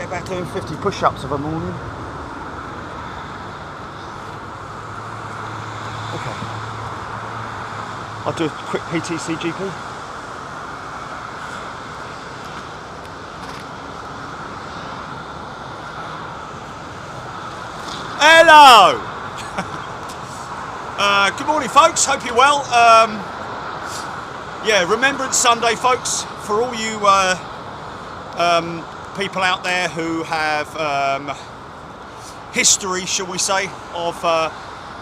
about doing 50 push-ups of a morning. Okay. I'll do a quick PTC GP. Hello! Good morning, folks. Hope you're well. Yeah, Remembrance Sunday, folks. For all you people out there who have history, shall we say, of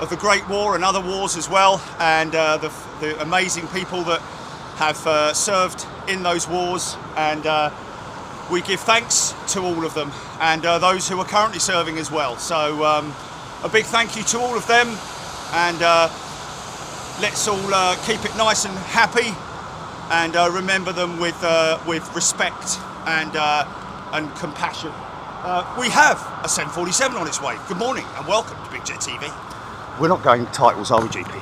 the Great War and other wars as well, and the amazing people that have served in those wars, and we give thanks to all of them, and those who are currently serving as well. So a big thank you to all of them, and let's all keep it nice and happy, and remember them with respect and compassion. We have a 747 on its way. Good morning and welcome to Big Jet TV. We're not going titles, are we, GP?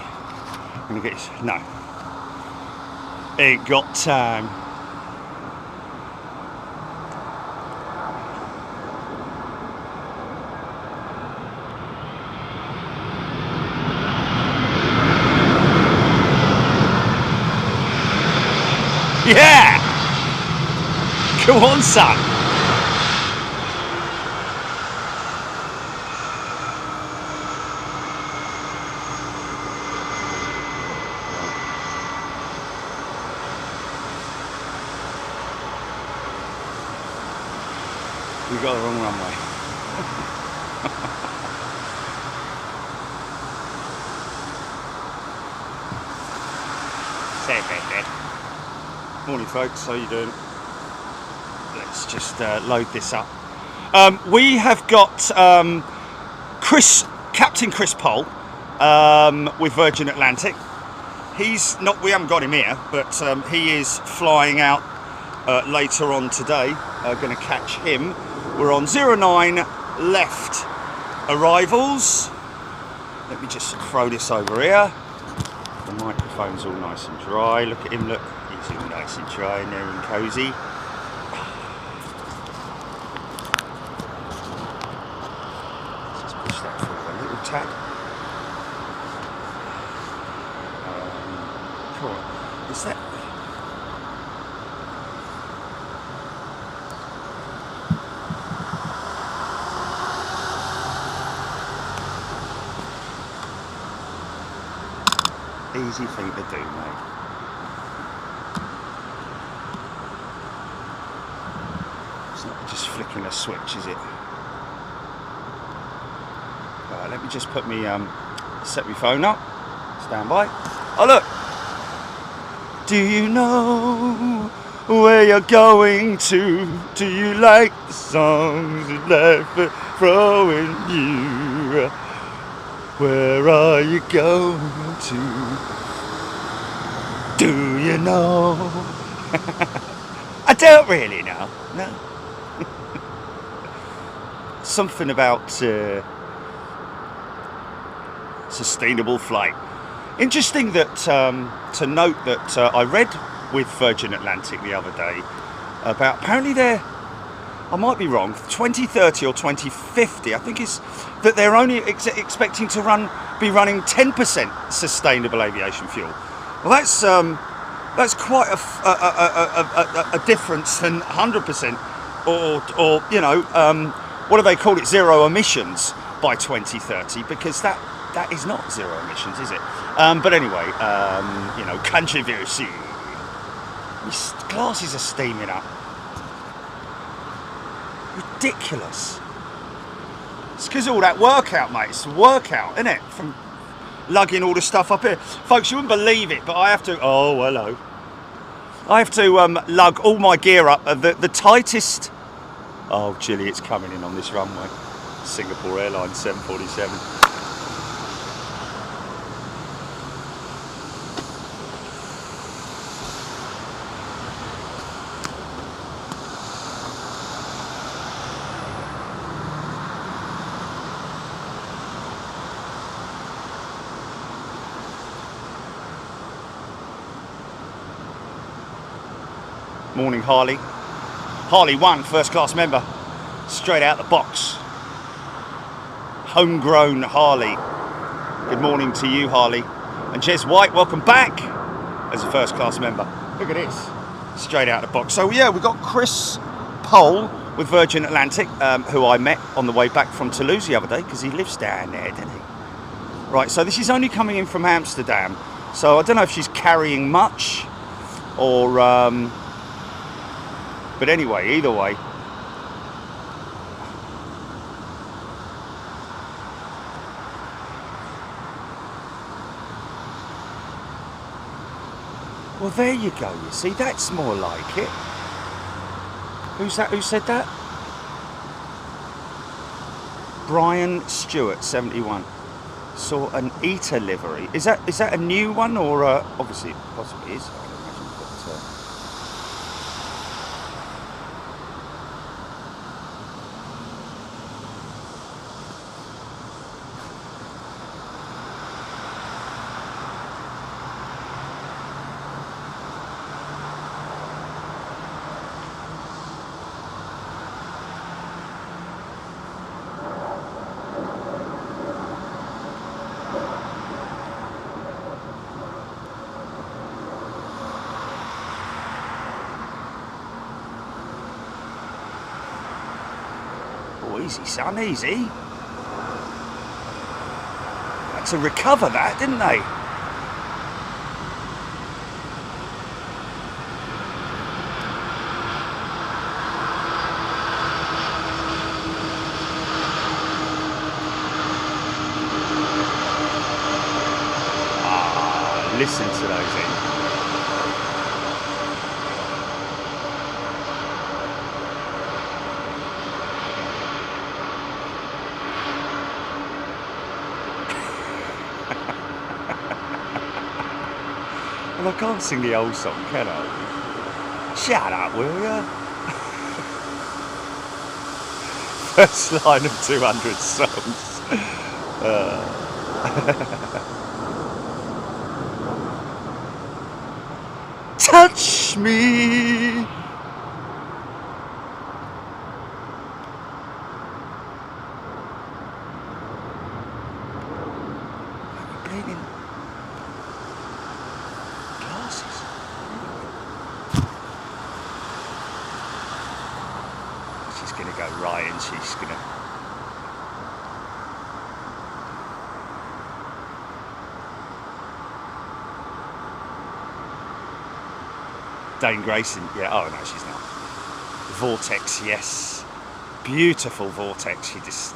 Let me get this. No. Ain't got time. Yeah! Come on, son! We got the wrong runway. Morning, folks. How you doing? Let's just load this up. We have got Captain Chris Poll with Virgin Atlantic. He's not. We haven't got him here, but he is flying out later on today. Going to catch him. We're on 09 left arrivals. Let me just throw this over here. The microphone's all nice and dry. Look at him, look. He's all nice and dry and there and cosy. Let's just push that forward a little tad. Cool. Is that... Easy thing to do, mate. It's not just flicking a switch, is it? Right, let me just put me set my phone up. Stand by. Oh look! Do you know where you're going to? Do you like the songs of life throwing you? Where are you going to? Do you know? I don't really know. No. Something about sustainable flight. Interesting that to note that I read with Virgin Atlantic the other day about apparently they're, I might be wrong, 2030 or 2050, I think it's that they're only expecting to be running 10% sustainable aviation fuel. Well, that's quite a difference than 100% or you know, what do they call it, zero emissions by 2030, because that is not zero emissions, is it? But anyway, you know, controversy. These glasses are steaming up. Ridiculous. It's because of all that workout, mate. It's workout, isn't it? From lugging all the stuff up here. Folks, you wouldn't believe it, but I have to... Oh, hello. I have to lug all my gear up. The tightest... Oh, Chile, it's coming in on this runway. Singapore Airlines 747. Morning, Harley. Harley 1, first class member. straight out the box. Homegrown Harley. Good morning to you, Harley. And Jez White, welcome back as a first class member. Look at this, straight out the box. So yeah, we've got Chris Pole with Virgin Atlantic, who I met on the way back from Toulouse the other day, because he lives down there, doesn't he? Right, so this is only coming in from Amsterdam. So I don't know if she's carrying much, or, but anyway, either way. Well, there you go, you see, that's more like it. Who's that? Who said that? Brian Stewart, 71. Saw an Eater livery. Is that a new one, or obviously it possibly is, I can imagine, but easy, son, easy. Had to recover that, didn't they? Ah, listen to those engines. Well, I can't sing the old song, can I? Shut up, will ya? First line of 200 songs. Touch me. She's gonna Dane Grayson, yeah. Oh no, she's not. Vortex, yes, beautiful vortex she just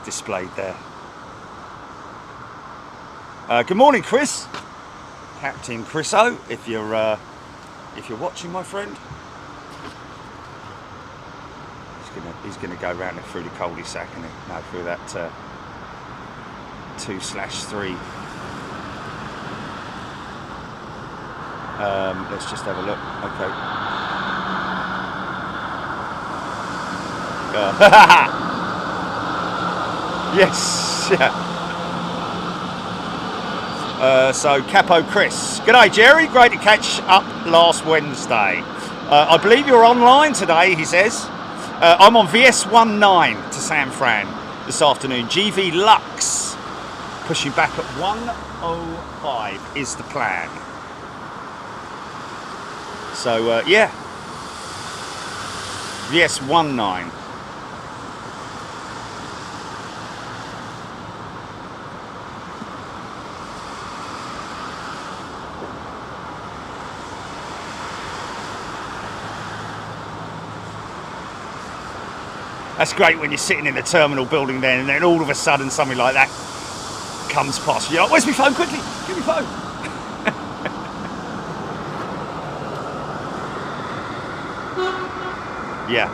displayed there. Good morning, Chris, Captain Chris O. If you're watching, my friend. He's gonna go round and through the cul-de-sac and no, through that 2/3. Let's just have a look. Okay. Yes. Yeah. So Capo Chris. G'day Jerry. Great to catch up last Wednesday. I believe you're online today. He says. I'm on VS19 to San Fran this afternoon. GV Lux pushing back at 105 is the plan. So yeah, VS19. That's great when you're sitting in the terminal building there and then all of a sudden something like that comes past you. You're like, where's my phone? Quickly, give me phone. Yeah.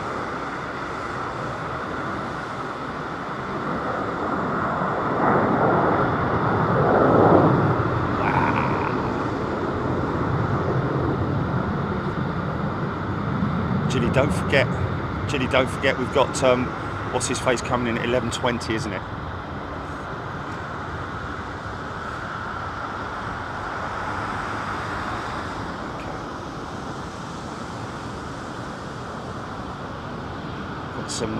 Wow. Ginny, don't forget we've got what's his face coming in at 11:20, isn't it? get some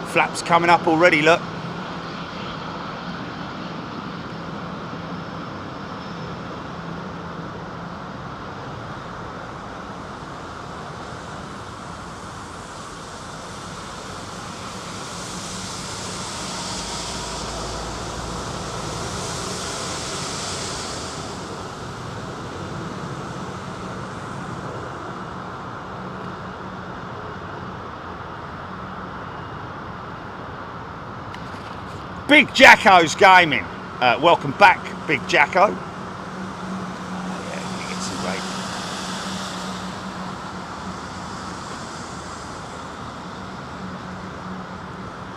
flaps coming up already, look. Big Jacko's Gaming. Welcome back, Big Jacko. Yeah, get some great.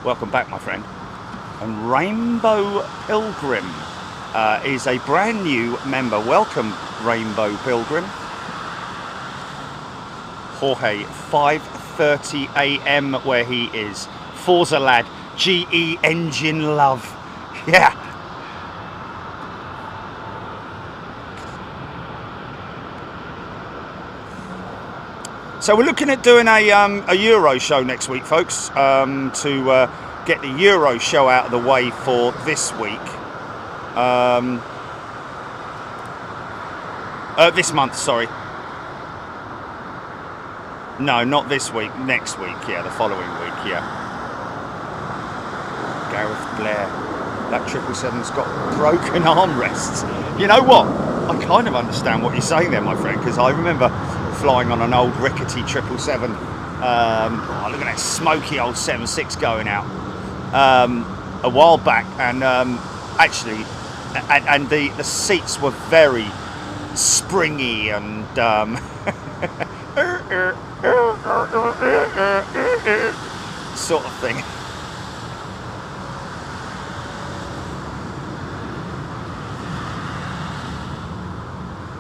Welcome back, my friend. And Rainbow Pilgrim is a brand new member. Welcome, Rainbow Pilgrim. Jorge, 5:30 a.m. where he is. Forza lad. GE engine love, yeah. So we're looking at doing a Euro show next week, folks, to get the Euro show out of the way for this week. This month, sorry. No, not this week, next week, yeah, the following week, yeah. Gareth Blair, that 777's got broken armrests. You know what? I kind of understand what you're saying there, my friend, because I remember flying on an old rickety 777. Oh, look at that smoky old 76 going out a while back, and actually, and the seats were very springy and sort of thing.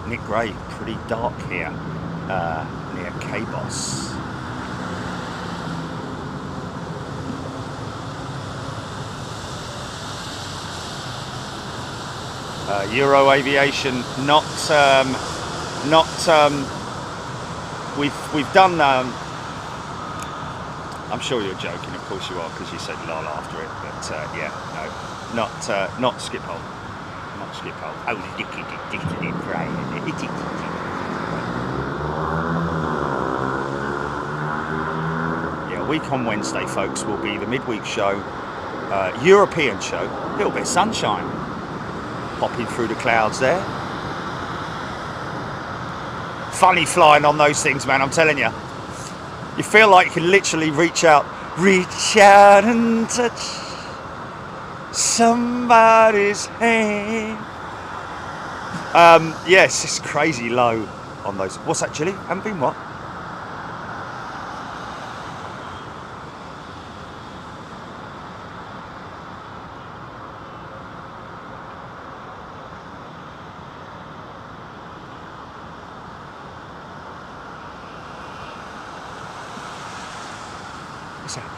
Nick Gray, pretty dark here near Cabos. Euro Aviation, we've done. I'm sure you're joking, of course you are, because you said lol after it. But yeah, no, not Schiphol. Not Schiphol. Oh, yeah, week on Wednesday, folks, will be the midweek show, European show. A little bit of sunshine popping through the clouds there. Funny flying on those things, man, I'm telling you. You feel like you can literally reach out and touch somebody's hand. Yes, it's crazy low on those. What's that, Chili? Haven't been what? What's happening?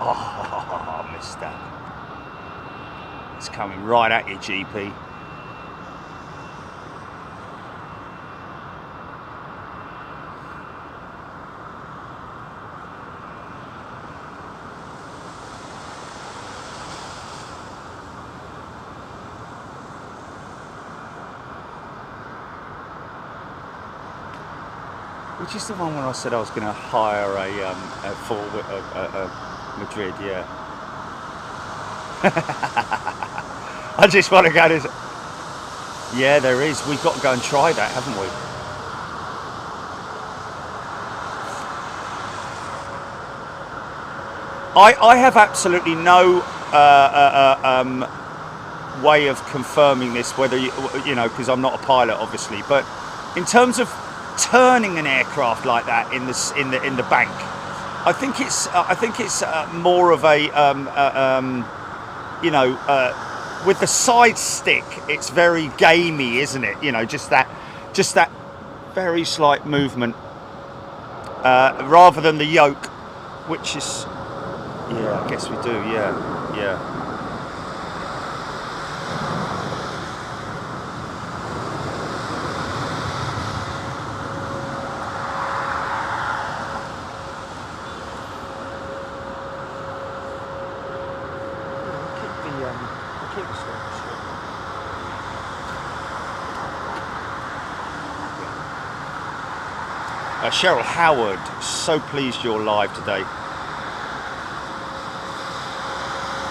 Oh, I missed that. It's coming right at you, GP. Which is the one where I said I was going to hire a Madrid, yeah. I just want to go to... Yeah, there is. We've got to go and try that, haven't we? I have absolutely no way of confirming this, whether you know, because I'm not a pilot, obviously, but in terms of turning an aircraft like that in the bank, I think it's more of a you know, with the side stick, it's very gamey, isn't it? You know, just that very slight movement, rather than the yoke, which is, yeah, I guess we do, yeah. Cheryl Howard, so pleased you're live today.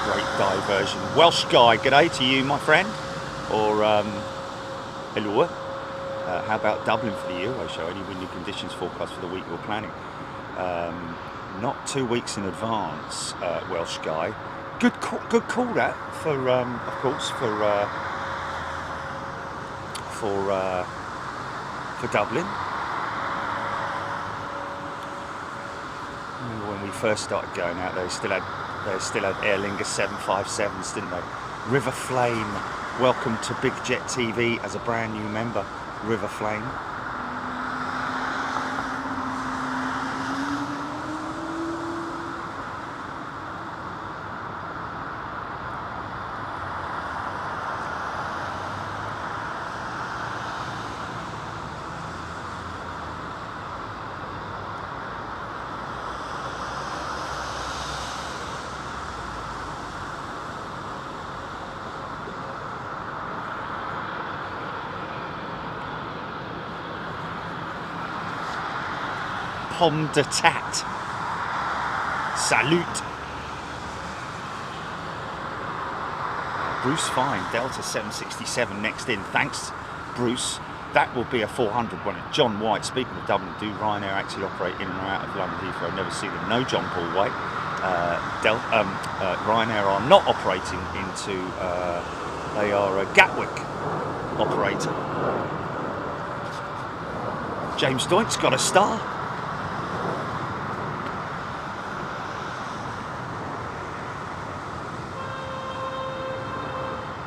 Great diversion. Welsh guy, g'day to you, my friend. Or hello. How about Dublin for the Euro show? Any windy conditions forecast for the week you're planning? Not 2 weeks in advance, Welsh guy. Good call that for of course for Dublin. When we first started going out, they still had Aer Lingus 757s, didn't they? River Flame, welcome to Big Jet TV as a brand new member, River Flame. Pomme de tat. Salute. Bruce Fine, Delta 767 next in. Thanks, Bruce. That will be a 400 one. John White, speaking of Dublin, do Ryanair actually operate in and out of London Heathrow? I've never seen them. No, John Paul White. Ryanair are not operating into, they are a Gatwick operator. James Doint's got a star.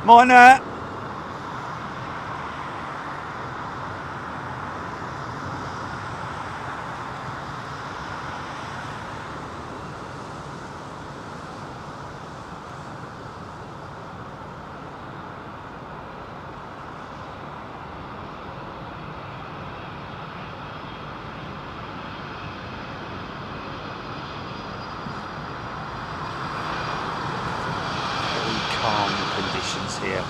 Minor. Conditions here.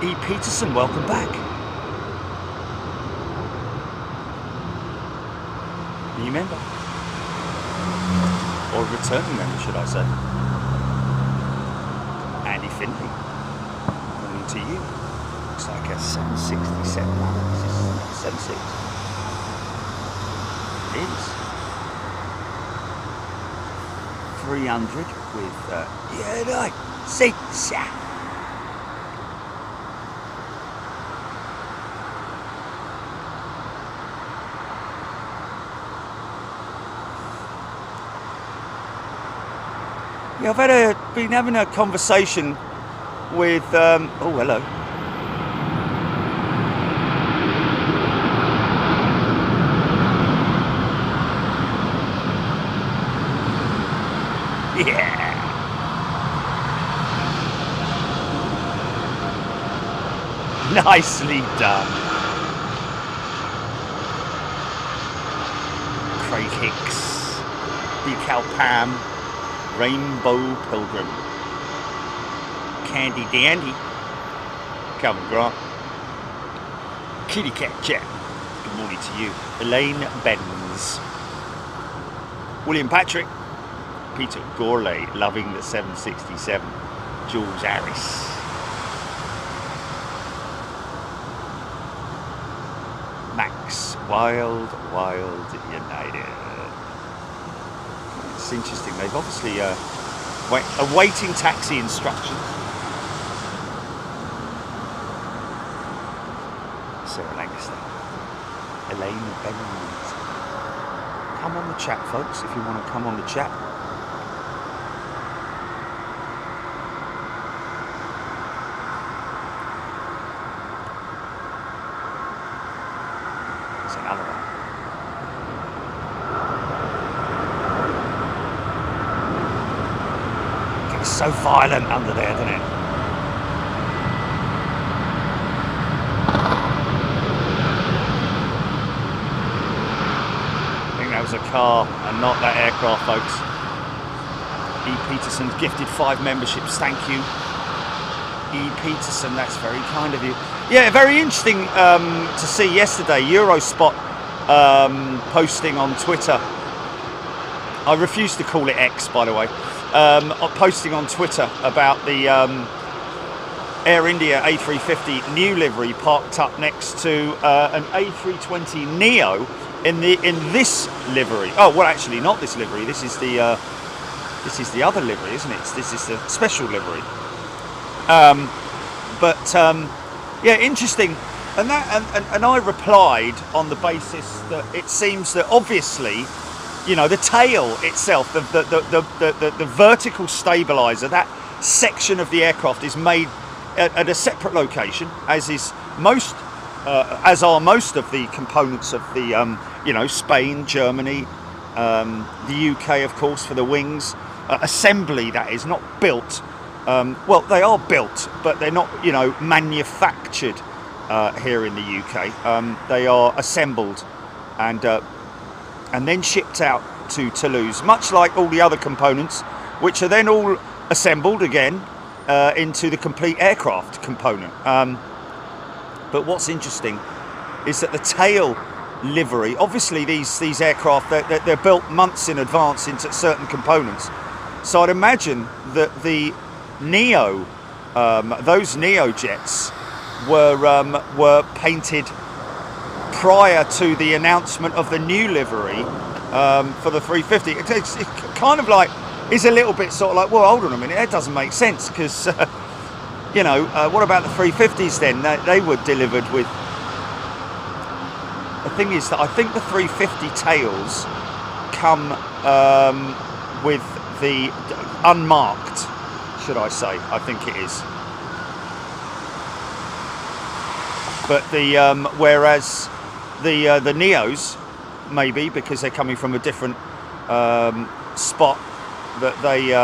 E. Peterson, welcome back. New member, or returning member, should I say? Andy Finley, morning to you. Looks like a 767. Is this 76? It is 300 with yeah, right. Six. Yeah, I've been having a conversation with, oh, hello. Yeah. Nicely done. Craig Hicks, Decal Pam, Rainbow Pilgrim, Candy Dandy, Calvin Grant, Kitty Cat Chat, good morning to you, Elaine Benz, William Patrick, Peter Gourlay, loving the 767, Jules Harris. Max, Wild United. It's interesting, they've obviously awaiting taxi instructions. Sarah Lancaster, Elaine Benz. Come on the chat, folks, if you want to come on the chat. There's another one. It's so violent under there, doesn't it? A car and not that aircraft, folks. E. Peterson gifted 5 memberships. Thank you, E. Peterson. That's very kind of you. Yeah, very interesting to see yesterday. Eurospot posting on Twitter. I refuse to call it X, by the way. Posting on Twitter about the Air India A350 new livery parked up next to an A320neo. In this livery. Oh well, actually not this livery. This is the other livery, isn't it? This is the special livery. Yeah, interesting. And I replied on the basis that it seems that obviously, you know, the tail itself, the vertical stabilizer, that section of the aircraft is made at a separate location, as is most. As are most of the components of the, you know, Spain, Germany, the UK, of course, for the wings. Assembly, that is, not built. Well, they are built, but they're not, you know, manufactured here in the UK. They are assembled and then shipped out to Toulouse, much like all the other components, which are then all assembled again into the complete aircraft component. But what's interesting is that the tail livery, obviously these aircraft, they're built months in advance into certain components. So I'd imagine that the Neo, those Neo jets were painted prior to the announcement of the new livery for the 350. It's kind of like, it's a little bit sort of like, well, hold on a minute, that doesn't make sense, because you know, what about the 350s then? They were delivered with... The thing is that I think the 350 tails come with the unmarked, should I say? I think it is. But the whereas the Neos, maybe because they're coming from a different spot, that they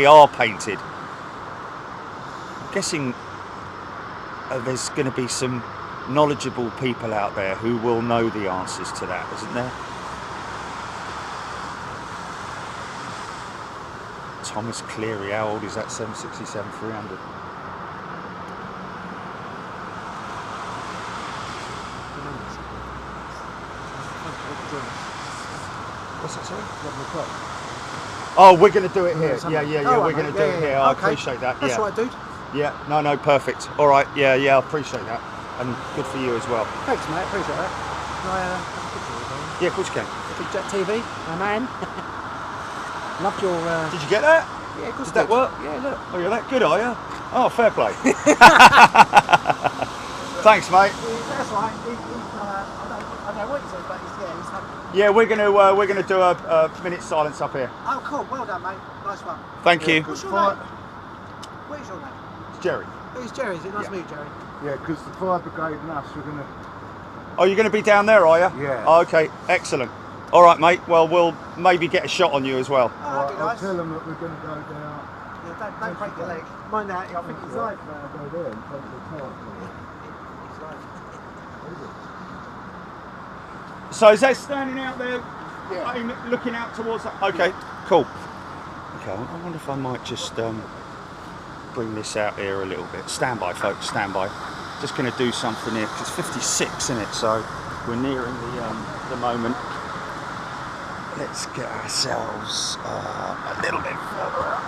are painted. I'm guessing there's going to be some knowledgeable people out there who will know the answers to that, isn't there? Thomas Cleary, how old is that 767-300? What's that, sorry? 11 o'clock. Oh, we're going to do it here. Yeah, we're going to do it here. I appreciate that. That's right, dude. Yeah, no, perfect. All right, yeah, I appreciate that. And good for you as well. Thanks, mate, appreciate that. Can I have a picture of you? Yeah, of course you can. Big Jet TV, my man. Loved your... Did you get that? Yeah, of course. Did that work? Yeah, look. Oh, you're that good, are you? Oh, fair play. Thanks, mate. That's right. I don't know what he said, but he's happy. Yeah, we're gonna do a minute silence up here. Oh, cool. Well done, mate. Nice one. Thank you. What's your name? What is your name? It's Jerry. Who's Jerry? Is it nice to meet you, Jerry? Yeah, because the fire brigade and us, we're going to... Oh, you're going to be down there, are you? Yeah. Oh, okay, excellent. All right, mate. Well, we'll maybe get a shot on you as well. Oh, that'd be nice. I'll tell them that we're going to go down... Yeah, don't break your leg. Mind that, I think he's live. Go there and take the car. He's live. So is that standing out there? Yeah. Looking out towards that? Okay, cool. Okay, I wonder if I might just bring this out here a little bit. Stand by, folks, stand by. Just going to do something here, because it's 56, isn't it? So we're nearing the moment. let's get ourselves a little bit further out.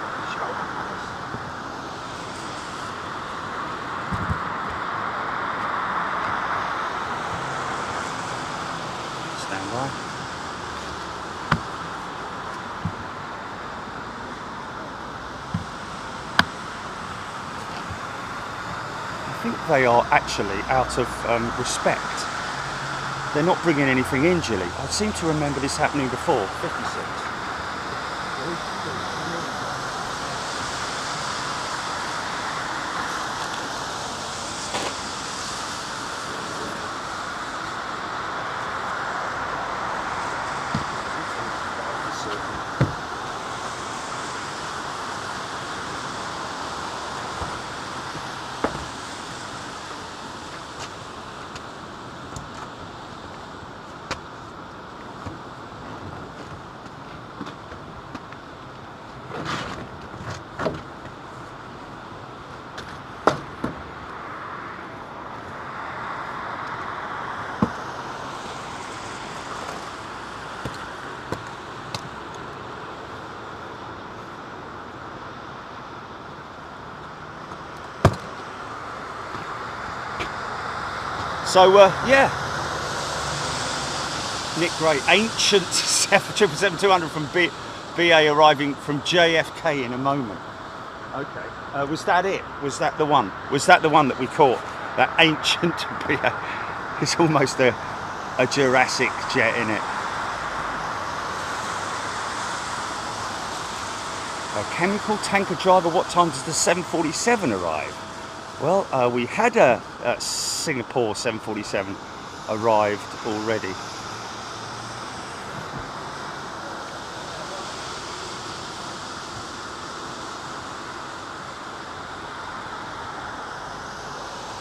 Stand by. I think they are actually out of respect. They're not bringing anything in, Gilly. I seem to remember this happening before. 56. So yeah, Nick Gray, ancient 777-200 from BA arriving from JFK in a moment. Okay, was that it? Was that the one? Was that the one that we caught? That ancient BA? It's almost a Jurassic jet, in it. A chemical tanker driver. What time does the 747 arrive? Well, we had a Singapore 747 arrived already.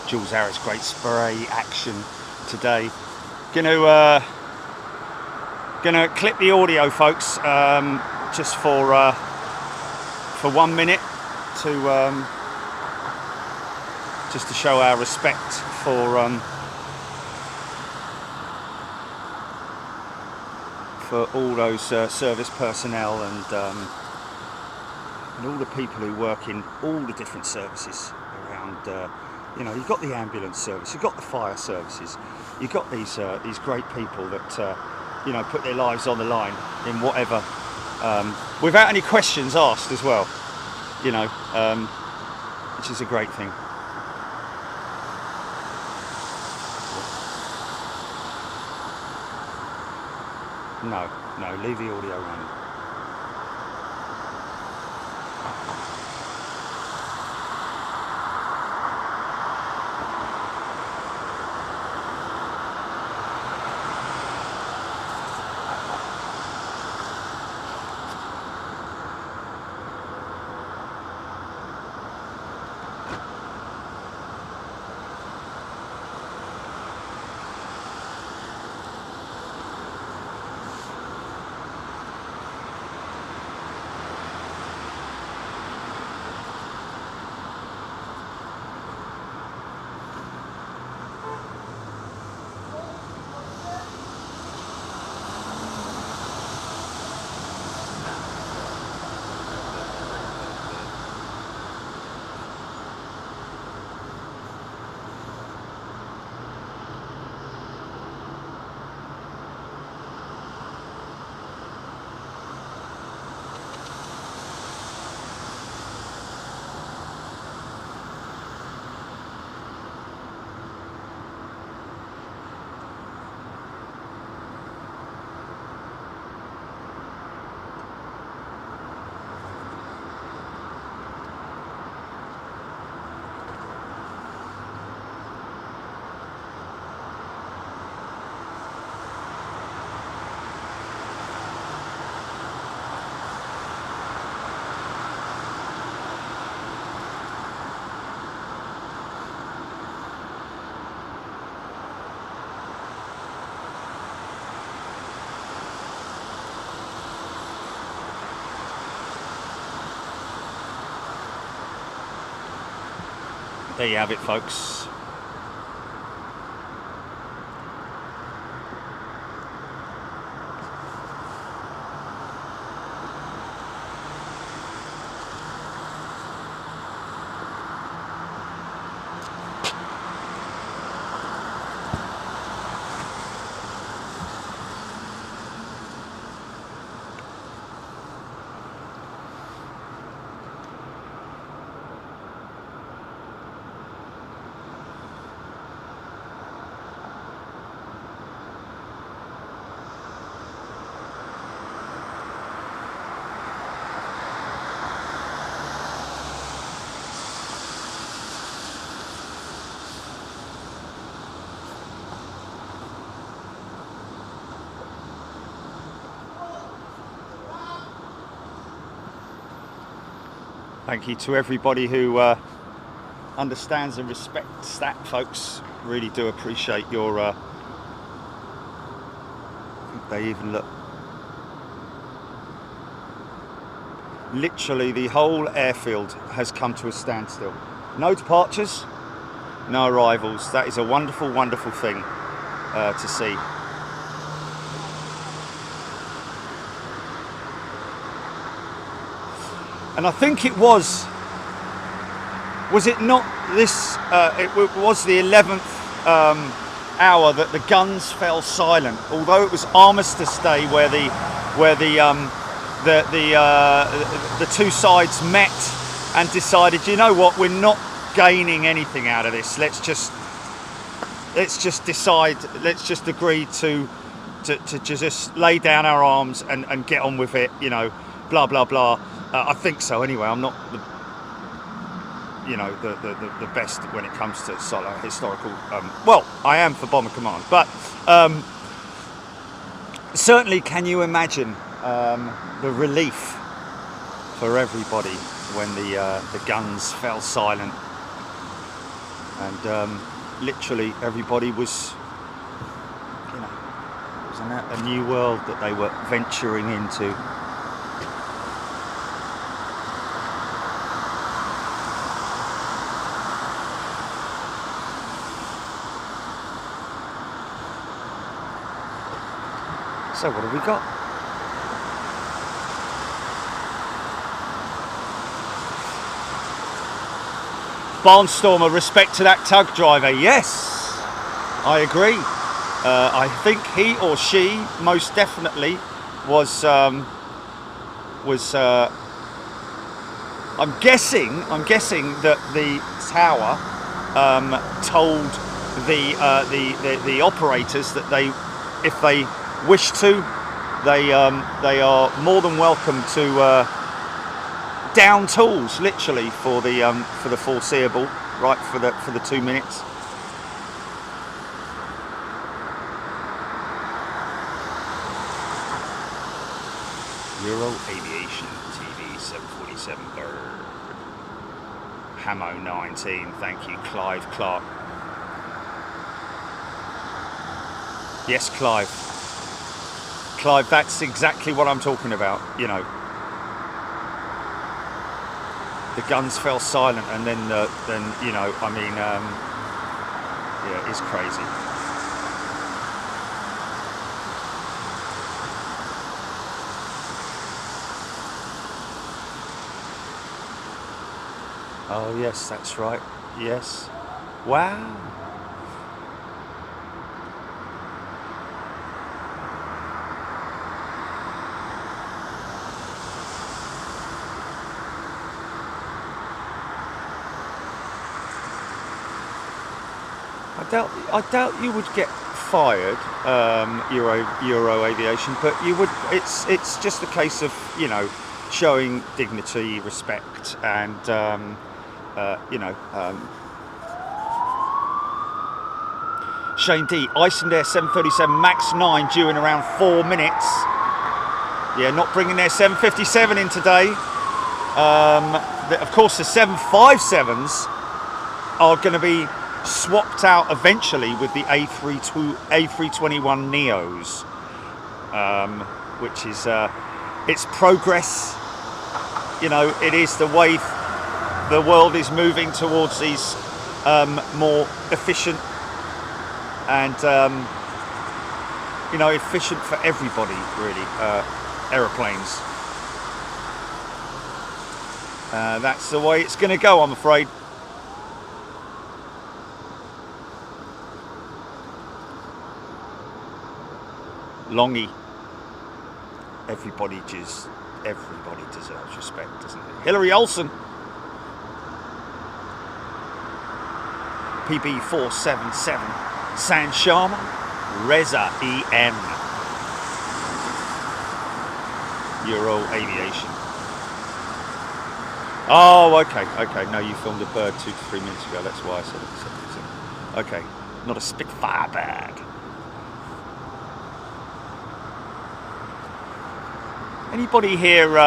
Jules Harris, great spray action today. Gonna clip the audio, folks, just for 1 minute to. Just to show our respect for all those service personnel and all the people who work in all the different services around. You know, you've got the ambulance service, you've got the fire services, you've got these great people that you know, put their lives on the line in whatever, without any questions asked as well. You know, which is a great thing. No, leave the audio running. There you have it, folks. Thank you to everybody who understands and respects that, folks. Really do appreciate your... I think they even look... Literally the whole airfield has come to a standstill. No departures, no arrivals. That is a wonderful, wonderful thing to see. And I think it was it not this, it was the 11th hour that the guns fell silent, although it was Armistice Day where the two sides met and decided, you know what, we're not gaining anything out of this. Let's just decide. Let's just agree to just lay down our arms and get on with it. You know, blah blah blah. I think so. Anyway, I'm not the best when it comes to historical. Well, I am for Bomber Command, but certainly, can you imagine the relief for everybody when the guns fell silent and literally everybody was, you know, it was a new world that they were venturing into. So what have we got? Barnstormer, respect to that tug driver. Yes, I agree. I think he or she most definitely was. I'm guessing that the tower told the operators that if they wish to, they are more than welcome to down tools, literally, for the foreseeable, right, for the 2 minutes. Euro Aviation TV 747 bird. Hamo 19, thank you, Clive Clark. Yes, Clive, that's exactly what I'm talking about, you know. The guns fell silent, and then you know, I mean, yeah, it's crazy. Oh yes, that's right. Yes. Wow. I doubt you would get fired, Euro Aviation, but you would. It's just a case of, you know, showing dignity, respect, and you know. Shane D, Icelandair 737 Max 9 due in around 4 minutes. Yeah, not bringing their 757 in today. Of course, the 757s are going to be swapped out eventually with the A321 Neos, which is it's progress. You know, it is the way the world is moving towards these more efficient and you know, efficient for everybody, really, aeroplanes. That's the way it's going to go, I'm afraid. Longy. Everybody deserves respect, doesn't it? Hillary Olsen. PB477. San Sharma. Reza EM. Euro Aviation. Oh, okay. No, you filmed a bird 2 to 3 minutes ago. That's why I said it. Okay, not a Spitfire bird. Anybody here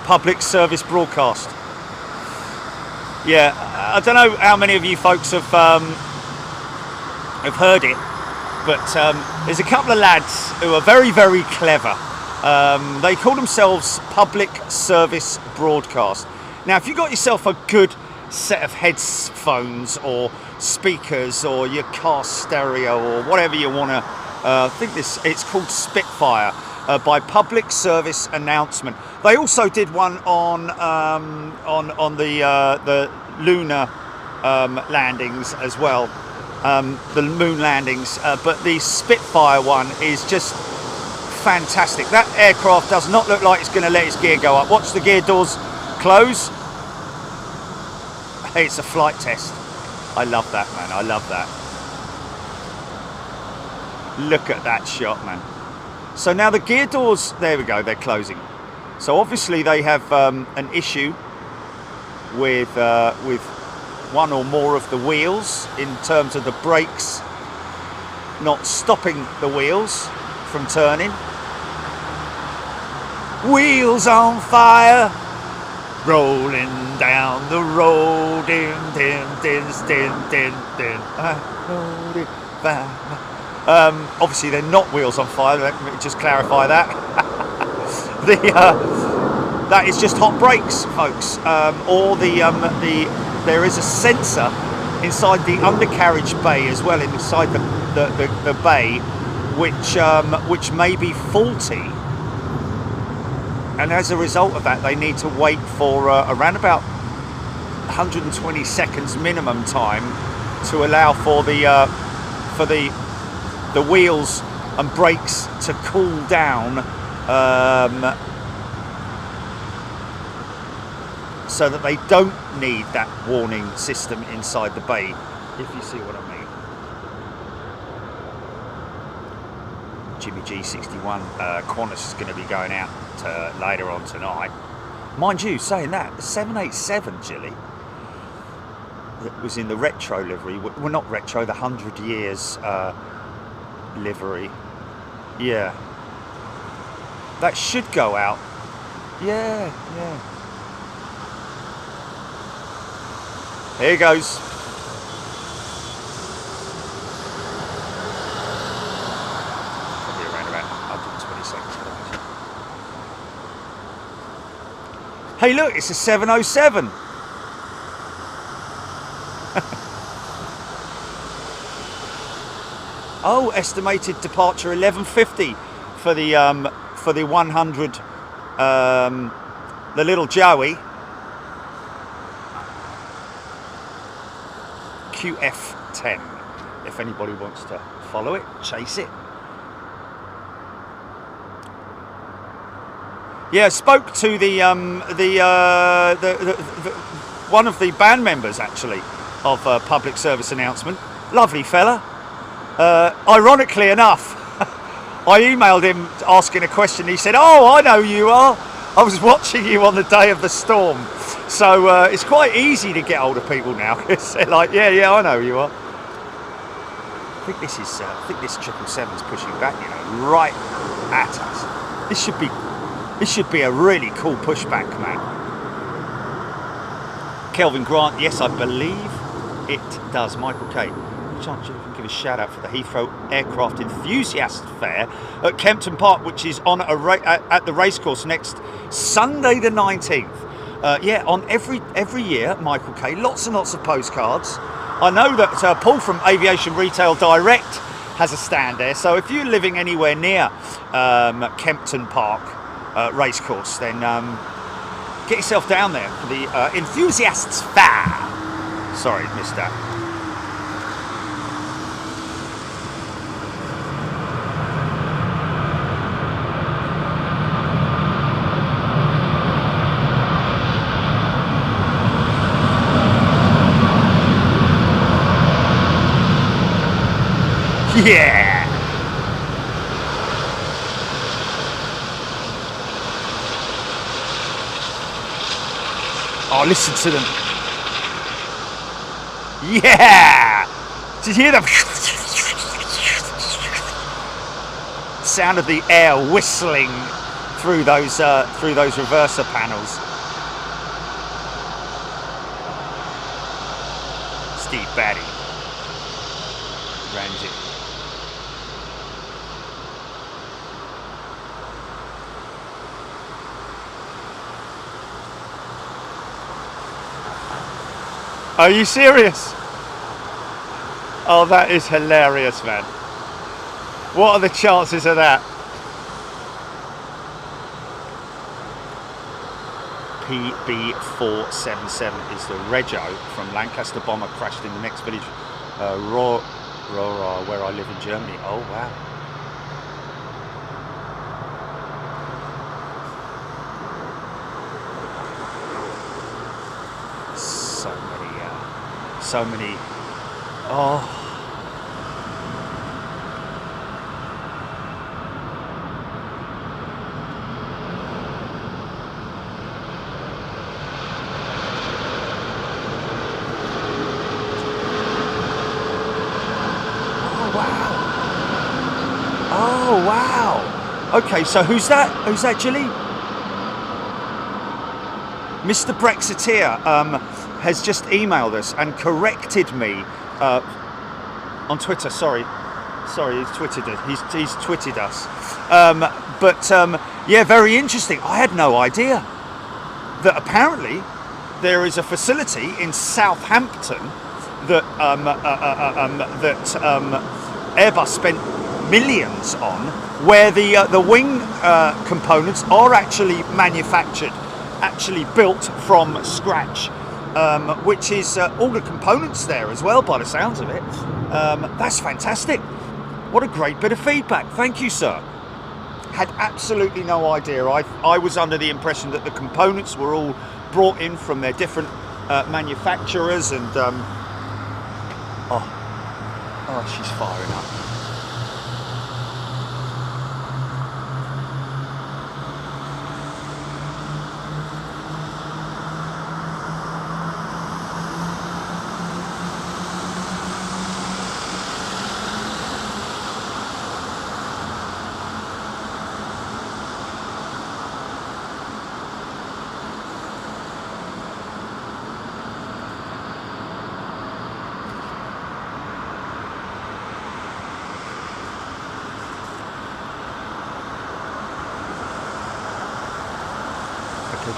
public service broadcast. Yeah, I don't know how many of you folks have heard it, but there's a couple of lads who are very, very clever. They call themselves public service broadcast. Now, if you got yourself a good set of headphones or speakers or your car stereo or whatever you want to, I think it's called Spitfire by Public Service Announcement. They also did one on the lunar landings as well, the moon landings. But the Spitfire one is just fantastic. That aircraft does not look like it's going to let its gear go up. Watch the gear doors close. Hey, it's a flight test. I love that, man. I love that. Look at that shot, man. So now the gear doors, there we go, they're closing. So obviously they have an issue with one or more of the wheels in terms of the brakes not stopping the wheels from turning. Wheels on fire, rolling down the road, din din din din din din. Obviously they're not wheels on fire. Let me just clarify that. That is just hot brakes, folks. Or there is a sensor inside the undercarriage bay as well, inside the bay, which may be faulty. And as a result of that, they need to wait for around about 120 seconds minimum time to allow for the wheels and brakes to cool down, so that they don't need that warning system inside the bay, if you see what I mean. Jimmy G61 Qantas is going to be going out later on tonight. Mind you, saying that, the 787 Jilly that was in the retro livery, well, not retro, the 100 years livery. Yeah. That should go out. Yeah. Here he goes. Probably around about 120 seconds. Hey look, it's a 707. Oh, estimated departure 11:50 for the 100, the little Joey. QF10. If anybody wants to follow it, chase it. Yeah, spoke to the one of the band members actually of Public Service Announcement. Lovely fella. Ironically enough, I emailed him asking a question. He said, "Oh, I know who you are. I was watching you on the day of the storm." So it's quite easy to get hold of people now because they're like, "Yeah, I know who you are." I think this 777's pushing back, right at us. This should be a really cool pushback, man. Kelvin Grant, yes, I believe it does. Michael K. Chance you can give a shout out for the Heathrow Aircraft Enthusiast Fair at Kempton Park, which is on at the racecourse next Sunday the 19th. Yeah, on every year, Michael K. Lots and lots of postcards. I know that Paul from Aviation Retail Direct has a stand there. So if you're living anywhere near Kempton Park racecourse, then get yourself down there for the Enthusiasts Fair. Sorry, missed that. Yeah! Oh, listen to them. Yeah! Did you hear them? Sound of the air whistling through those reverser panels. Steve Batty, Ranjit. Are you serious? Oh, that is hilarious, man. What are the chances of that? PB477 is the Rego from Lancaster bomber crashed in the next village, Rohra, where I live in Germany. Oh, wow. So many, oh. Oh wow. Okay, so who's that? Who's that, Gilly? Mr. Brexiteer has just emailed us and corrected me on Twitter. Sorry, he's tweeted it. He's tweeted us. Yeah, very interesting. I had no idea that apparently there is a facility in Southampton that Airbus spent millions on, where the wing components are actually manufactured, actually built from scratch, which is all the components there as well, by the sounds of it. That's fantastic. What a great bit of feedback. Thank you, sir. Had absolutely no idea. I was under the impression that the components were all brought in from their different manufacturers, and oh, she's firing up.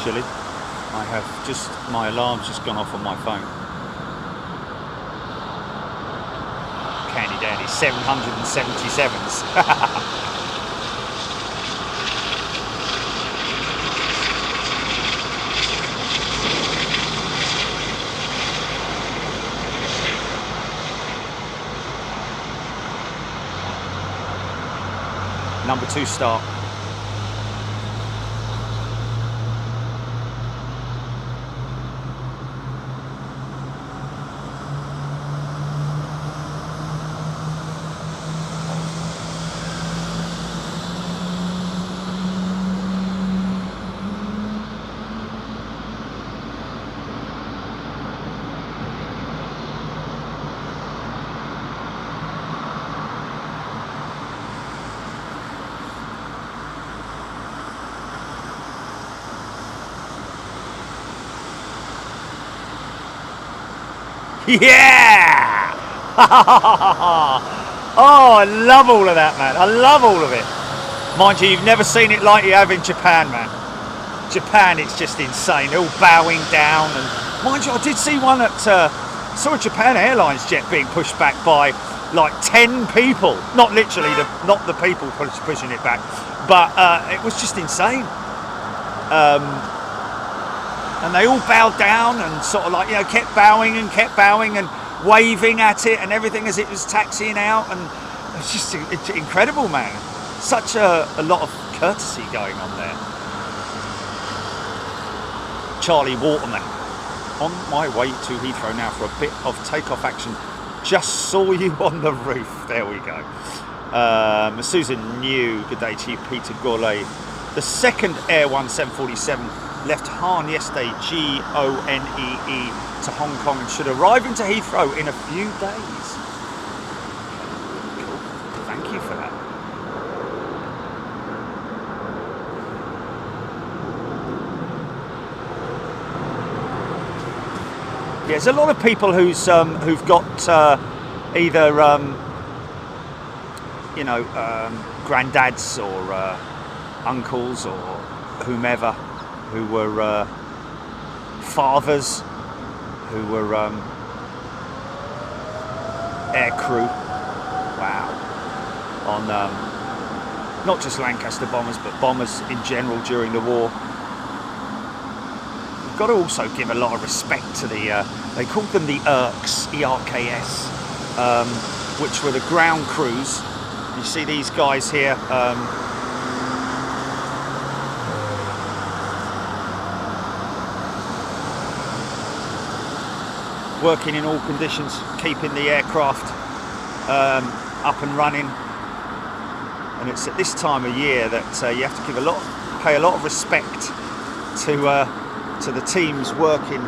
Chilly. I have my alarm's just gone off on my phone. Candy Dandy 777s. Number 2 start. Yeah! Oh, I love all of that, man. I love all of it. Mind you, you've never seen it like you have in Japan, man. Japan, it's just insane. They're all bowing down. And mind you, I did see one at saw a Japan Airlines jet being pushed back by like 10 people. Not literally, not the people pushing it back, but it was just insane. And they all bowed down and sort of like, kept bowing and waving at it and everything as it was taxiing out, and it's just incredible, man. Such a lot of courtesy going on there. Charlie Waterman, on my way to Heathrow now for a bit of takeoff action. Just saw you on the roof. There we go. Susan New, good day to you. Peter Gourlay. The second Air 1747 left Hahn yesterday, G-O-N-E-E, to Hong Kong and should arrive into Heathrow in a few days. Cool. Thank you for that. there's a lot of people who've got either granddads or uncles or whomever who were fathers who were air crew. Wow. On not just Lancaster bombers, but bombers in general during the war. We've got to also give a lot of respect to the, they called them the ERKs, E-R-K-S, which were the ground crews. You see these guys here, working in all conditions, keeping the aircraft up and running. And it's at this time of year that you have to pay a lot of respect to the teams working.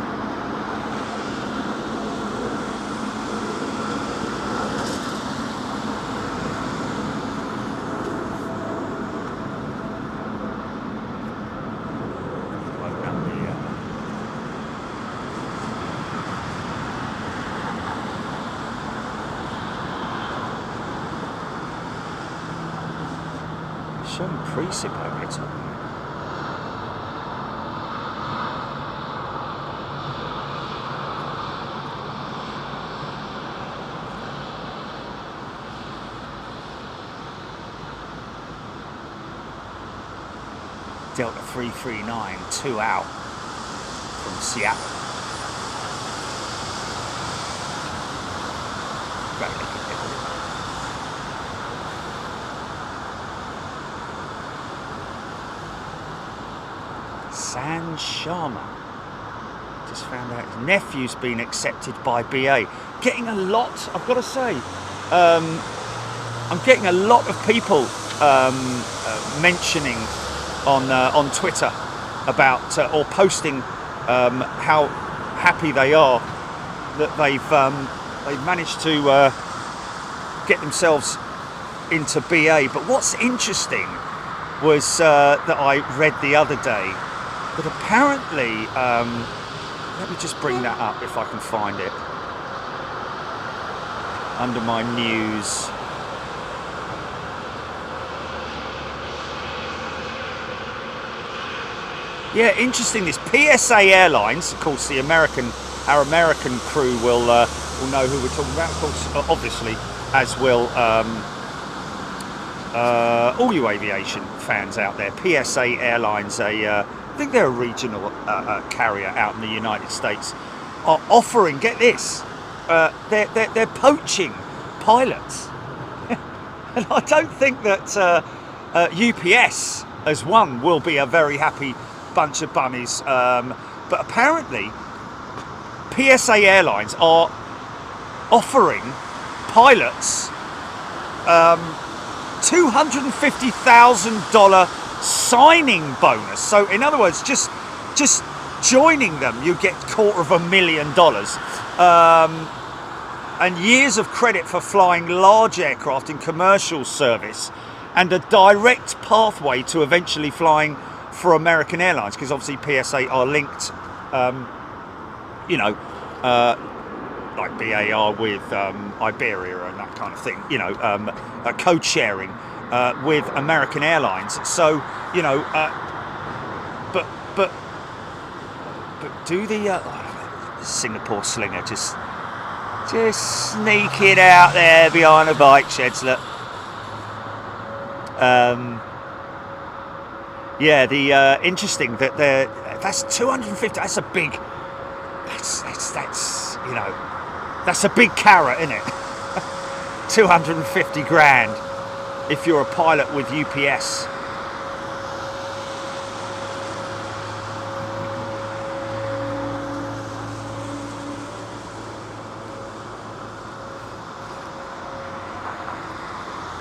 Showing precip over the top. Delta 339, 2 out from Seattle. Great looking people. San Sharma. Just found out his nephew's been accepted by BA. Getting a lot, I've got to say, I'm getting a lot of people mentioning on Twitter about or posting how happy they are that they've managed to get themselves into BA. But what's interesting was that I read the other day that apparently, let me just bring that up if I can find it, under my news. Yeah, interesting. This PSA Airlines, of course, our American crew will know who we're talking about. Of course, obviously, as will all you aviation fans out there. PSA Airlines, I think they're a regional carrier out in the United States, are offering. Get this, they're poaching pilots, and I don't think that UPS as one will be a very happy bunch of bunnies, but apparently PSA Airlines are offering pilots $250,000 signing bonus. So in other words, just joining them, you get $250,000, and years of credit for flying large aircraft in commercial service, and a direct pathway to eventually flying for American Airlines, because obviously PSA are linked, like BA are with Iberia and that kind of thing, code sharing with American Airlines. So, but do the Singapore slinger just sneak it out there behind the bike sheds, look. Yeah, the interesting that that's 250. That's a big. That's a big carrot, isn't it? 250 grand if you're a pilot with UPS.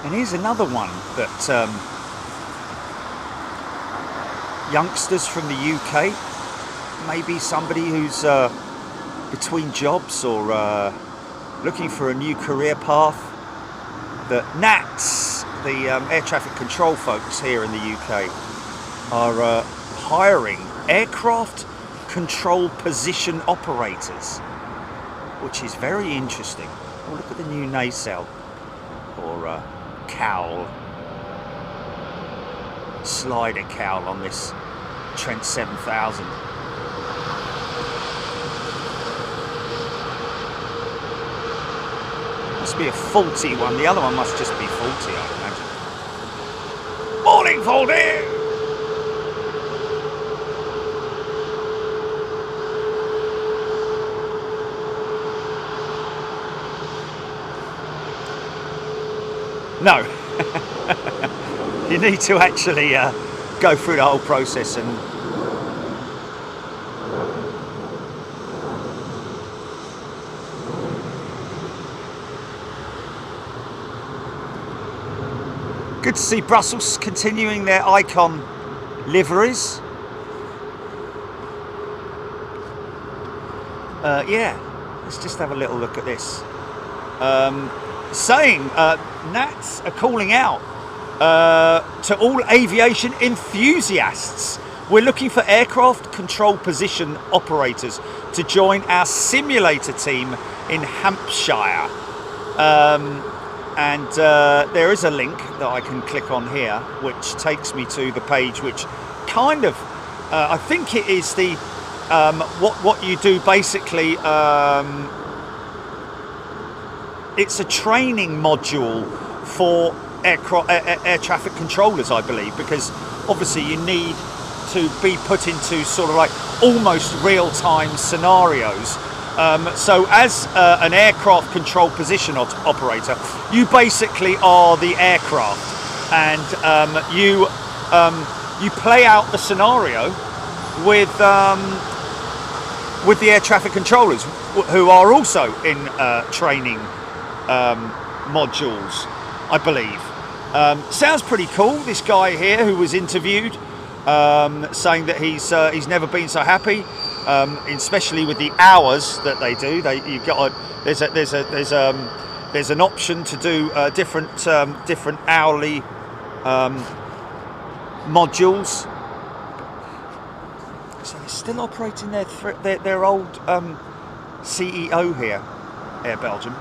And here's another one that youngsters from the UK, maybe somebody who's between jobs or looking for a new career path, that NATS, the air traffic control folks here in the UK, are hiring aircraft control position operators. which is very interesting. Oh, look at the new nacelle, or cowl, slider cowl on this Trent 7000. Must be a faulty one. The other one must just be faulty, I imagine. Morning, Faulty! No. You need to actually go through the whole process and good to see Brussels continuing their icon liveries. Yeah, let's just have a little look at this. Saying Nats are calling out to all aviation enthusiasts. We're looking for aircraft control position operators to join our simulator team in Hampshire. And there is a link that I can click on here, which takes me to the page, which kind of, I think it is the what you do basically. It's a training module for air traffic controllers, I believe, because obviously you need to be put into sort of like almost real-time scenarios. So as an aircraft control position operator, you basically are the aircraft, and you play out the scenario with the air traffic controllers, who are also in training modules, I believe. Sounds pretty cool. This guy here who was interviewed, saying that he's never been so happy, especially with the hours that they do. There's an option to do different hourly modules. So they're still operating their old CEO here, Air Belgium.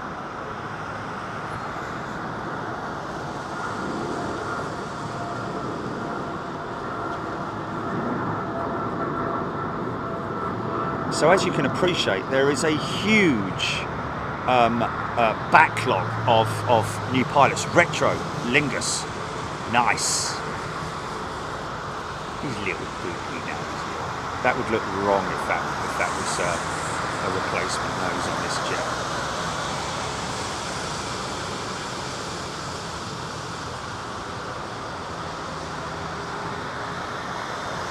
So as you can appreciate, there is a huge backlog of new pilots. Retro, Lingus, nice. He's a little goofy now. That would look wrong if that was a replacement nose on this jet.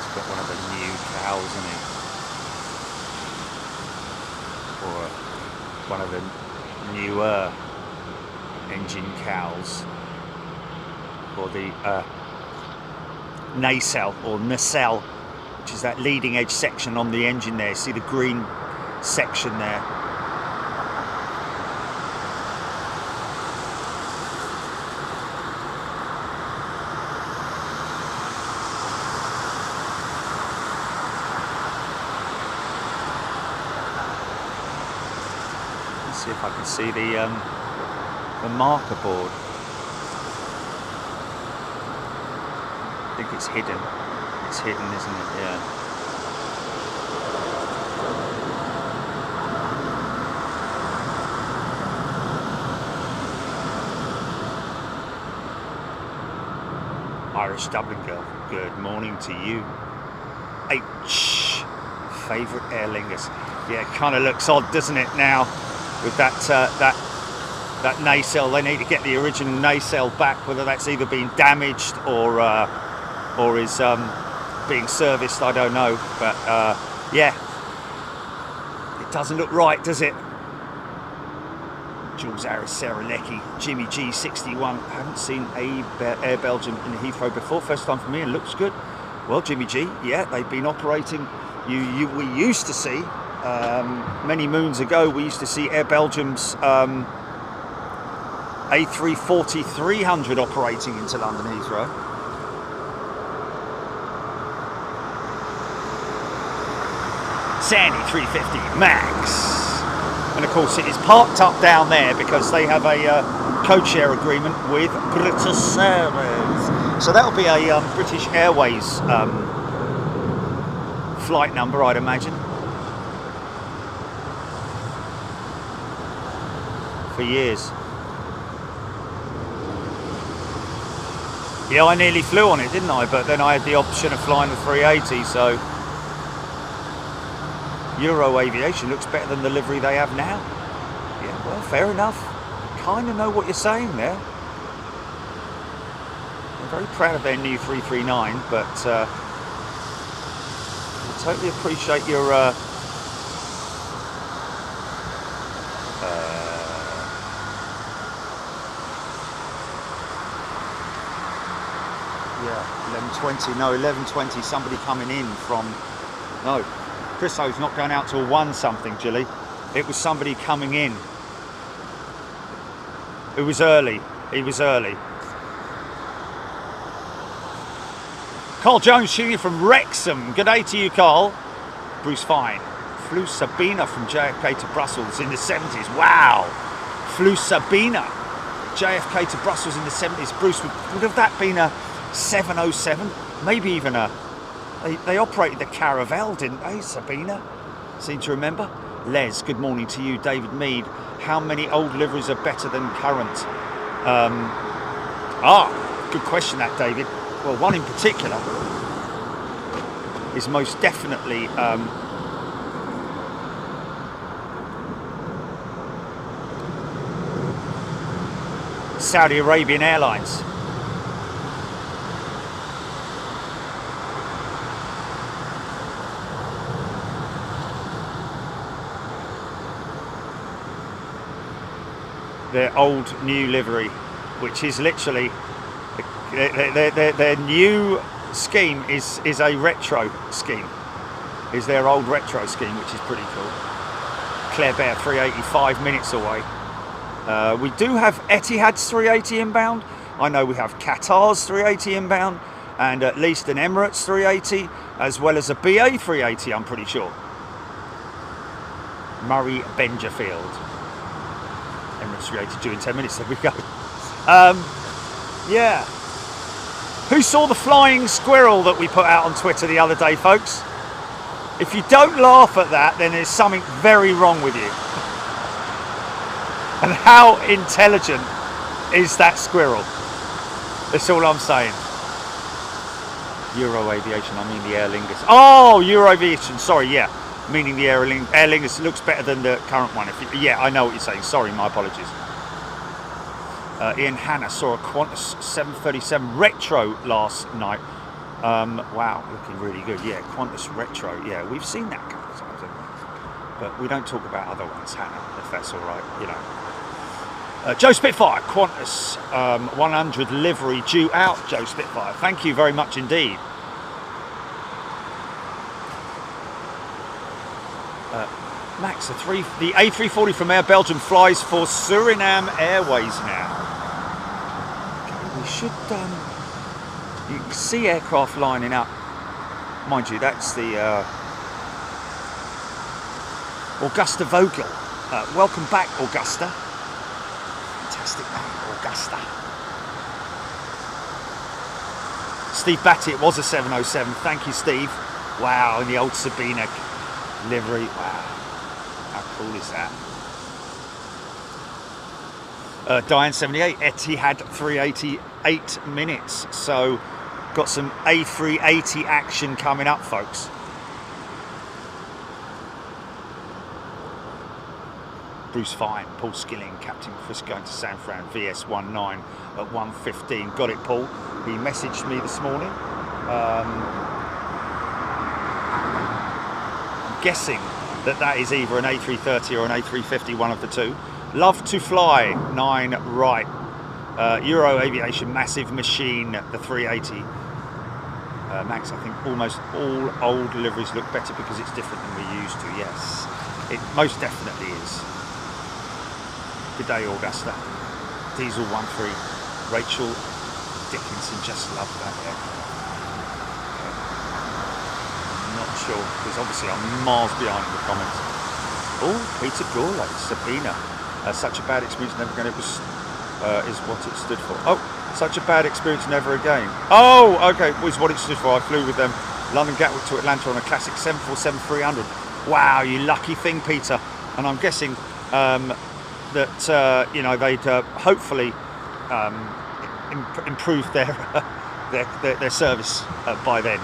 It's got one of the new cows in it. Or one of the newer engine cowls, or the nacelle or nacelle, which is that leading edge section on the engine there. See the green section there. See if I can see the marker board. I think it's hidden. It's hidden, isn't it? Yeah. Irish Dublin girl. Good morning to you. H. Favourite Aer Lingus. Yeah, it kind of looks odd, doesn't it, now? With that nacelle, they need to get the original nacelle back, whether that's either been damaged or is being serviced, I don't know. But yeah, it doesn't look right, does it? Jules Harris, Sarah Leckie, Jimmy G 61. I haven't seen Air Belgium in Heathrow before. First time for me, and looks good. Well, Jimmy G, yeah, they've been operating. We used to see. Many moons ago, we used to see Air Belgium's A340-300 operating into London Heathrow. Sandy 350 Max. And of course it is parked up down there because they have a code-share agreement with British Airways. So that'll be a British Airways flight number, I'd imagine. For years. Yeah, I nearly flew on it, didn't I? But then I had the option of flying the 380, so Euro Aviation looks better than the livery they have now. Yeah, well, fair enough. Kind of know what you're saying there. I'm very proud of their new 339, but I totally appreciate your yeah, 11:20. No, 11:20. Somebody coming in from. No, Chriso's not going out till 1 something, Gilly. It was somebody coming in. It was early. He was early. Carl Jones tuning in from Wrexham. Good day to you, Carl. Bruce Fine. Flew Sabina from JFK to Brussels in the 70s. Wow. Flew Sabina. JFK to Brussels in the 70s. Bruce, would have that been a 707? Maybe even a... They operated the Caravelle, didn't they, Sabina? Seem to remember. Les, good morning to you. David Mead. How many old liveries are better than current? Good question that, David. Well, one in particular is most definitely Saudi Arabian Airlines. Their old new livery, which is literally their new scheme is a retro scheme. Is their old retro scheme, which is pretty cool. Claire Bear 385 minutes away. We do have Etihad's 380 inbound. I know we have Qatar's 380 inbound, and at least an Emirates 380, as well as a BA 380, I'm pretty sure. Murray Benjafield. Emirates 380 due in 10 minutes, there we go. Yeah. Who saw the flying squirrel that we put out on Twitter the other day, folks? If you don't laugh at that, then there's something very wrong with you. And how intelligent is that squirrel? That's all I'm saying. Euro Aviation, I mean the Aer Lingus. Oh, Euro Aviation, sorry, yeah. Meaning the Aer Lingus looks better than the current one. Yeah, I know what you're saying. Sorry, my apologies. Ian Hanna saw a Qantas 737 Retro last night. Wow, looking really good. Yeah, Qantas Retro. Yeah, we've seen that a couple of times, haven't we? But we don't talk about other ones, Hannah, if that's all right, you know. Joe Spitfire, Qantas 100 livery due out, Joe Spitfire. Thank you very much indeed. Max, the A340 from Air Belgium flies for Suriname Airways now. Okay, we should, you can see aircraft lining up. Mind you, that's the Augusta Vogel. Welcome back, Augusta. Fantastic name, Augusta. Steve Batty, it was a 707. Thank you, Steve. Wow, in the old Sabina livery. Wow. How cool is that? Diane 78, Etihad 388 minutes. So got some A380 action coming up, folks. Bruce Fine, Paul Skilling, Captain Chris going to San Fran, VS19 at 1:15. Got it, Paul. He messaged me this morning. I'm guessing that is either an A330 or an A350, one of the two. Love to fly, 9 right. Euro Aviation, massive machine, the 380. Max, I think almost all old liveries look better because it's different than we used to. Yes, it most definitely is. Good day, Augusta. Diesel 13. Rachel Dickinson, just love that aircraft. Not sure, because obviously I'm miles behind in the comments. Oh, Peter Gourlay, subpoena. Such a bad experience, never again. It was is what it stood for. Oh, such a bad experience, never again. Oh, okay, was what it stood for. I flew with them London Gatwick to Atlanta on a classic 747-300. Wow, you lucky thing, Peter. And I'm guessing that you know, they'd hopefully improve their service by then.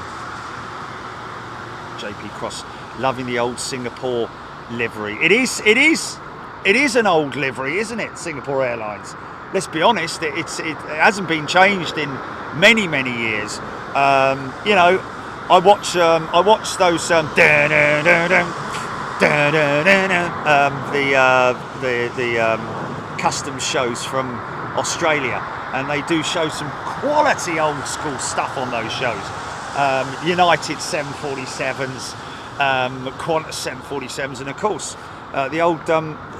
JP Cross, loving the old Singapore livery. It is an old livery, isn't it? Singapore Airlines. Let's be honest, it hasn't been changed in many years. You know, I watch those the customs shows from Australia, and they do show some quality old school stuff on those shows. United 747s, Qantas 747s, and of course the old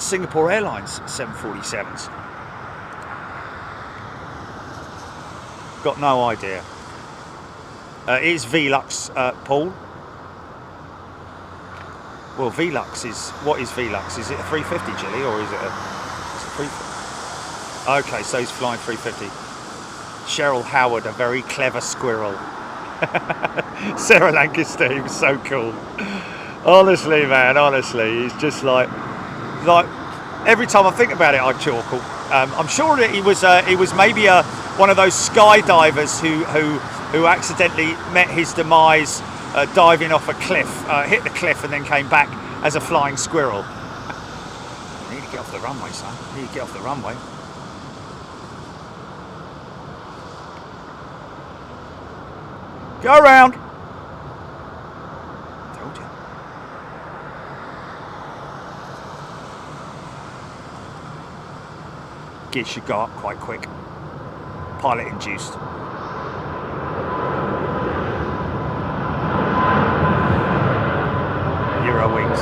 Singapore Airlines 747s. Got no idea. It is Velux, Paul. Well, Velux is, what is Velux? Is it a 350, Gilly, or is it a 350? Okay, so he's flying 350. Cheryl Howard, a very clever squirrel. Sarah Lancaster, he was so cool. Honestly, man, honestly, he's just like every time I think about it, I chuckle. I'm sure that he was maybe one of those skydivers who accidentally met his demise diving off a cliff, hit the cliff, and then came back as a flying squirrel. You need to get off the runway, son. You need to get off the runway. Go around. Told you. Gear should go up quite quick. Pilot induced. Euro wings.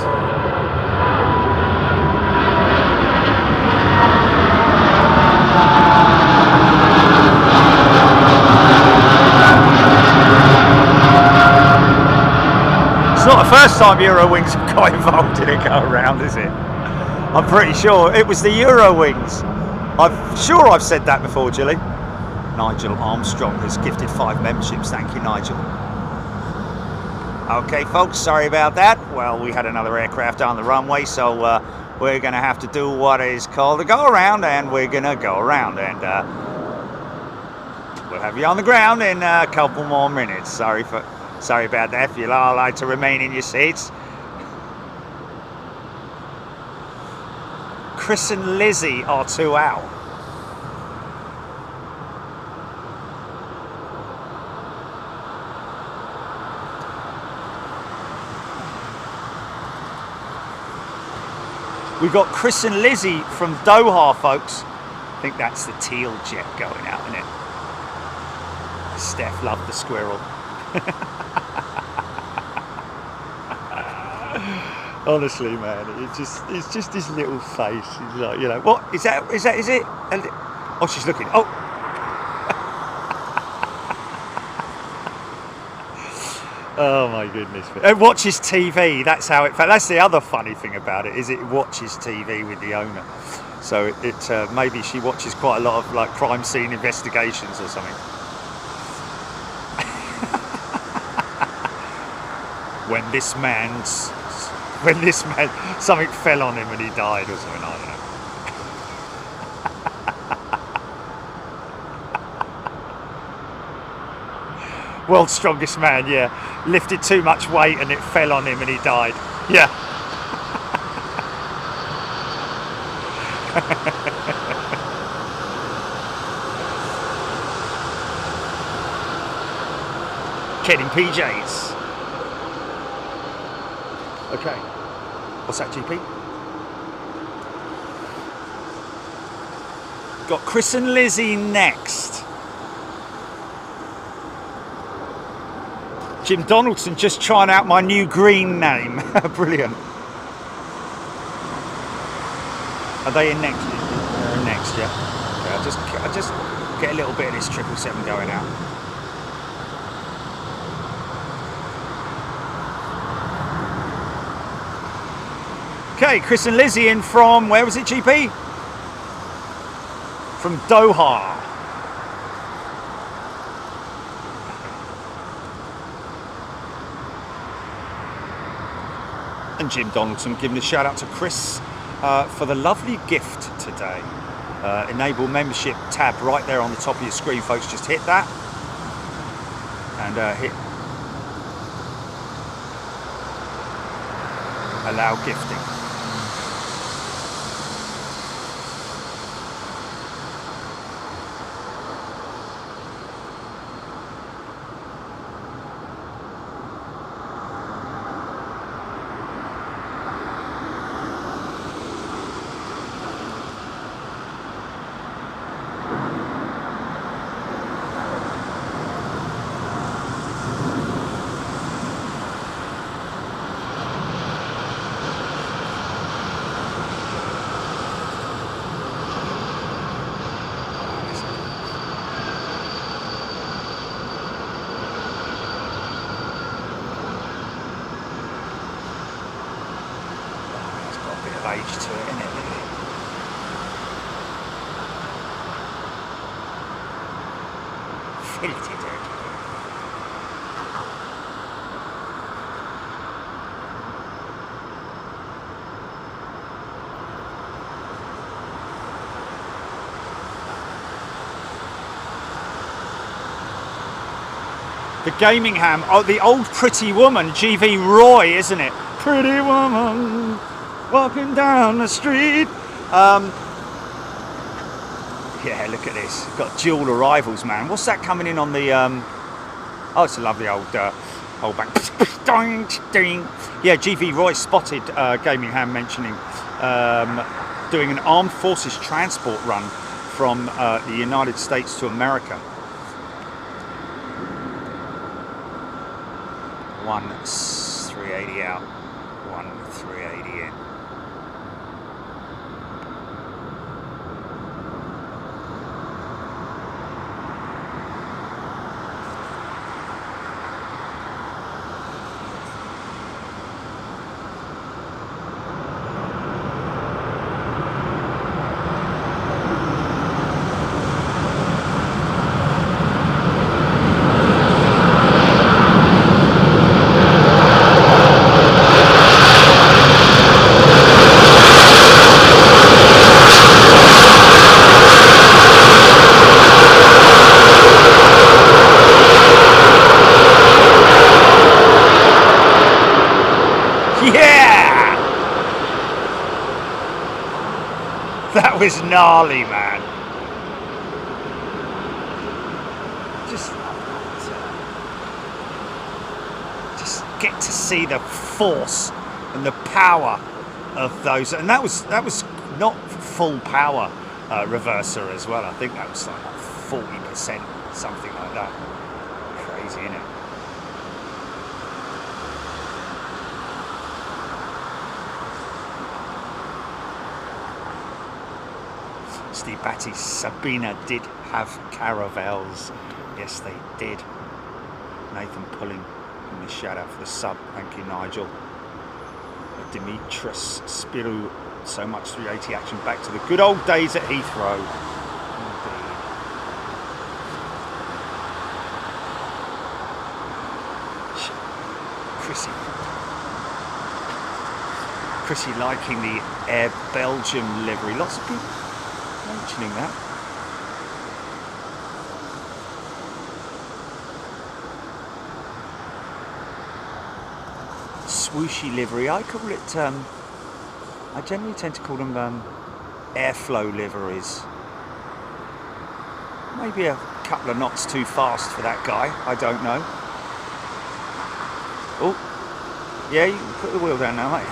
It's not the first time Eurowings have got involved in a go around, is it? I'm pretty sure it was the Eurowings. I'm sure I've said that before, Gilly. Nigel Armstrong has gifted 5 memberships. Thank you, Nigel. Okay, folks, sorry about that. Well, we had another aircraft on the runway, so we're going to have to do what is called a go around, and we're going to go around, and we'll have you on the ground in a couple more minutes. Sorry about that. If you'd all like to remain in your seats. Chris and Lizzie are 2 out. We've got Chris and Lizzie from Doha, folks. I think that's the teal jet going out, isn't it? Steph loved the squirrel. Honestly, man, it's just his little face. He's like, you know, what is that? Is it? Oh, she's looking. Oh. Oh my goodness. It watches TV. That's how it. That's the other funny thing about it, is it watches TV with the owner. So it maybe she watches quite a lot of like crime scene investigations or something. When this man, something fell on him and he died or something, I don't know. World's strongest man, yeah. Lifted too much weight and it fell on him and he died. Yeah. Kid in PJs. Okay. What's that, GP? Got Chris and Lizzie next. Jim Donaldson just trying out my new green name. Brilliant. Are they in next? They're in next, yeah. Okay, I'll just get a little bit of this 777 going out. Okay, Chris and Lizzie in from, where was it, GP? From Doha. And Jim Donaldson giving a shout out to Chris for the lovely gift today. Enable membership tab right there on the top of your screen, folks. Just hit that and hit allow gifting. Age to it, innit? Filthy dirty. The gaming ham, oh, the old pretty woman, GV Roy, isn't it? Pretty woman walking down the street. Yeah, look at this. Got dual arrivals, man. What's that coming in on the? Oh, it's a lovely old bank. Yeah, GV Roy spotted Gaming Ham mentioning doing an armed forces transport run from the United States to America. 380 out, 380 in. That was gnarly, man. Just get to see the force and the power of those, and that was not full power reverser as well. I think that was like 40%, something like that. Crazy, isn't it? Steve Batty, Sabina did have caravels. Yes, they did. Nathan Pulling in the shout out for the sub. Thank you, Nigel. Dimitris Spiru, so much 380 action. Back to the good old days at Heathrow. Indeed. Chrissy liking the Air Belgium livery. Lots of people mentioning that. Swooshy livery. I call it. I generally tend to call them airflow liveries. Maybe a couple of knots too fast for that guy. I don't know. Oh, yeah. You can put the wheel down now, mate.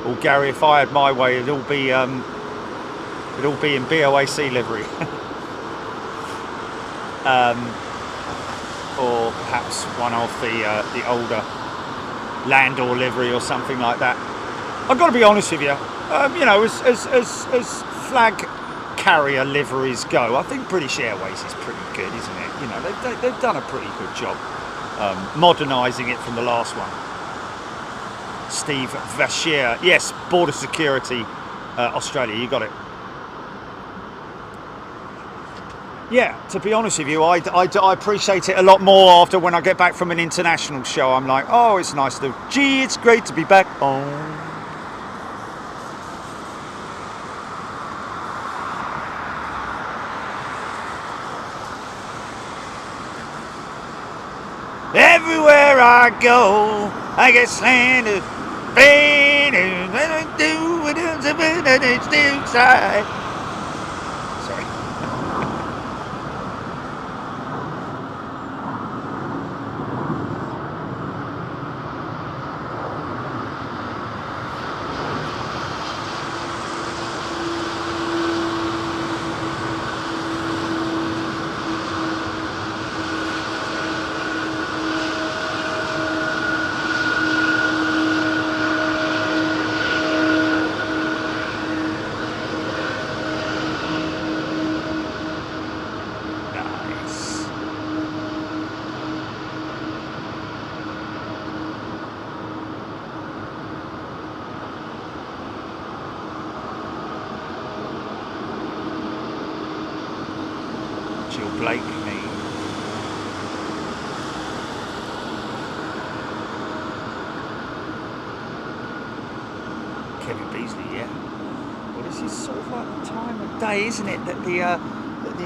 Or Gary, if I had my way, it'd all be in BOAC livery. Or perhaps one of the older Landor livery or something like that. I've got to be honest with you. You know, as flag carrier liveries go, I think British Airways is pretty good, isn't it? You know, they've done a pretty good job modernising it from the last one. Steve Vashier, yes, Border Security, Australia, you got it. Yeah, to be honest with you, I appreciate it a lot more after when I get back from an international show. I'm like, oh, it's nice to, gee, it's great to be back home. Everywhere I go, I get slandered. Sorry. Isn't it that the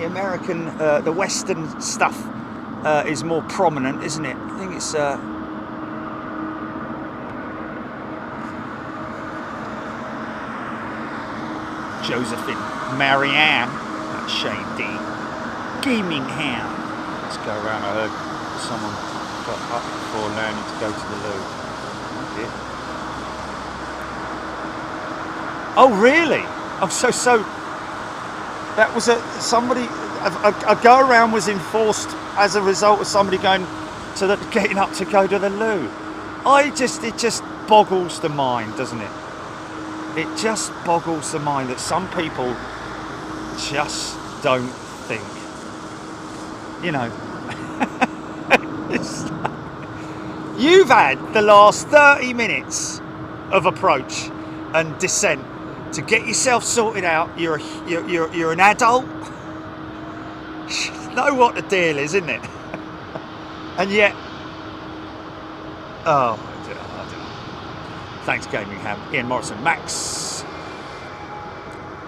American, the Western stuff is more prominent, isn't it? I think it's Josephine Marianne, that's Shane D. Gaming Ham. Let's go around. I heard someone got up before learning to go to the loo. Oh really? Oh so. That was a go around was enforced as a result of somebody getting up to go to the loo. It just boggles the mind, doesn't it? It just boggles the mind that some people just don't think. You know, it's like, you've had the last 30 minutes of approach and descent to get yourself sorted out. You're an adult. You know what the deal is, isn't it? And yet, I don't know. Thanks, Gaming Ham. Ian Morrison, Max.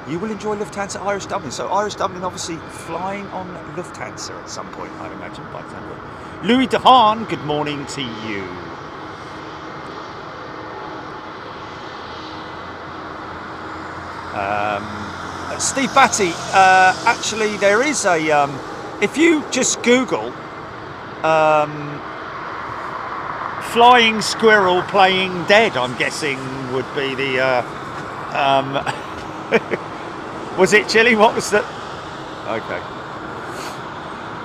You will enjoy Lufthansa Irish Dublin. So Irish Dublin, obviously flying on Lufthansa at some point, I'd imagine. By example, Louis DeHaan. Good morning to you. Steve Batty, actually there is a, if you just Google flying squirrel playing dead, I'm guessing would be the, was it Chili? What was the, okay.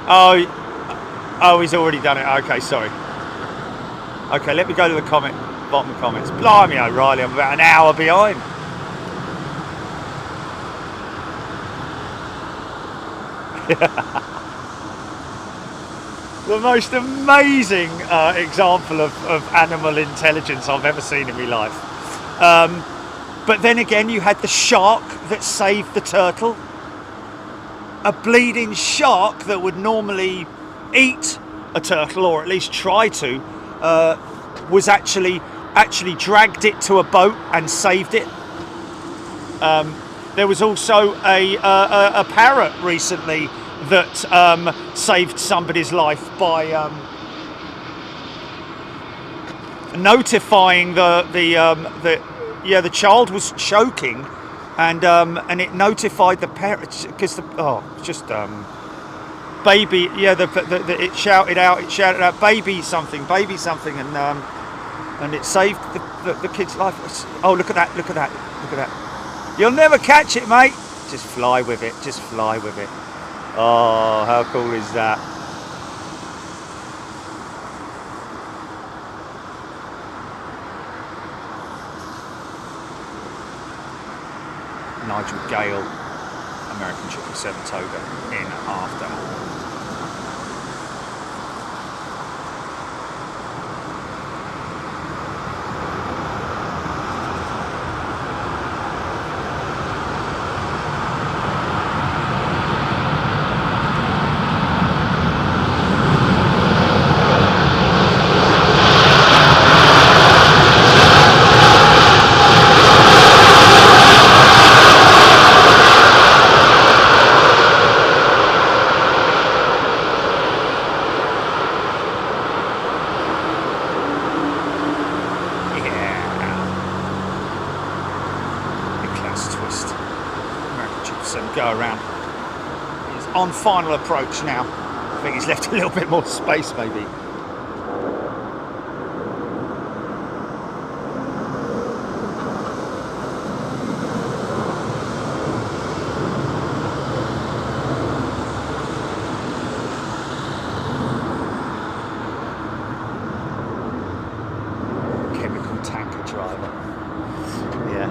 Oh, he's already done it, okay, sorry. Okay, let me go to the bottom comments. Blimey O'Reilly, I'm about an hour behind. The most amazing example of animal intelligence I've ever seen in my life. But then again, you had the shark that saved the turtle. A bleeding shark that would normally eat a turtle, or at least try to, was actually dragged it to a boat and saved it. There was also a parrot recently that saved somebody's life by notifying the child was choking, and it notified the parent because baby, it shouted out baby something, and it saved the kid's life. Oh, look at that! Look at that! Look at that! You'll never catch it, mate. Just fly with it. Just fly with it. Oh, how cool is that? Nigel Gale, American 777 Toga in after. Go around. He's on final approach now. I think he's left a little bit more space maybe. Chemical tanker driver. Yeah.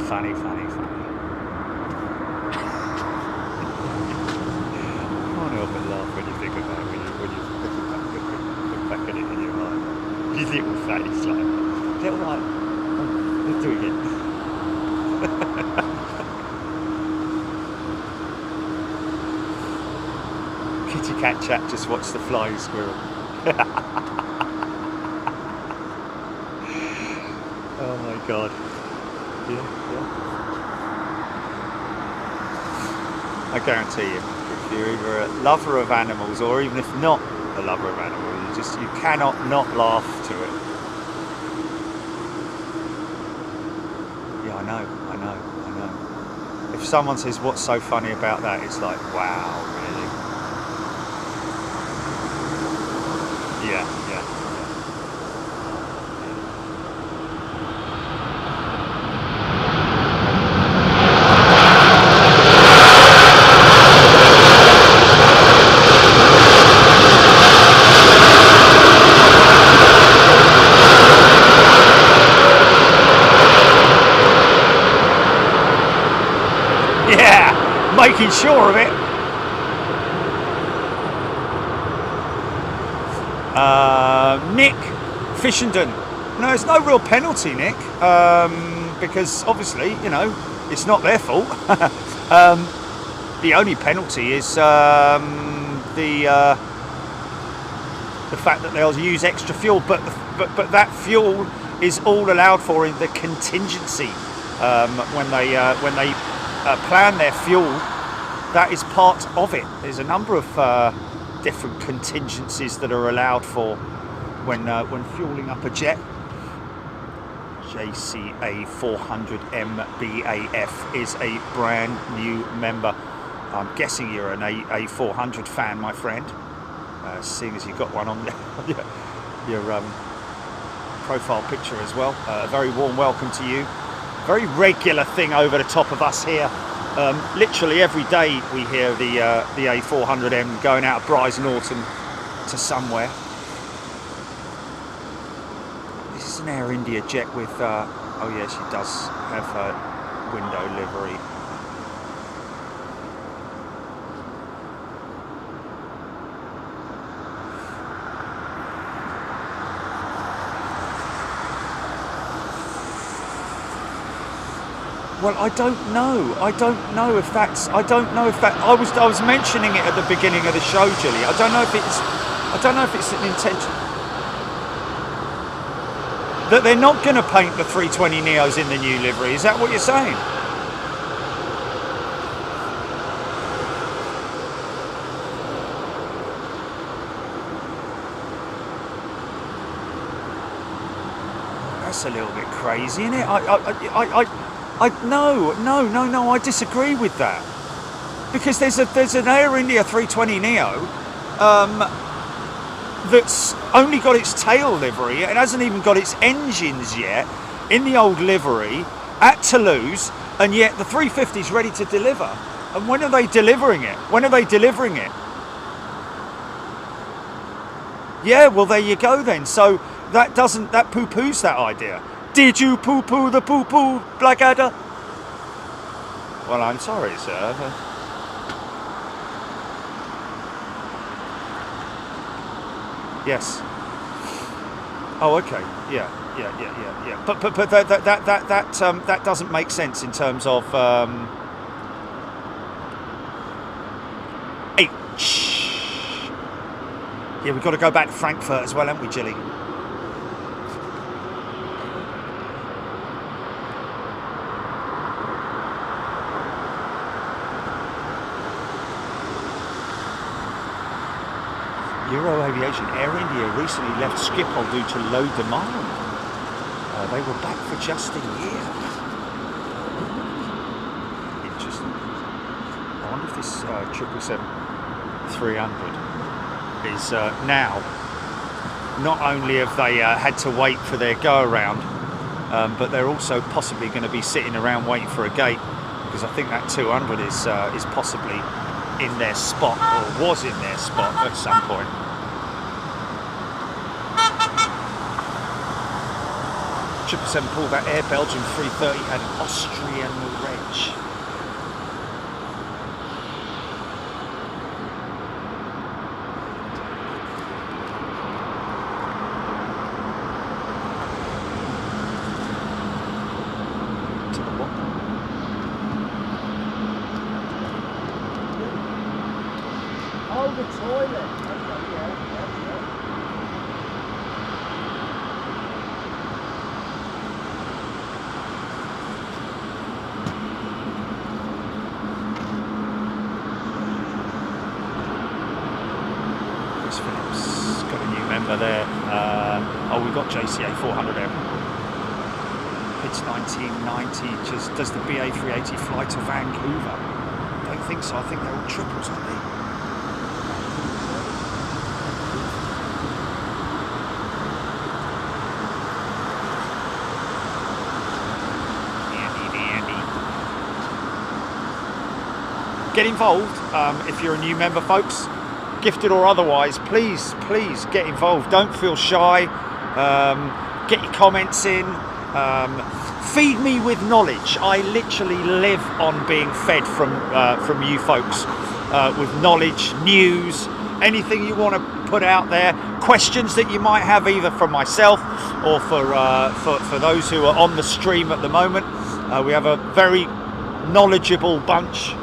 Funny. I can't help but laugh when you think about it, when you look back at it in your mind. His little face, little like, let's do it again. Kitty cat chat just watched the flying squirrel. Oh my god. Yeah. I guarantee you, if you're either a lover of animals or even if not a lover of animals, you cannot not laugh to it. Yeah, I know. If someone says, what's so funny about that, it's like, wow, really? Yeah. Making sure of it. Nick Fishenden. No, it's no real penalty, Nick, because obviously, you know, it's not their fault. The only penalty is the fact that they'll use extra fuel, but that fuel is all allowed for in the contingency when they plan their fuel. That is part of it. There's a number of different contingencies that are allowed for when fueling up a jet. JCA 400MBAF is a brand new member. I'm guessing you're an A400 fan, my friend, seeing as you've got one on your profile picture as well. A very warm welcome to you. Very regular thing over the top of us here. Literally every day we hear the A400M going out of Brize Norton to somewhere. This is an Air India jet with, oh yeah, she does have her window livery. Well, I don't know if that's. I don't know if that. I was mentioning it at the beginning of the show, Julie. I don't know if it's an intention that they're not going to paint the 320 Neos in the new livery. Is that what you're saying? That's a little bit crazy, isn't it? No, I disagree with that, because there's an Air India 320 Neo that's only got its tail livery. It hasn't even got its engines yet in the old livery at Toulouse, and yet the 350 is ready to deliver. And when are they delivering it? When are they delivering it? Yeah, well, there you go then. So that poo-poos that idea. Did you poo-poo the poo-poo, Blackadder? Well, I'm sorry, sir. Yes. Oh, okay. Yeah. But that doesn't make sense in terms of H. Yeah, we've got to go back to Frankfurt as well, haven't we, Jilly? Euro Aviation, Air India recently left Schiphol due to low demand. They were back for just a year. Interesting. I wonder if this 777-300 is now, not only have they had to wait for their go around, but they're also possibly going to be sitting around waiting for a gate, because I think that 200 is possibly in their spot, or was in their spot at some point. Triple Seven pulled that Air Belgium 330 had an Austrian reg. Oh, the toilet. Okay, yeah. Chris Phillips got a new member there. Oh, we got JCA 400M. It's 1990. Just does the BA 380 fly to Vancouver? I don't think so. I think they're all triples, aren't they? Get involved if you're a new member, folks, gifted or otherwise. Please get involved. Don't feel shy. Get your comments in. Feed me with knowledge. I literally live on being fed from you folks with knowledge, news, anything you want to put out there. Questions that you might have, either from myself or for those who are on the stream at the moment. We have a very knowledgeable bunch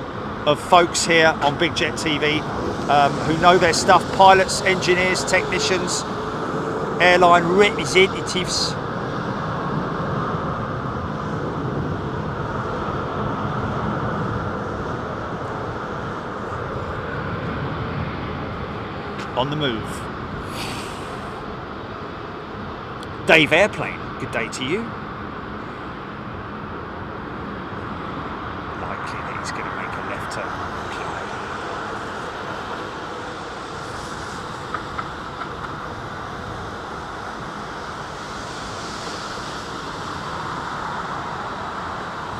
of folks here on Big Jet TV who know their stuff. Pilots, engineers, technicians, airline representatives. On the move. Dave Airplane, good day to you. Likely that he's going to make a left turn.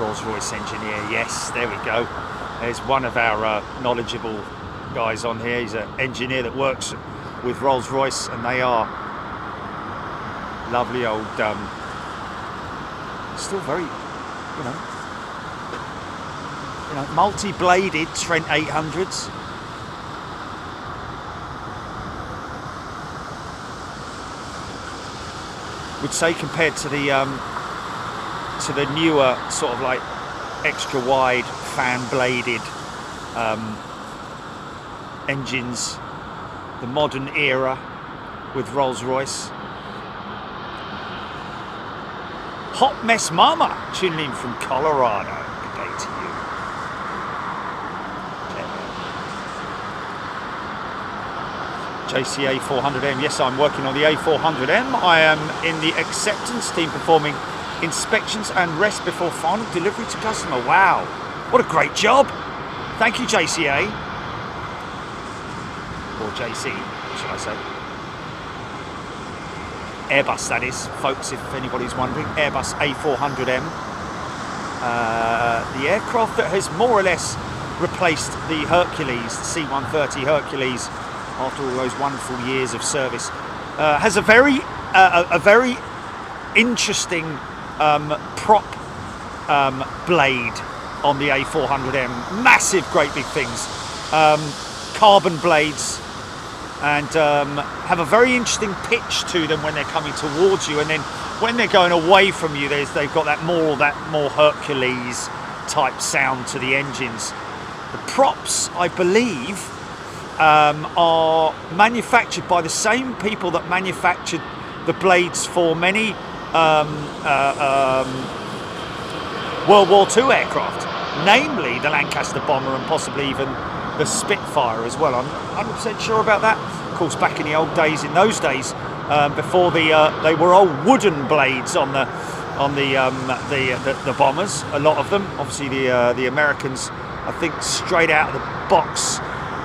Rolls-Royce engineer, yes, there we go. There's one of our knowledgeable guys on here. He's an engineer that works with Rolls-Royce, and they are lovely old, still very, multi-bladed Trent 800s. Would say compared to the newer sort of like extra wide fan bladed engines, the modern era with Rolls-Royce. Hot Mess Mama tuning in from Colorado. Good day to you. JCA 400M. Yes, I'm working on the A400M. I am in the acceptance team performing inspections and rest before final delivery to customer. Wow, what a great job. Thank you, JCA. Or JC, should I say. Airbus, that is, folks, if anybody's wondering. Airbus A400M. The aircraft that has more or less replaced the Hercules, C-130 Hercules, after all those wonderful years of service, has a very interesting prop blade on the A400M. Massive, great big things, carbon blades, and have a very interesting pitch to them when they're coming towards you, and then when they're going away from you, they've got that more Hercules type sound to the engines. The props, I believe, are manufactured by the same people that manufactured the blades for many World War II aircraft, namely the Lancaster bomber and possibly even the Spitfire as well. I'm 100% sure about that. Of course, back in the old days, in those days, before they were all wooden blades on the bombers. A lot of them, obviously the Americans, I think, straight out of the box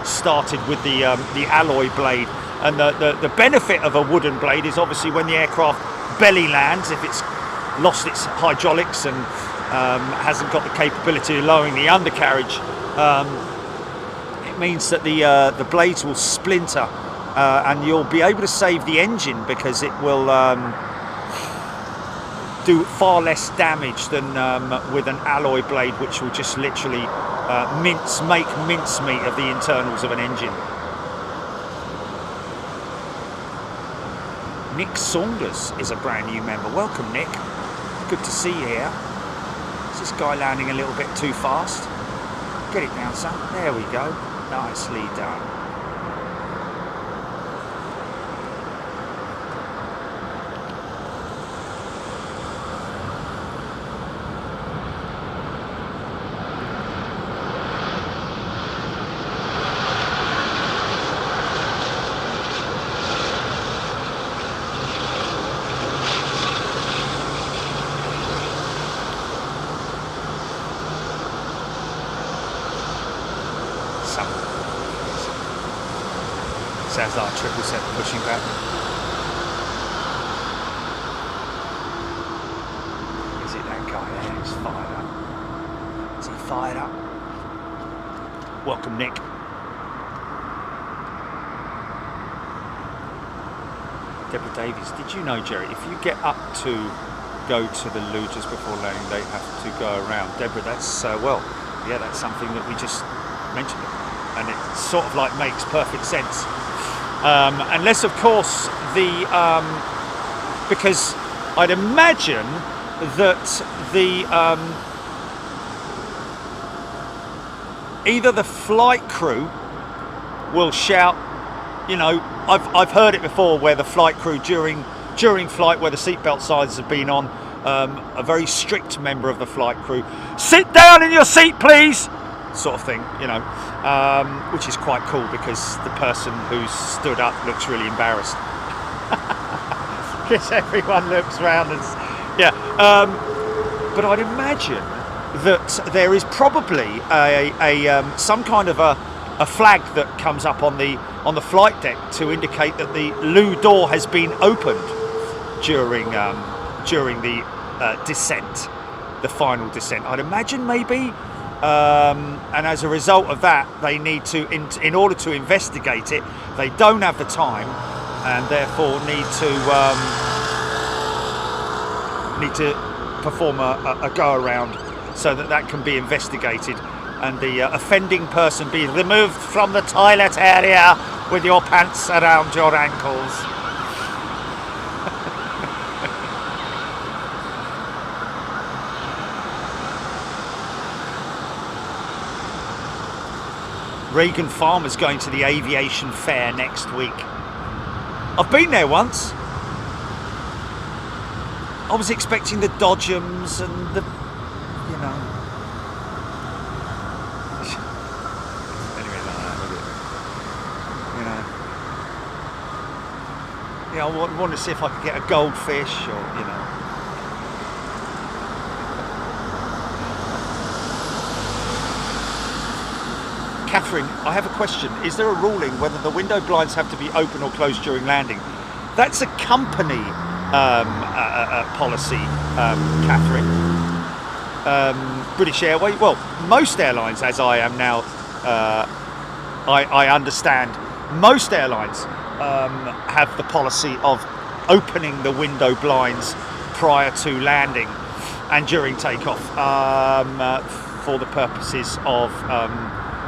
started with the alloy blade. And the benefit of a wooden blade is obviously when the aircraft belly lands, if it's lost its hydraulics and hasn't got the capability of lowering the undercarriage, it means that the blades will splinter, and you'll be able to save the engine because it will do far less damage than with an alloy blade, which will just literally make mincemeat of the internals of an engine. Nick Saunders is a brand new member. Welcome, Nick. Good to see you here. Is this guy landing a little bit too fast? Get it down, son. There we go. Nicely done. Sounds like 777 pushing back. Is it that guy there? He's fired up. Is he fired up? Welcome, Nick. Deborah Davies, did you know, Jerry, if you get up to go to the loo just before landing, they have to go around? Deborah, that's, well, yeah, that's something that we just mentioned. And it sort of like makes perfect sense. Unless, of course, because I'd imagine that either the flight crew will shout, you know, I've heard it before where the flight crew during flight, where the seatbelt signs have been on, a very strict member of the flight crew, sit down in your seat, please, sort of thing, you know, which is quite cool because the person who's stood up looks really embarrassed. Because everyone looks round and but I'd imagine that there is probably some kind of a flag that comes up on the flight deck to indicate that the loo door has been opened during the descent, the final descent. I'd imagine maybe. And as a result of that, they need to, in order to investigate it, they don't have the time, and therefore need to perform a go around so that can be investigated, and the offending person be removed from the toilet area with your pants around your ankles. Regan Farmer's going to the Aviation Fair next week. I've been there once. I was expecting the Dodgems and the, you know. Anyway, like that, you know. Yeah, I want to see if I could get a goldfish or, you know. Catherine, I have a question. Is there a ruling whether the window blinds have to be open or closed during landing? That's a company policy, Catherine. British Airways, well, most airlines, as I am now, I understand, most airlines have the policy of opening the window blinds prior to landing and during takeoff for the purposes of,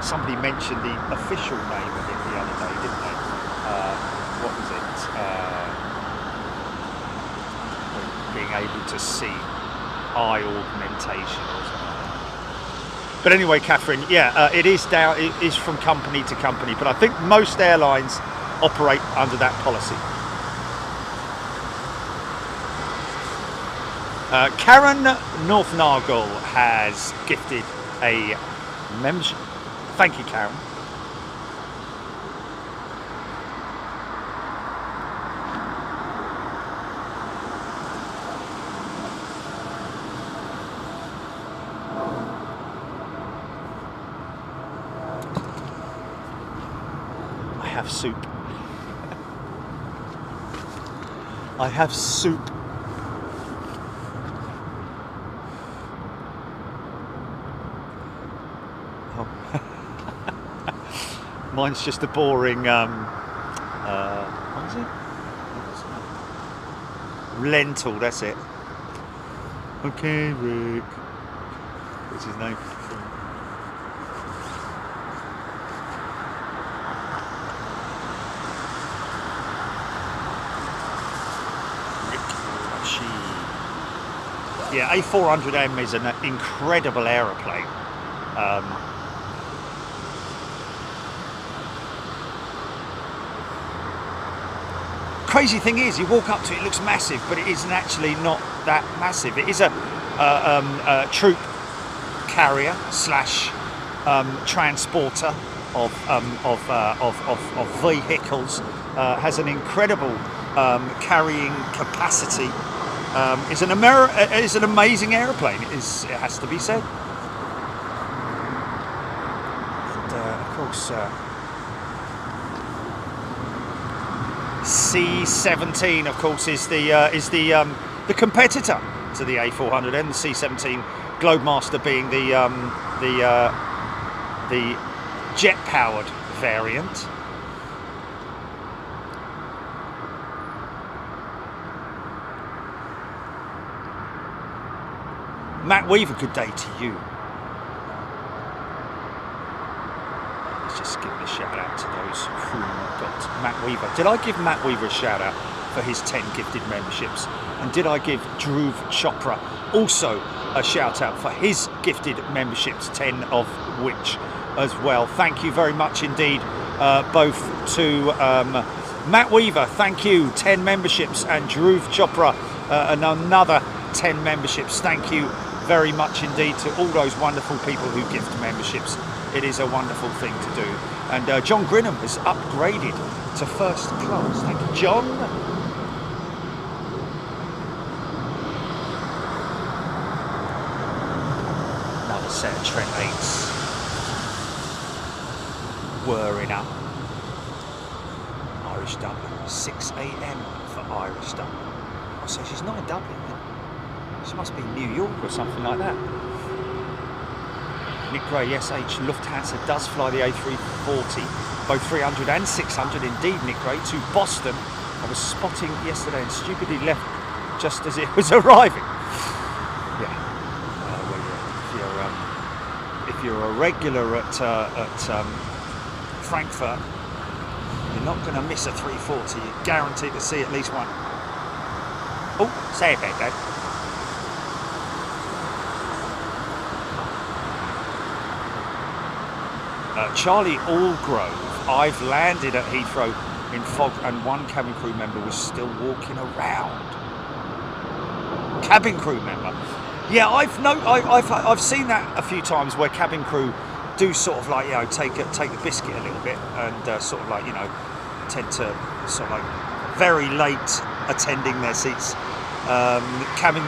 somebody mentioned the official name of it the other day, didn't they? What was it? Being able to see eye augmentation or something. But anyway, Catherine, yeah, it is from company to company, but I think most airlines operate under that policy. Karen Northnargle has gifted a membership. Thank you, Karen. I have soup. I have soup. Mine's just a boring, what is it? Lentil, that's it. Okay, Rick. What's his name? Yeah, A400M is an incredible aeroplane. Crazy thing is, you walk up to it, it looks massive, but it isn't actually not that massive. It is a troop carrier slash transporter of vehicles. Has an incredible carrying capacity. It's an amazing aeroplane. It has to be said. And of course, C-17, of course, is the competitor to the A400M. The C-17 Globemaster being the jet-powered variant. Matt Weaver, good day to you. Let's just give a shout out to those who got Matt Weaver. Did I give Matt Weaver a shout out for his 10 gifted memberships? And did I give Dhruv Chopra also a shout out for his gifted memberships, 10 of which as well? Thank you very much indeed, both to Matt Weaver, thank you, 10 memberships, and Dhruv Chopra, and another 10 memberships. Thank you very much indeed to all those wonderful people who gift memberships. It is a wonderful thing to do. And John Grinham has upgraded to first class. Thank you, John. Another set of Trent 8s whirring up. Irish Dublin, 6 a.m. for Irish Dublin. Oh, so she's not in Dublin then. She must be in New York or something like that. Nick Gray, SH Lufthansa does fly the A340, both 300 and 600 indeed, Nick Gray, to Boston. I was spotting yesterday and stupidly left just as it was arriving. Yeah. Well, if you're a regular at Frankfurt, you're not going to miss a 340. You're guaranteed to see at least one. Oh, say it back, Dad. Charlie Allgrove, I've landed at Heathrow in fog and one cabin crew member was still walking around. Cabin crew member? Yeah, I've seen that a few times where cabin crew do sort of like, you know, take the biscuit a little bit and sort of like, you know, tend to sort of like very late attending their seats. Cabin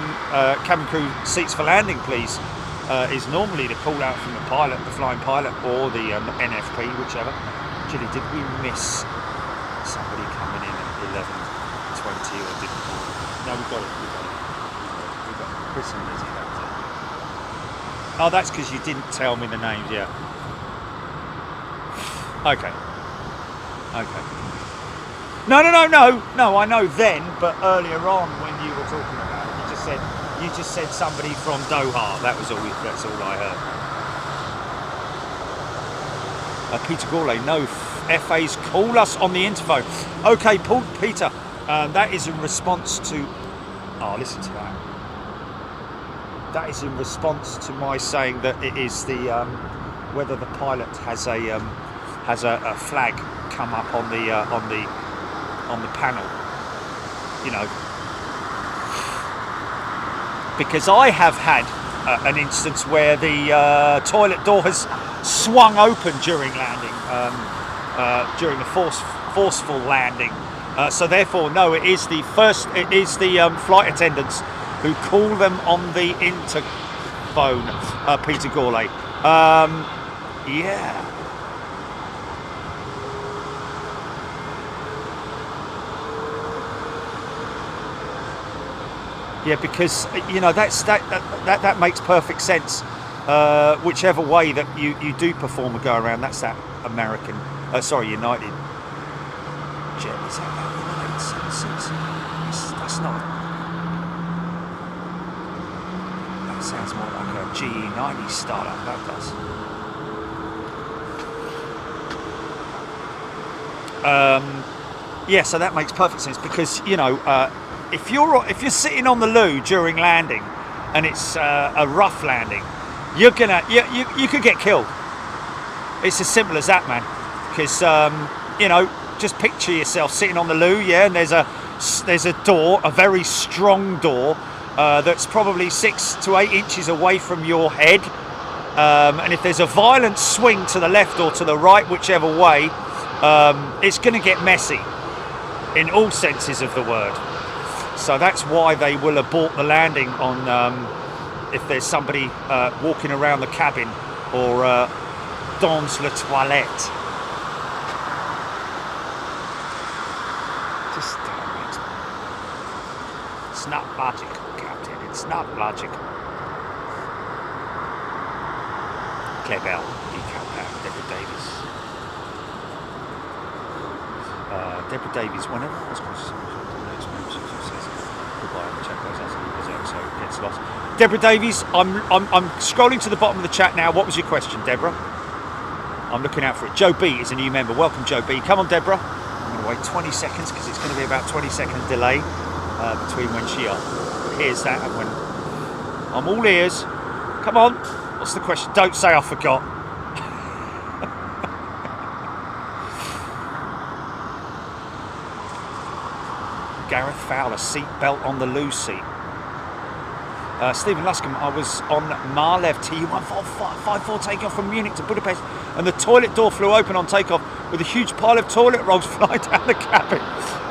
crew seats for landing, please. Is normally the call out from the pilot, the flying pilot, or the NFP, whichever. Actually, did we miss somebody coming in at 11:20 or didn't? No, we got it. We got it. Chris and Lizzie, that was it. Oh, that's because you didn't tell me the names, yeah. Okay. No, I know then, but earlier on when you were talking about it, you just said somebody from Doha. That's all I heard. Peter Gourlay, no, FAs call us on the interphone. Okay, Peter, that is in response to... Oh, listen to that. That is in response to my saying that it is the... whether the pilot has a flag come up on the panel, you know, because I have had an instance where the toilet door has swung open during landing, during the forceful landing. So therefore, no, it is the flight attendants who call them on the interphone. Peter Gourlay. Yeah. Yeah, because you know that makes perfect sense. Whichever way that you do perform a go around, that's that American, United jet. Is that United 76? That's not. That sounds more like a GE90 startup. That does. Yeah, so that makes perfect sense because you know. If you're sitting on the loo during landing, and it's a rough landing, you could get killed. It's as simple as that, man. Because you know, just picture yourself sitting on the loo, yeah, and there's a door, a very strong door, that's probably 6 to 8 inches away from your head, and if there's a violent swing to the left or to the right, whichever way, it's going to get messy in all senses of the word. So that's why they will abort the landing on if there's somebody walking around the cabin or dans la toilette. Just it's not logical, Captain. It's not logical. Clebel, Deborah Davis. Deborah Davies, whenever I was so gets lost. Deborah Davies, I'm scrolling to the bottom of the chat now. What was your question, Deborah? I'm looking out for it. Joe B is a new member. Welcome, Joe B. Come on, Deborah. I'm going to wait 20 seconds because it's going to be about 20-second delay between when she hears that and when I'm all ears. Come on. What's the question? Don't say I forgot. Gareth Fowler, seat belt on the loo seat. Stephen Luscombe, I was on Marlev Tu-154 takeoff from Munich to Budapest, and the toilet door flew open on takeoff with a huge pile of toilet rolls flying down the cabin.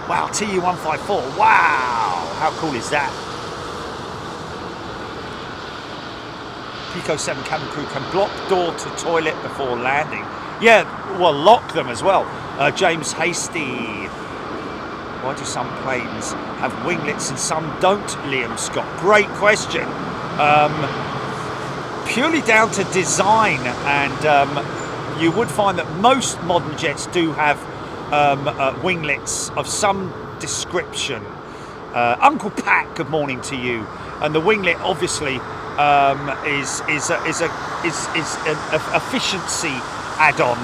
Wow, Tu-154. Wow, how cool is that? Pico 7 cabin crew can block door to toilet before landing. Yeah, well, lock them as well. James Hasty. Why do some planes have winglets and some don't, Liam Scott? Great question. Purely down to design, and you would find that most modern jets do have winglets of some description. Uncle Pat, good morning to you. And the winglet obviously is an efficiency add-on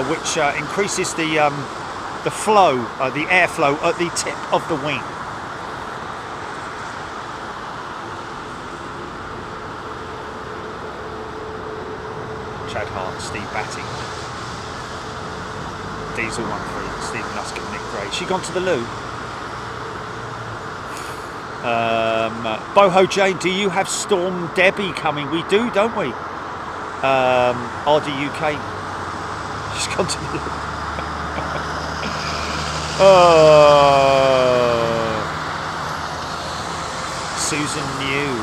which increases the flow, the airflow at the tip of the wing. Chad Hart, Steve Batty, Diesel 13, Stephen Luscombe, Nick Gray. She gone to the loo? Boho Jane, do you have Storm Debbie coming? We do, don't we? RDUK. She's gone to the loo. Susan New.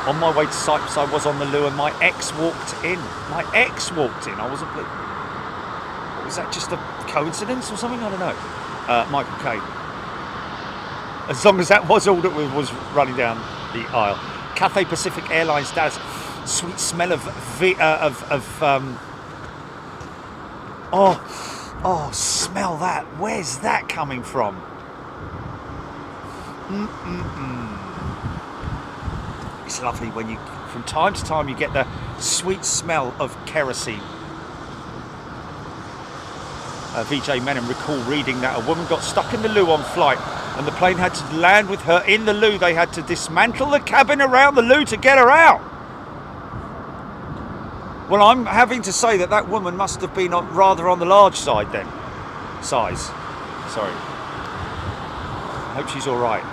On my way to Cyprus, I was on the loo and my ex walked in. I wasn't blue. Was that just a coincidence or something? I don't know. Michael K. As long as that was all that was running down the aisle. Cathay Pacific Airlines Dallas. Sweet smell of oh, smell that. Where's that coming from? It's lovely when you, from time to time, you get the sweet smell of kerosene. VJ Menon recall reading that a woman got stuck in the loo on flight and the plane had to land with her in the loo. They had to dismantle the cabin around the loo to get her out. Well, I'm having to say that that woman must have been rather on the large side then. Size. Sorry. I hope she's all right.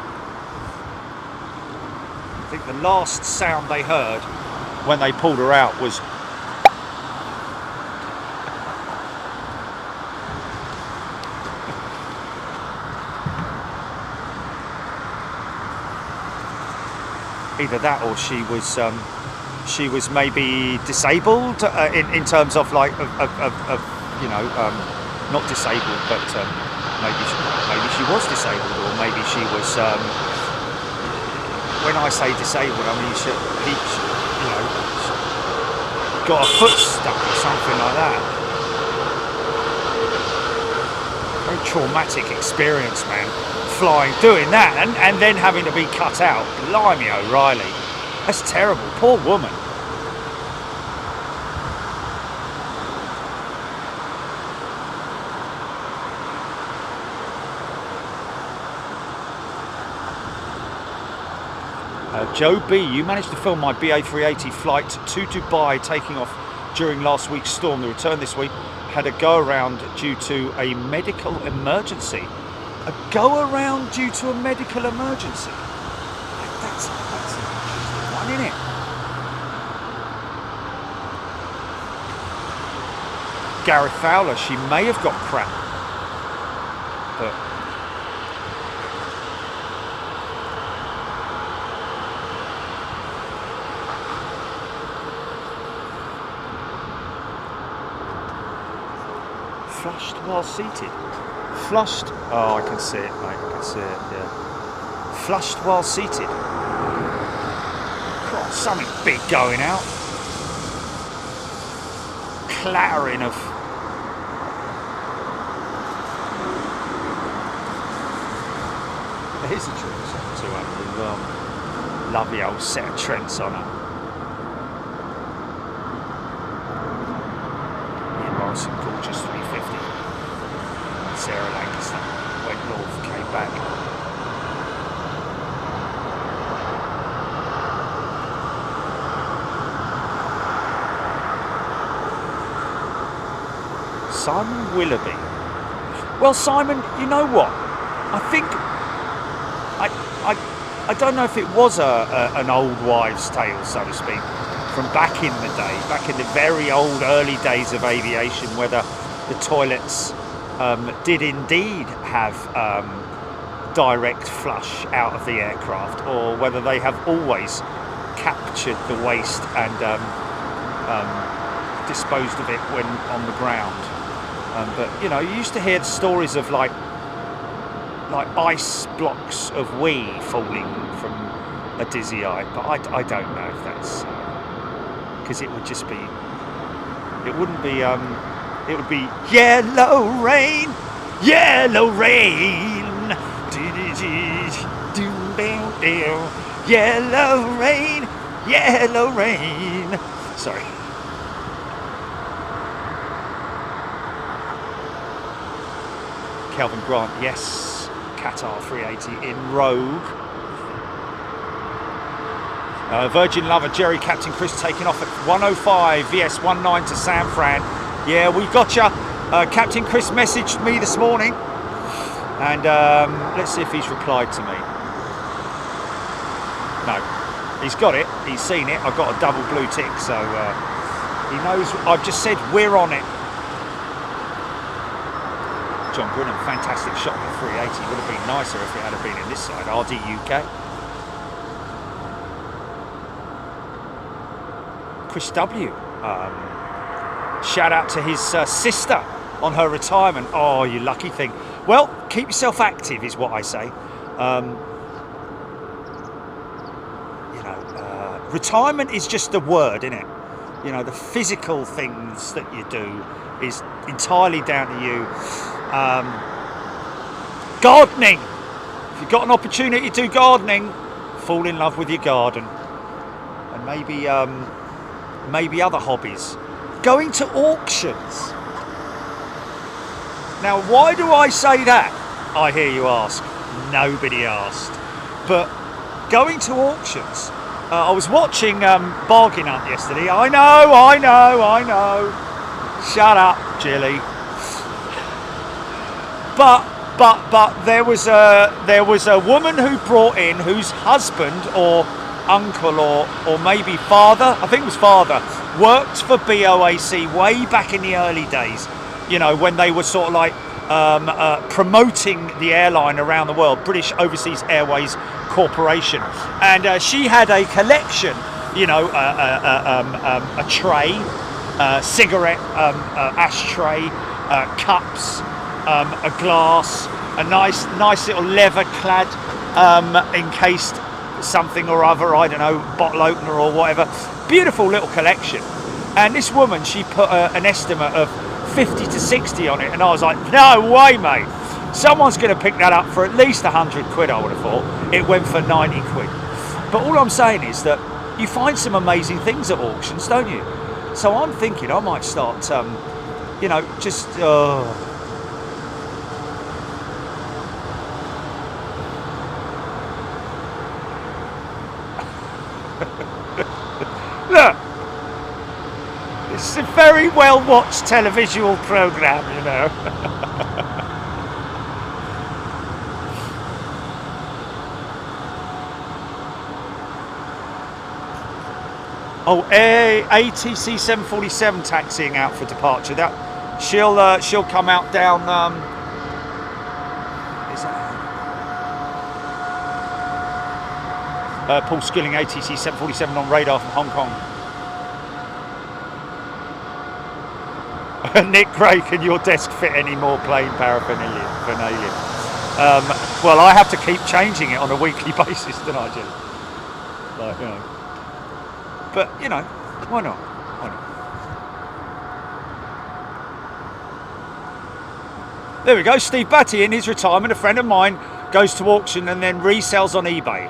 I think the last sound they heard when they pulled her out was either that or she was maybe disabled in terms of like you know, not disabled, but maybe she was disabled, or maybe she was. When I say disabled, I mean she you know, got a foot stuck or something like that. Very traumatic experience, man. Flying, doing that, and then having to be cut out. Blimey O'Reilly. That's terrible. Poor woman. Joe B, you managed to film my BA380 flight to Dubai taking off during last week's storm. The return this week had a go around due to a medical emergency. A go around due to a medical emergency. That's an interesting one, isn't it? Gareth Fowler, she may have got crap, but flushed while seated. Flushed. Oh, I can see it, mate. I can see it. Yeah. Flushed while seated. God, something big going out. Clattering of. Here's the Trent 200 as well. Lovely old set of Trents on her. Ian Morrison, gorgeous 350. Sarah Lancaster went north, came back. Simon Willoughby. Well, Simon, you know what? I think I don't know if it was an old wives' tale, so to speak, from back in the day, back in the very old early days of aviation, whether the toilets did indeed have direct flush out of the aircraft, or whether they have always captured the waste and disposed of it when on the ground. But you know, you used to hear the stories of like ice blocks of wee falling from a dizzy eye, but I don't know if that's because it would just be, it wouldn't be it would be yellow rain, yellow rain, yellow rain, yellow rain. Sorry. Kelvin Grant, yes, Qatar 380 in Rogue. Virgin Lover, Jerry, Captain Chris taking off at 105 VS19 to San Fran. Yeah, we got ya. Captain Chris messaged me this morning, and let's see if he's replied to me. No, he's got it, he's seen it. I've got a double blue tick, so he knows I've just said we're on it. John Brennan, fantastic shot with 380. Would have been nicer if it had been in this side. RD UK. Chris W. Shout out to his sister on her retirement. Oh, you lucky thing. Well, keep yourself active is what I say. Retirement is just a word, isn't it? The physical things that you do is entirely down to you. Gardening. If you've got an opportunity to do gardening, fall in love with your garden, and maybe other hobbies. Going to auctions. Now, why do I say that? I hear you ask. Nobody asked. But going to auctions. I was watching Bargain Hunt yesterday. I know. Shut up, Jilly. But there was a woman who brought in whose husband or uncle or maybe father, I think it was father, worked for BOAC way back in the early days. When they were sort of like promoting the airline around the world, British Overseas Airways Corporation, and she had a collection, a tray, cigarette ashtray, cups, a glass, a nice little leather clad encased something or other, I don't know, bottle opener or whatever. Beautiful little collection. And this woman, she put an estimate of 50 to 60 on it, and I was like, no way, mate. Someone's going to pick that up for at least 100 quid, I would have thought. It went for 90 quid. But all I'm saying is that you find some amazing things at auctions, don't you? So I'm thinking I might start, just... Look, it's a very well watched televisual programme, Oh, ATC 747 taxiing out for departure. That she'll come out down. Is that Paul Skilling, ATC 747 on radar from Hong Kong. Nick Gray, can your desk fit any more plane paraphernalia? Well, I have to keep changing it on a weekly basis, don't I, Jim? But, why not? There we go, Steve Batty in his retirement, a friend of mine, goes to auction and then resells on eBay.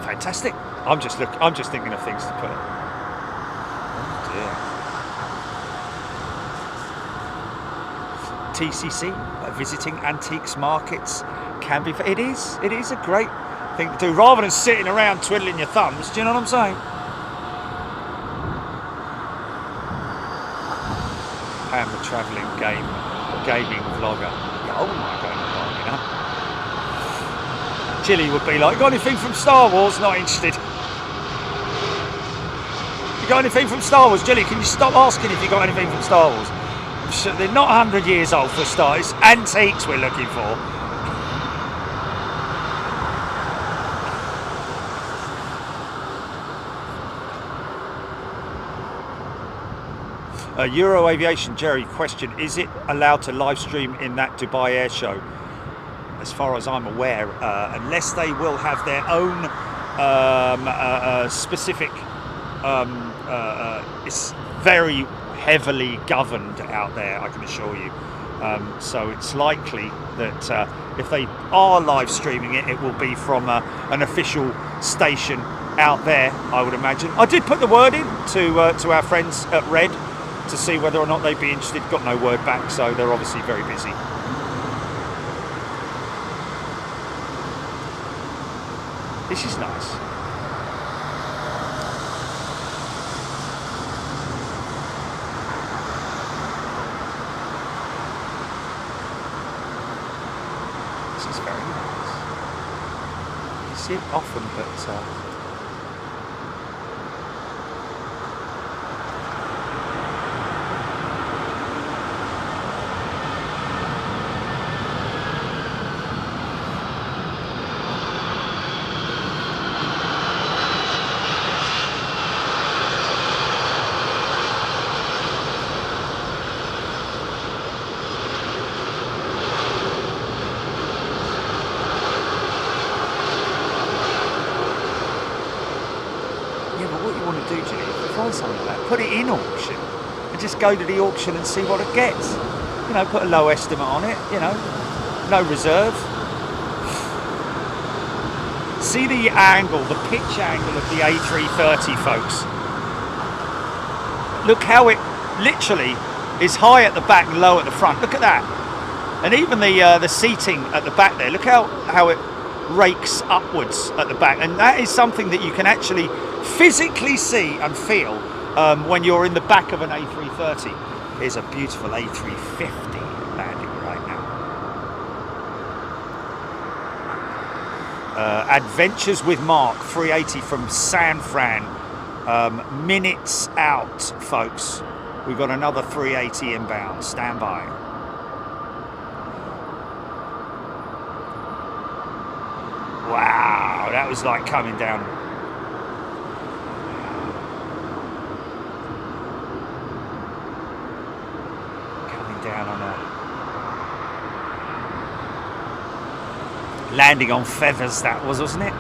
Fantastic. I'm just thinking of things to put. Oh dear. TCC, visiting antiques markets can be. It is a great thing to do, rather than sitting around twiddling your thumbs. Do you know what I'm saying? Pam, the travelling gaming vlogger. Oh my god, Chili would be like, got anything from Star Wars? Not interested. You got anything from Star Wars? Jilly, can you stop asking if you got anything from Star Wars? They're not 100 years old for a start. It's antiques we're looking for. Euro Aviation, Jerry, question, is it allowed to live stream in that Dubai air show? As far as I'm aware, unless they will have their own specific, it's very heavily governed out there, I can assure you. So it's likely that if they are live streaming it, it will be from an official station out there, I would imagine. I did put the word in to our friends at Red to see whether or not they'd be interested. Got no word back, so they're obviously very busy. This is nice. This is very nice. You see it often, but do, Julie, if you find something like that, put it in auction and just go to the auction and see what it gets. You know, put a low estimate on it, you know, no reserve. See the angle, the pitch angle of the A330, folks. Look how it literally is high at the back and low at the front. Look at that. And even the seating at the back there, look how it rakes upwards at the back. And that is something that you can actually physically see and feel when you're in the back of an A330. Here's a beautiful A350 landing right now. Adventures with Mark 380 from San Fran. Minutes out, folks. We've got another 380 inbound. Stand by. Wow, that was like coming down. Coming down on a... landing on feathers, that was, wasn't it?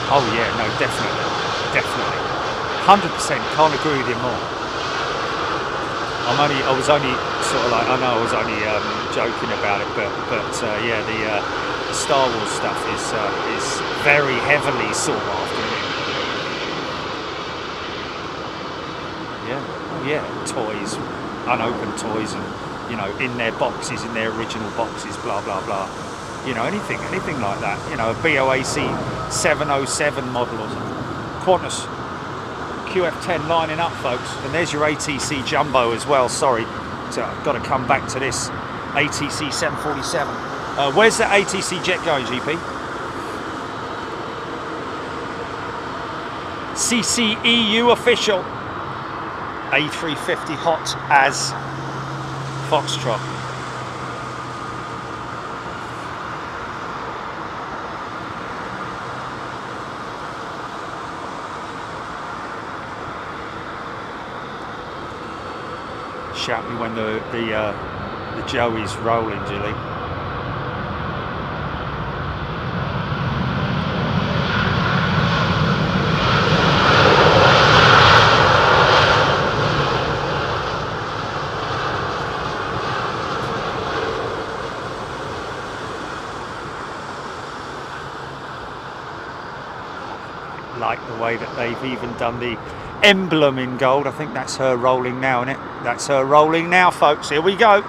Oh yeah, no, definitely, 100%. Can't agree with you more. I was only sort of like, I know I was only joking about it, but yeah, the Star Wars stuff is very heavily sought after, isn't it? Yeah, oh yeah, toys, unopened toys, and you know, in their boxes, in their original boxes, blah blah blah. You know, anything like that. You know, a BOAC 707 model or something. Qantas QF10 lining up, folks. And there's your ATC Jumbo as well. Sorry, so I've got to come back to this ATC 747. Where's the ATC jet going, GP? CCEU official. A350 hot as Foxtrot. Shout me when the Joey's rolling, Julie. Like the way that they've even done the emblem in gold. I think that's her rolling now, isn't it? That's her rolling now, folks. Here we go.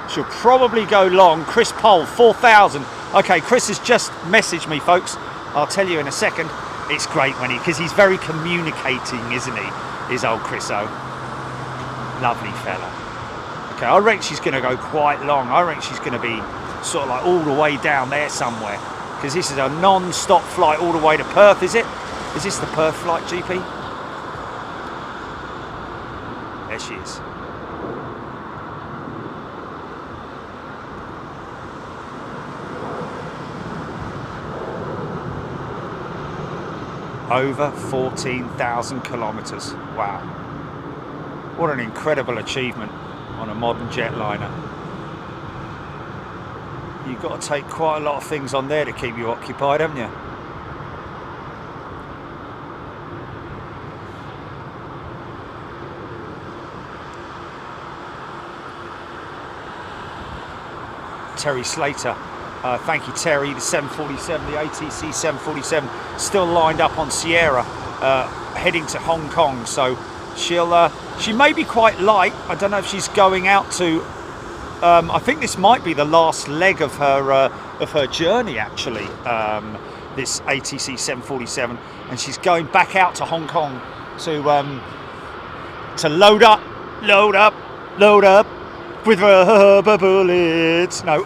She'll probably go long. Chris Poll, 4,000. Okay, Chris has just messaged me, folks. I'll tell you in a second. It's great when because he's very communicating, isn't he? Is old Chriso. Lovely fella. Okay, I reckon she's going to go quite long. I reckon she's going to be sort of like all the way down there somewhere. Because this is a non-stop flight all the way to Perth, is it? Is this the Perth flight, GP? There she is. Over 14,000 kilometres. Wow. What an incredible achievement on a modern jetliner. You've got to take quite a lot of things on there to keep you occupied, haven't you? Terry Slater, thank you Terry. The 747, the ATC 747, still lined up on Sierra, heading to Hong Kong. So she may be quite light. I don't know if she's going out to. I think this might be the last leg of her journey actually. This ATC 747, and she's going back out to Hong Kong to load up with rubber bullets. No.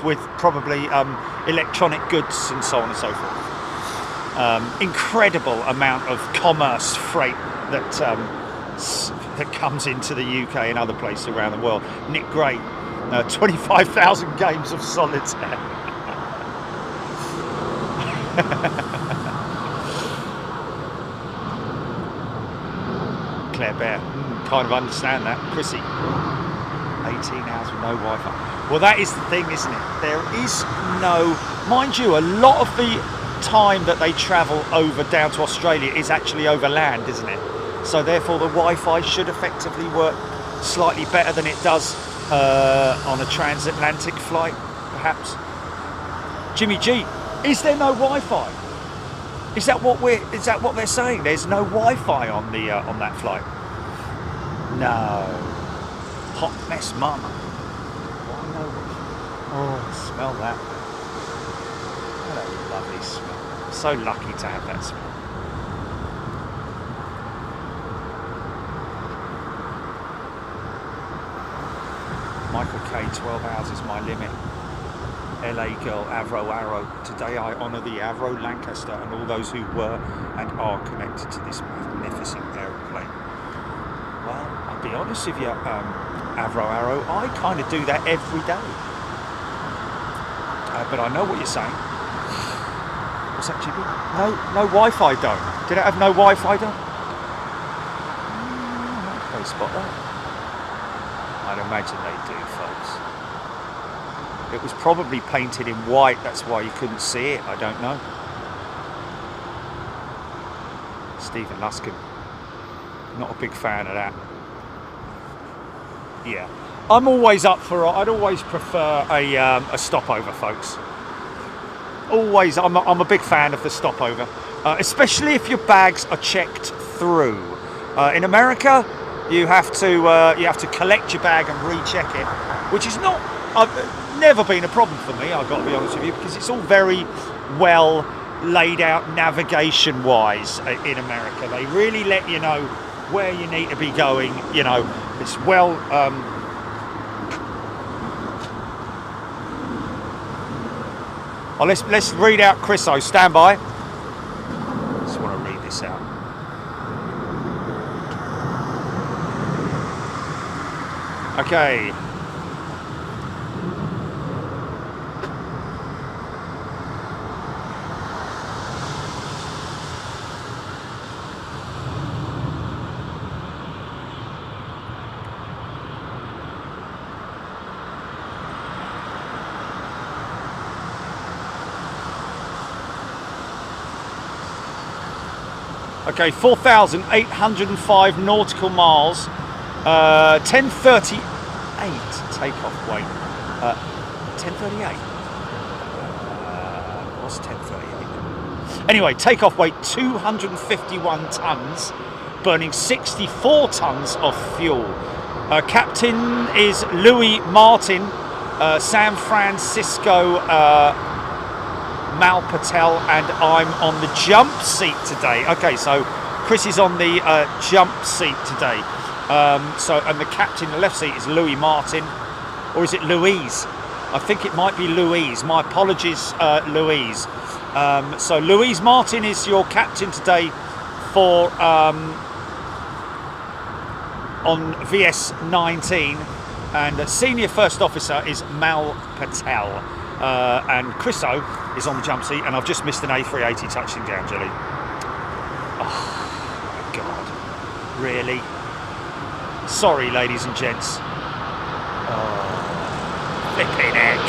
With probably electronic goods and so on and so forth. Incredible amount of commerce freight that comes into the UK and other places around the world. Nick Gray, 25,000 games of solitaire. Claire Bear. Kind of understand that. Chrissy, 18 hours with no Wi-Fi. Well, that is the thing, isn't it? There is no, mind you, a lot of the time that they travel over down to Australia is actually over land, isn't it? So therefore the Wi-Fi should effectively work slightly better than it does on a transatlantic flight, perhaps. Jimmy G, is there no Wi-Fi? Is that what they're saying? There's no Wi-Fi on the on that flight? No. Hot mess, mama. Oh, smell that. What a lovely smell. I'm so lucky to have that smell. Michael K, 12 hours is my limit. LA girl, Avro Arrow. Today I honour the Avro Lancaster and all those who were and are connected to this magnificent aeroplane. Well, I'll be honest with you, Avro Arrow, I kind of do that every day. But I know what you're saying. What's that, Jimmy? No Wi-Fi dome. Did it have no Wi-Fi dome? Can't spot that. I'd imagine they do, folks. It was probably painted in white, that's why you couldn't see it, I don't know. Stephen Luskin, not a big fan of that. Yeah, I'm always up for, I'd always prefer a stopover, folks. Always, I'm a big fan of the stopover, especially if your bags are checked through. In America, you have to collect your bag and recheck it, which is not, never been a problem for me, I've got to be honest with you, because it's all very well laid out navigation wise in America. They really let you know where you need to be going, you know, it's well oh, let's read out Chris O, stand by. Just want to read this out. Okay. Okay, 4,805 nautical miles, 10:38 takeoff weight. 10:38. What's 10:38? Anyway, takeoff weight 251 tons, burning 64 tons of fuel. Captain is Louis Martin, San Francisco. Mal Patel, and I'm on the jump seat today. Okay, so Chris is on the jump seat today. And the captain in the left seat is Louis Martin, or is it Louise? I think it might be Louise. My apologies, Louise. So Louise Martin is your captain today for on VS19, and senior first officer is Mal Patel. And Chris O is on the jump seat, and I've just missed an A380 touching down, Jelly. Oh, my God. Really? Sorry, ladies and gents. Oh, flipping heck.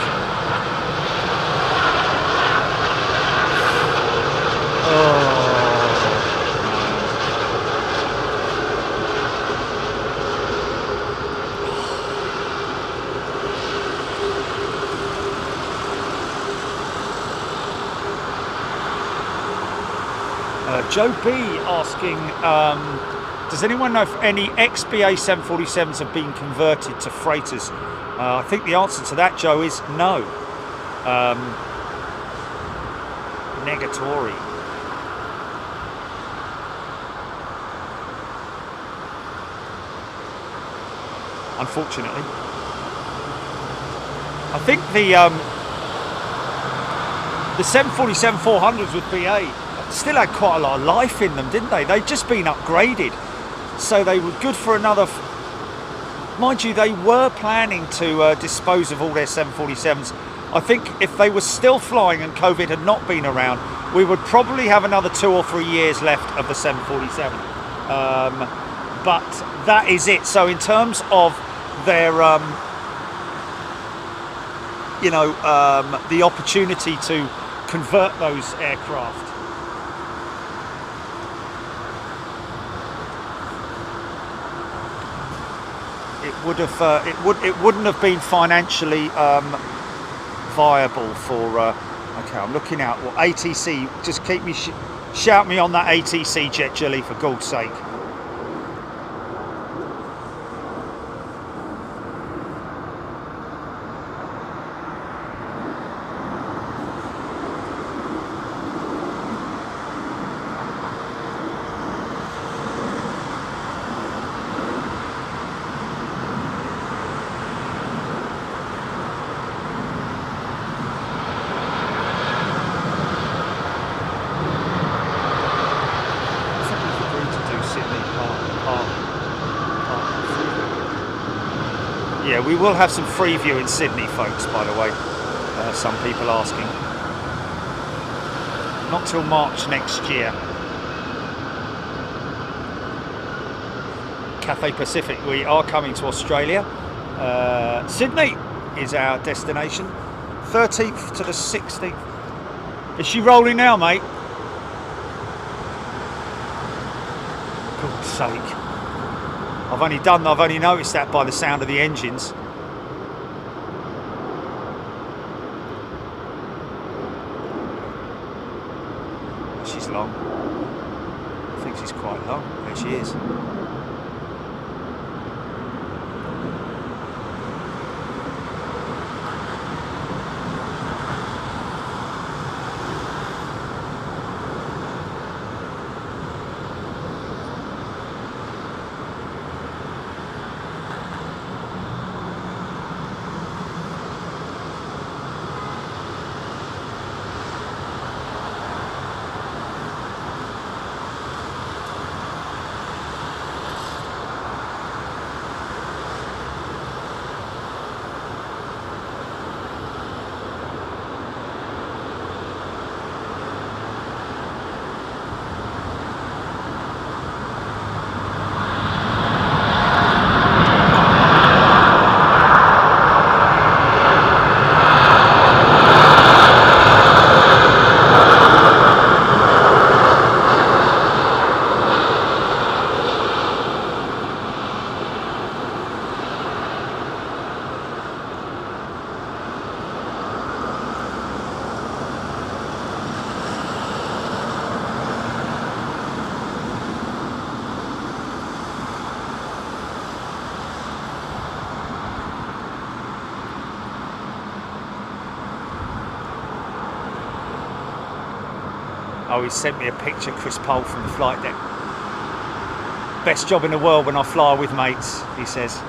Oh. Joe B asking, does anyone know if any XBA 747s have been converted to freighters? I think the answer to that, Joe, is no. Negatory. Unfortunately. I think the 747-400s with BA still had quite a lot of life in them, didn't they? They'd just been upgraded, so they were good for another. Mind you, they were planning to dispose of all their 747s. I think if they were still flying and COVID had not been around, we would probably have another 2 or 3 years left of the 747. but that is it. So in terms of their the opportunity to convert those aircraft, it wouldn't have been financially viable for. Okay, I'm looking out. Well, ATC, just keep me shout me on that ATC jet, Jilly, for God's sake. Yeah, we will have some free view in Sydney, folks, by the way. Some people asking. Not till March next year. Cathay Pacific, we are coming to Australia. Sydney is our destination. 13th to the 16th. Is she rolling now, mate? God's sake. I've only noticed that by the sound of the engines. She's long. I think she's quite long. There she is. Oh, he sent me a picture, Chris Pole, from the flight deck. Best job in the world when I fly with mates, he says.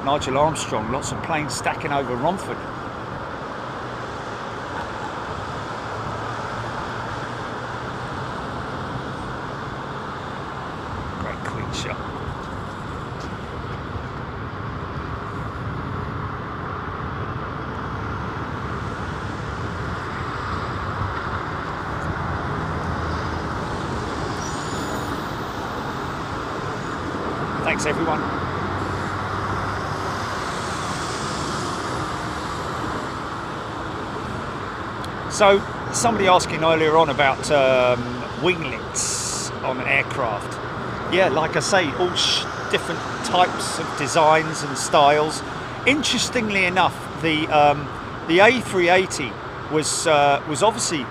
Nigel Armstrong, lots of planes stacking over Romford. Great queen shot. Thanks, everyone. So, somebody asking earlier on about winglets on an aircraft. Yeah, like I say, all different types of designs and styles. Interestingly enough, the A380 was obviously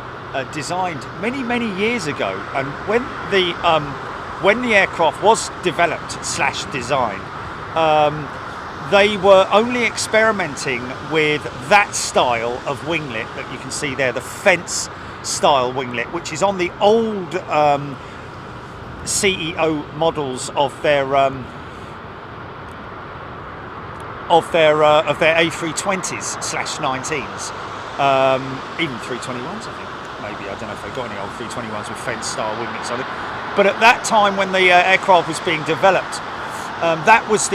designed many years ago, and when the aircraft was developed / designed, they were only experimenting with that style of winglet that you can see there, the fence style winglet, which is on the old CEO models of their A320s / 19s, even 321s, I think. Maybe, I don't know if they've got any old 321s with fence style winglets on it. But at that time, when the aircraft was being developed, that was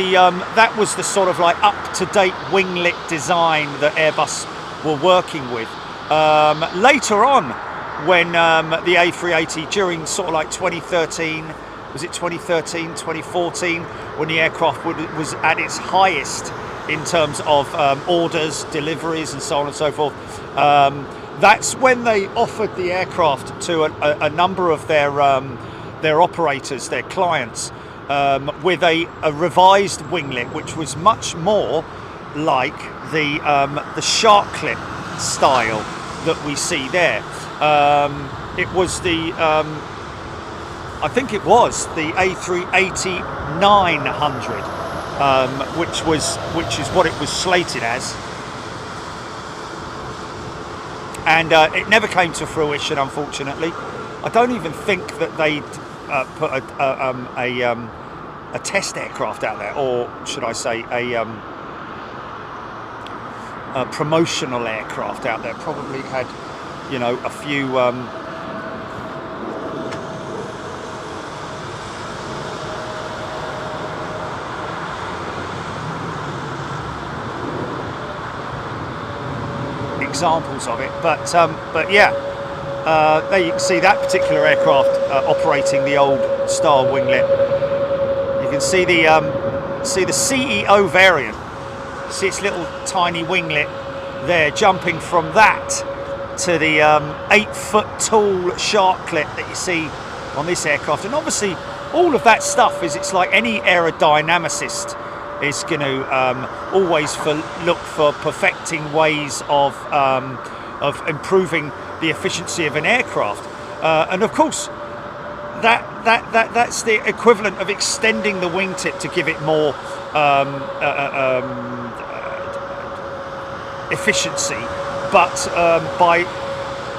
the sort of like up-to-date winglet design that Airbus were working with. Later on, when the A380, during sort of like 2013, was it 2013, 2014, when the aircraft was at its highest in terms of orders, deliveries, and so on and so forth. That's when they offered the aircraft to a number of their operators, their clients, with a revised winglet, which was much more like the shark clip style that we see there. It was the I think it was the A380 900, which is what it was slated as, and it never came to fruition, unfortunately. I don't even think that they'd put a test aircraft out there, or should I say a promotional aircraft out there. Probably had, you know, a few examples of it, but yeah, there you can see that particular aircraft operating the old style winglet. You can see the CEO variant. See its little tiny winglet there, jumping from that to the 8-foot tall shark clip that you see on this aircraft. And obviously all of that stuff it's like any aerodynamicist is going to always look for perfecting ways of improving the efficiency of an aircraft, and of course that's the equivalent of extending the wingtip to give it more efficiency, but by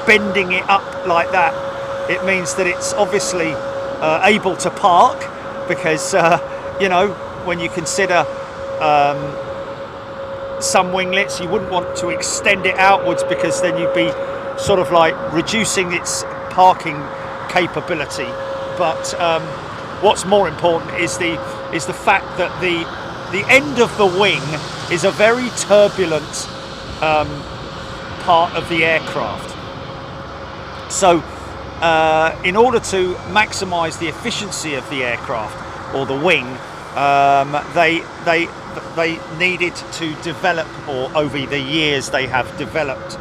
bending it up like that, it means that it's obviously able to park, because you know, when you consider some winglets, you wouldn't want to extend it outwards, because then you'd be sort of like reducing its parking capability. But what's more important is the fact that the end of the wing is a very turbulent part of the aircraft. So in order to maximize the efficiency of the aircraft, or the wing, they needed to develop, or over the years they have developed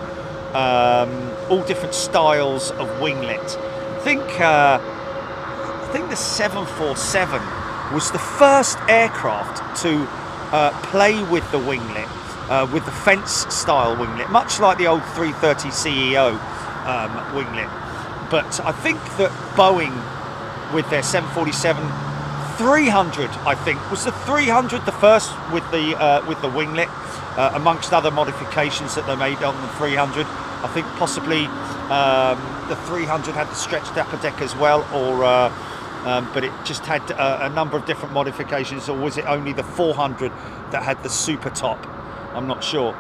all different styles of winglet. I think the 747 was the first aircraft to play with the winglet, with the fence style winglet, much like the old 330 CEO winglet. But I think that Boeing, with their 747 300, I think was the 300 the first with the winglet, amongst other modifications that they made on the 300. I think possibly the 300 had the stretched upper deck as well, or but it just had a number of different modifications, or was it only the 400 that had the super top? I'm not sure.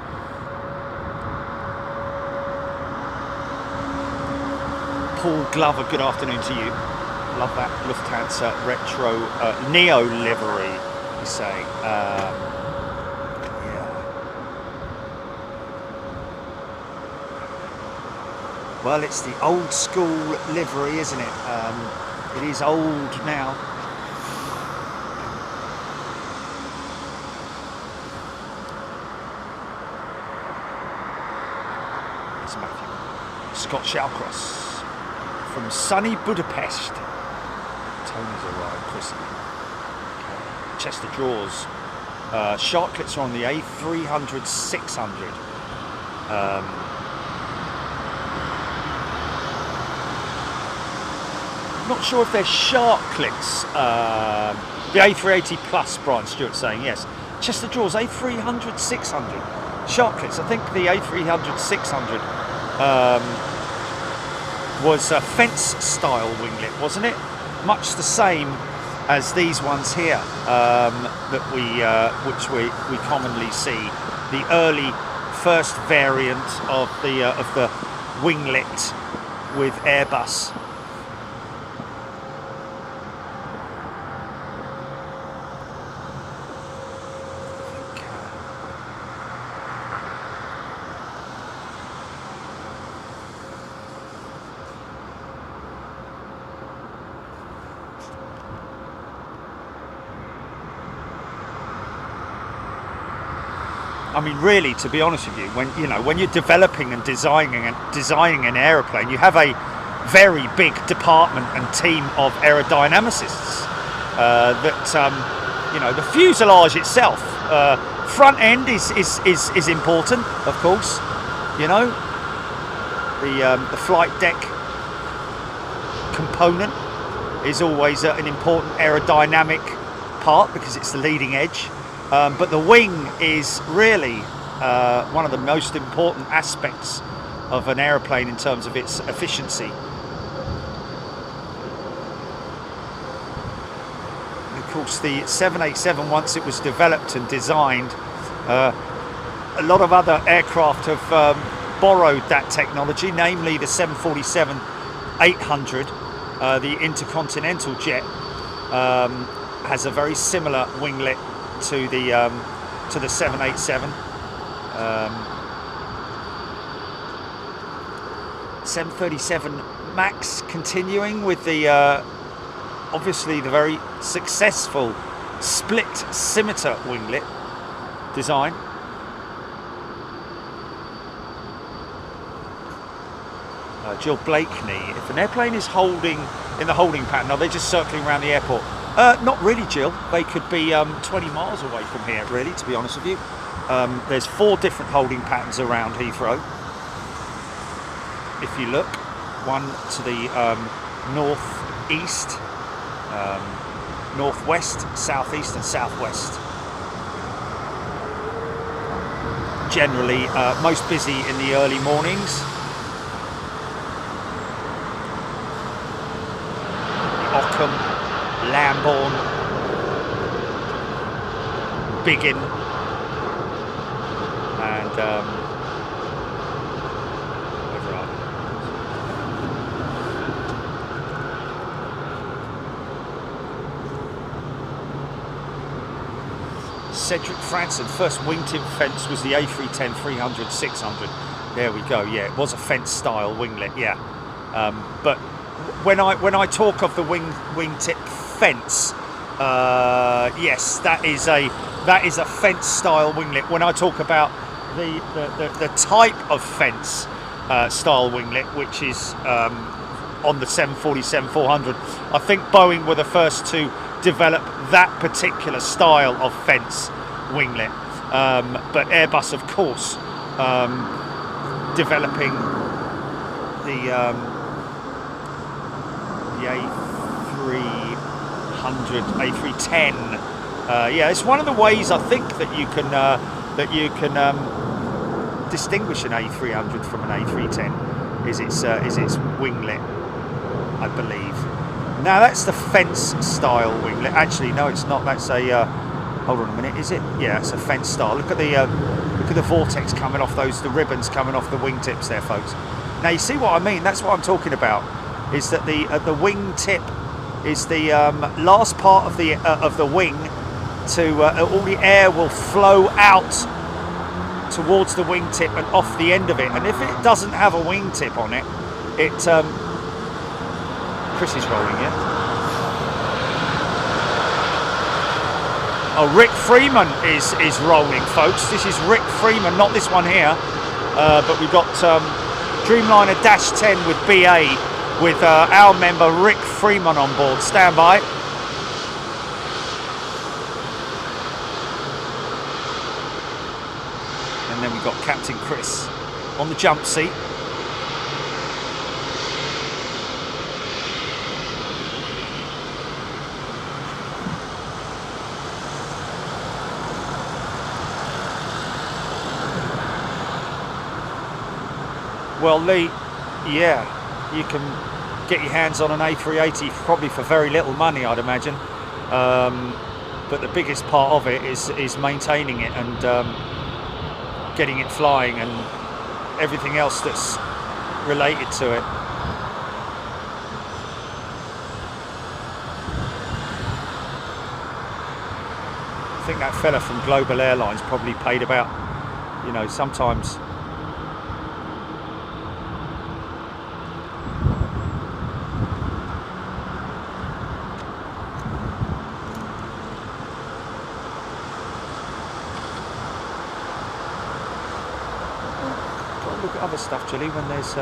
Paul Glover, good afternoon to you. Love that Lufthansa retro Neo livery, you say. Yeah. Well, it's the old school livery, isn't it? It is old now. It's Matthew. Scott Shallcross from sunny Budapest. Tony's arrived, Chris. Okay. Chester drawers. Sharklets are on the A300 600. Not sure if they're Sharklets. The A380 Plus, Brian Stewart saying, yes. Chester drawers, A300 600. Sharklets, I think the A300 600 was a fence style winglet, wasn't it? Much the same as these ones here, which we commonly see. The early first variant of the winglet with AIRBUS. I mean, really, to be honest with you, when you're developing and designing an aeroplane, you have a very big department and team of aerodynamicists. The fuselage itself, front end is important, of course. The flight deck component is always an important aerodynamic part because it's the leading edge. But the wing is really one of the most important aspects of an aeroplane in terms of its efficiency. And of course, the 787, once it was developed and designed, a lot of other aircraft have borrowed that technology, namely the 747-800, the intercontinental jet, has a very similar winglet to the 787. 737 MAX continuing with the obviously the very successful split scimitar winglet design. Jill Blakeney, if an airplane is holding in the holding pattern, are they just circling around the airport? Not really, Jill. They could be 20 miles away from here, really, to be honest with you. There's 4 different holding patterns around Heathrow. If you look, one to the northeast, northwest, southeast and southwest. Generally most busy in the early mornings. Ockham, Lambourne, Biggin, and wherever are Cedric Franson, first wingtip fence was the A310 300 600. There we go. Yeah, it was a fence style winglet. Yeah, but when I talk of the wingtip fence, yes, that is a fence style winglet. When I talk about the type of fence style winglet, which is on the 747-400, I think Boeing were the first to develop that particular style of fence winglet. But Airbus, of course, developing the A300, A310. Yeah, it's one of the ways I think that you can distinguish an A300 from an A310 is its winglet, I believe. Now that's the fence style winglet. Actually, no, it's not. That's a hold on a minute. Is it? Yeah, it's a fence style. Look at the vortex coming off the ribbons coming off the wingtips there, folks. Now you see what I mean. That's what I'm talking about. Is that the wing tip is the last part of the wing to all the air will flow out towards the wingtip and off the end of it. And if it doesn't have a wingtip on it, Chris is rolling, yeah. Oh, Rick Freeman is rolling, folks. This is Rick Freeman, not this one here, but we've got Dreamliner -10 with BA. With our member Rick Freeman on board. Stand by. And then we've got Captain Chris on the jump seat. Well, Lee, yeah. You can get your hands on an A380 probably for very little money, I'd imagine. But the biggest part of it is maintaining it and getting it flying and everything else that's related to it. I think that fella from Global Airlines probably paid about, sometimes. don't look at other stuff, Julie, when there's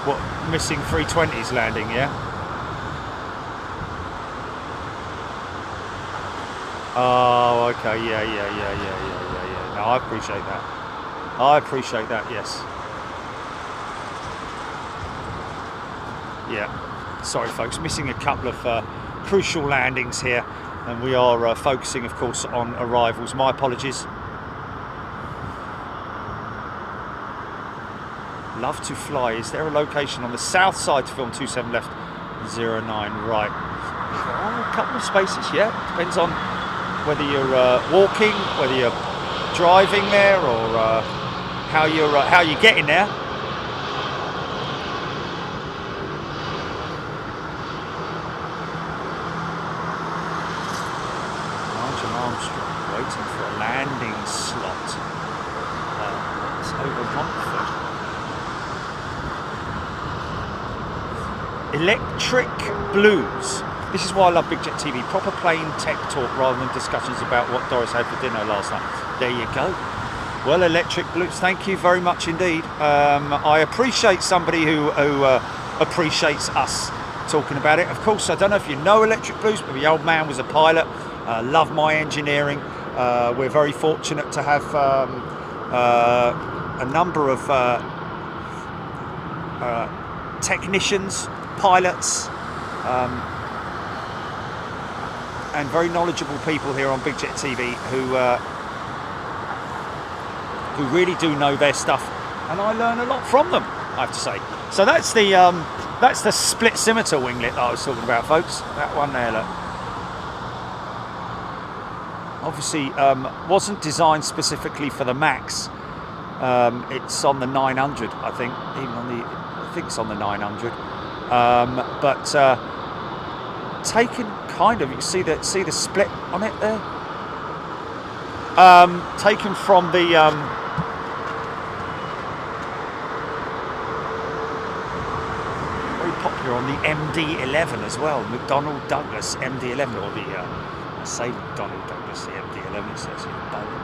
what, missing 320s landing, yeah? Oh, okay, yeah. No, I appreciate that. Yes. Yeah. Sorry, folks, missing a couple of crucial landings here, and we are focusing, of course, on arrivals. My apologies. Love to fly. Is there a location on the south side to film 27 left, 09 right? Oh, a couple of spaces, yeah. Depends on whether you're walking, whether you're driving there, or how you're getting there. Nigel Armstrong waiting for a landing slot. It's over Montford. Electric Blues. This is why I love Big Jet TV. Proper plain tech talk rather than discussions about what Doris had for dinner last night. There you go. Well, Electric Blues, thank you very much indeed. I appreciate somebody who appreciates us talking about it. Of course, I don't know if you know Electric Blues, but the old man was a pilot. Love my engineering. We're very fortunate to have a number of technicians, pilots, and very knowledgeable people here on Big Jet TV who really do know their stuff, and I learn a lot from them, I have to say. So that's the split scimitar winglet that I was talking about, folks. That one there, look. Obviously, wasn't designed specifically for the Max. It's on the 900, I think. I think it's on the 900. But taken kind of, you see the split on it there. Taken from the very popular on the MD-11 as well, McDonnell Douglas MD-11, or the I say McDonnell Douglas, the MD-11, it says here, Boeing.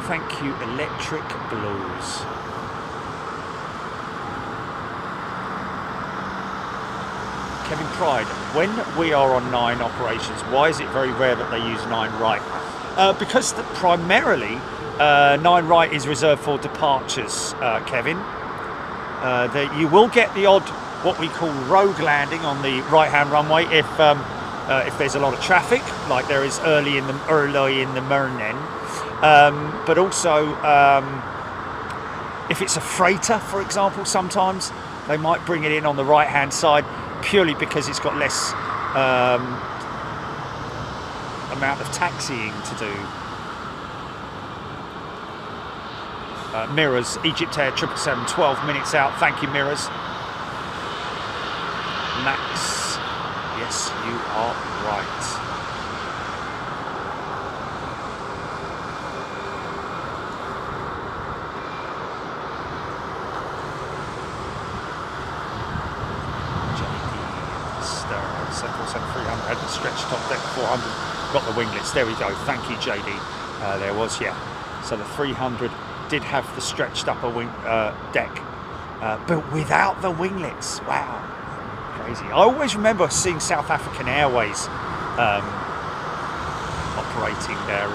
Thank you, Electric Blues. Kevin Pride, when we are on 9 operations, why is it very rare that they use 9 right? Because primarily 9 right is reserved for departures, Kevin. You will get the odd, what we call rogue landing on the right-hand runway if there's a lot of traffic, like there is early in the morning. But also, if it's a freighter, for example, sometimes they might bring it in on the right-hand side, purely because it's got less amount of taxiing to do. Mirrors, Egypt Air 777, 12 minutes out. Thank you, Mirrors. Max, yes, you are right. Central 300 had the stretch top deck, 400 got the winglets. There we go. Thank you, JD. There was, yeah. So the 300 did have the stretched upper wing deck, but without the winglets. Wow, crazy. I always remember seeing South African Airways operating their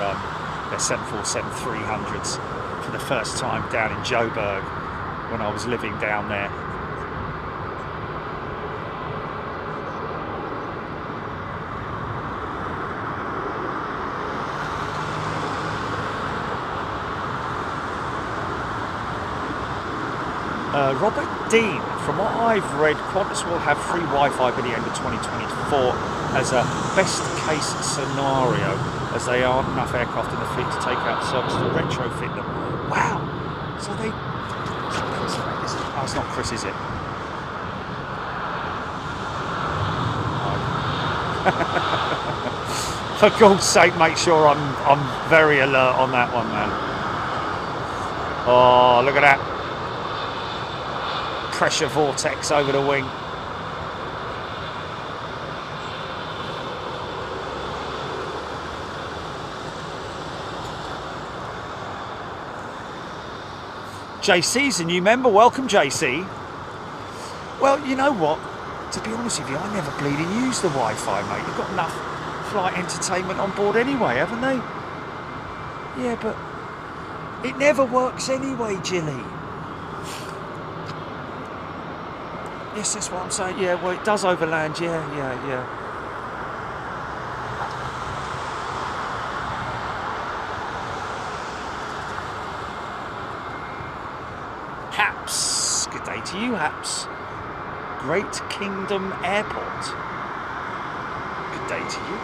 747-300s for the first time down in Joburg when I was living down there. Robert Dean, from what I've read, Qantas will have free Wi-Fi by the end of 2024 as a best case scenario, as they aren't enough aircraft in the fleet to take out service to retrofit them. Wow! So they... Oh, it's not Chris, is it? For God's sake, make sure I'm very alert on that one, man. Oh, look at that. Pressure vortex over the wing. JC's a new member. Welcome, JC. Well, you know what? To be honest with you, I never bleeding use the Wi-Fi, mate. You've got enough flight entertainment on board anyway, haven't they? Yeah, but it never works anyway, Jilly. Yes, that's what I'm saying. Yeah, well, it does overland. Yeah. Haps. Good day to you, Haps. Great Kingdom Airport. Good day to you.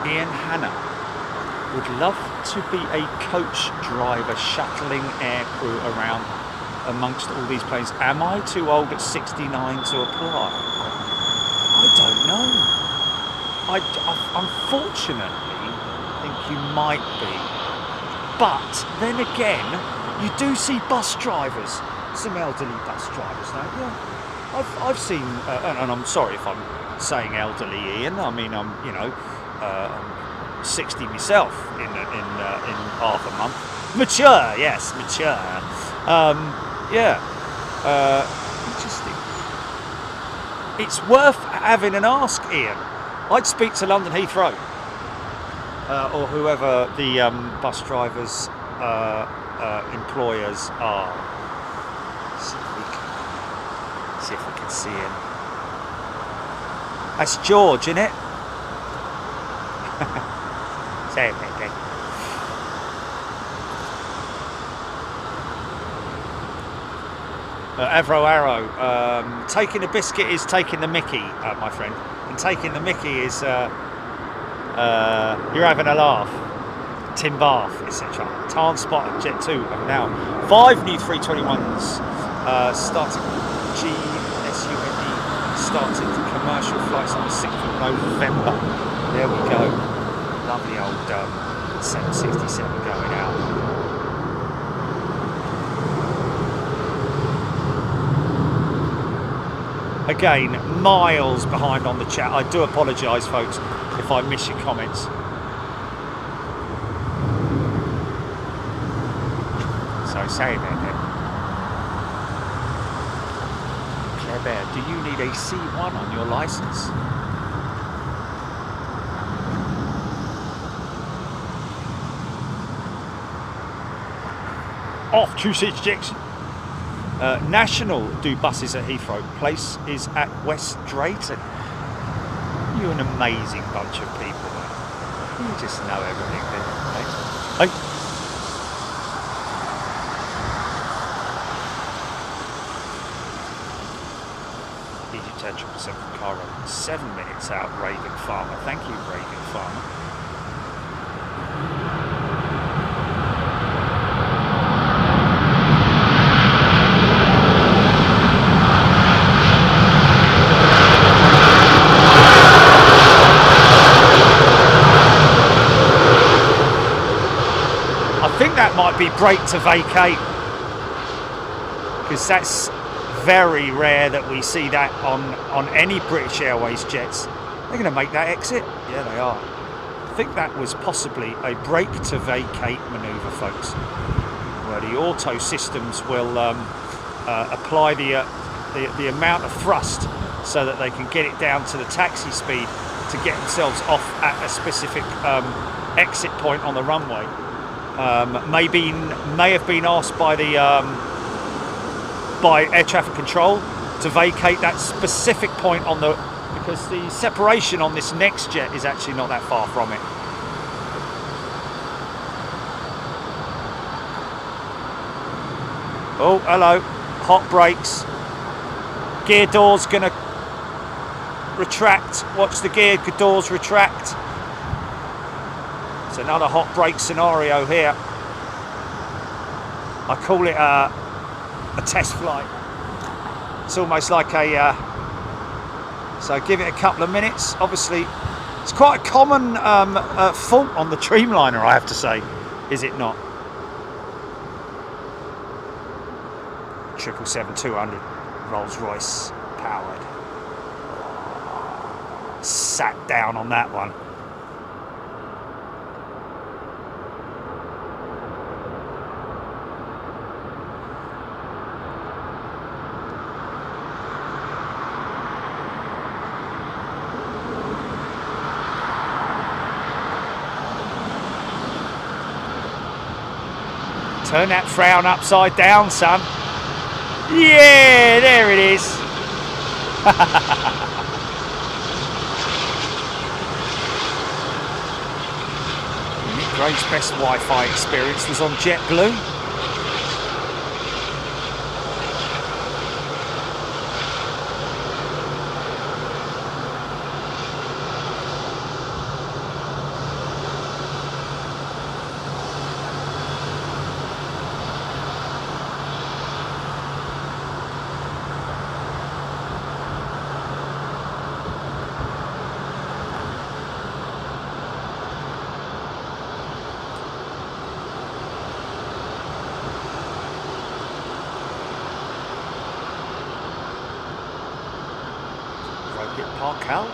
Ian Hanna would love to be a coach driver shuttling air crew around amongst all these planes. Am I too old at 69 to apply? I don't know. I unfortunately think you might be. But then again, you do see bus drivers, some elderly bus drivers now. Yeah, I've seen, and I'm sorry if I'm saying elderly, Ian. I mean, I'm 60 myself in half a month. Mature, yes, mature. Interesting. It's worth having an ask, Ian. I'd speak to London Heathrow or whoever the bus drivers' employers are. See if we can see him. That's George, isn't it? Say it, baby. Arrow. Taking the biscuit is taking the Mickey, my friend. And taking the Mickey is you're having a laugh. Tim Bath, etc. Planespotting Jet 2 have now 5 new 321s starting GSUNE started commercial flights on the 6th of November. There we go. Lovely old 767 going out. Again, miles behind on the chat. I do apologise, folks, if I miss your comments. So say that then. Claire Bear, do you need a C1 on your licence? Off 26 Jackson. National do buses at Heathrow. Place is at West Drayton. You're an amazing bunch of people, man. You just know everything, don't you? Hey. Egypt Air 777 from Cairo. 7 minutes out, Reagan Farmer. Thank you, Reagan Farmer. I think that might be brake to vacate, because that's very rare that we see that on any British Airways jets. They're going to make that exit? Yeah, they are. I think that was possibly a brake to vacate manoeuvre, folks, where the auto systems will apply the amount of thrust so that they can get it down to the taxi speed to get themselves off at a specific exit point on the runway. May have been asked by the by air traffic control to vacate that specific point on the, because the separation on this next jet is actually not that far from it. Oh, hello, hot brakes. Gear doors gonna retract. Watch the gear doors retract. It's another hot brake scenario here. I call it a test flight. It's almost like a so give it a couple of minutes. Obviously it's quite a common fault on the Dreamliner, I have to say, is it not? 777-200 Rolls-Royce powered. Sat down on that one. Turn that frown upside down, son. Yeah, there it is. Nick Gray's best Wi-Fi experience was on JetBlue.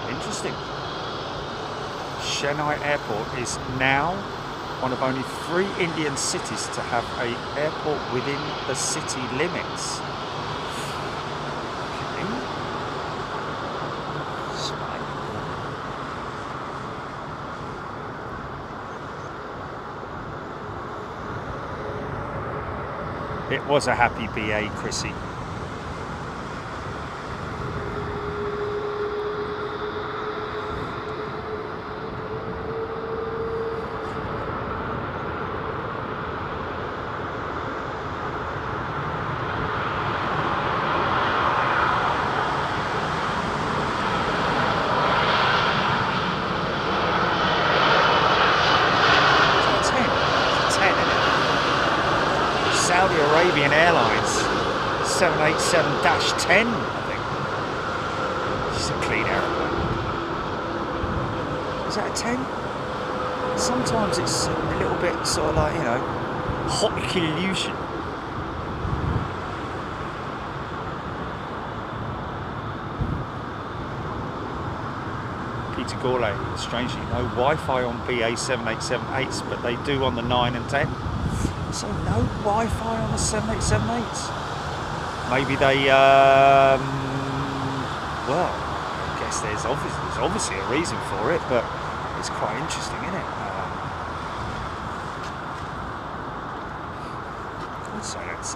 Interesting. Chennai Airport is now one of only 3 Indian cities to have an airport within the city limits. It was a happy BA, Chrissy. Arabian Airlines 787-10, I think. Just a clean aeroplane. Is that a 10? Sometimes it's a little bit sort of like, you know, hot illusion. Peter Gourlay, strangely, no Wi-Fi on BA 787-8s, but they do on the 9 and 10. So no Wi-Fi on the 787-8s. Maybe they, well, I guess there's obviously a reason for it, but it's quite interesting, isn't it? I'd say that's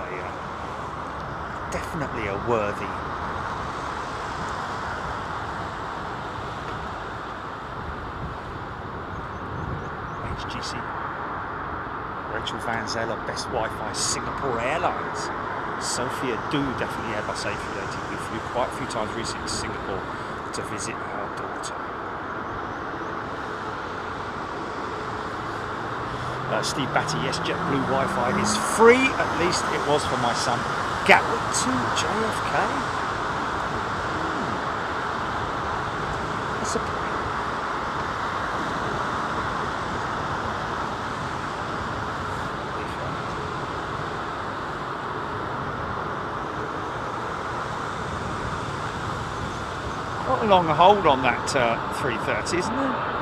definitely a worthy. HGC. Rachel Van Zeller, best Wi-Fi, Singapore Airlines. Sophia Du, definitely Airbus A380. We flew quite a few times recently to Singapore to visit our daughter. Steve Batty, yes, JetBlue Wi-Fi is free, at least it was for my son. Gatwick to JFK. That's a quite a long hold on that 330, isn't it?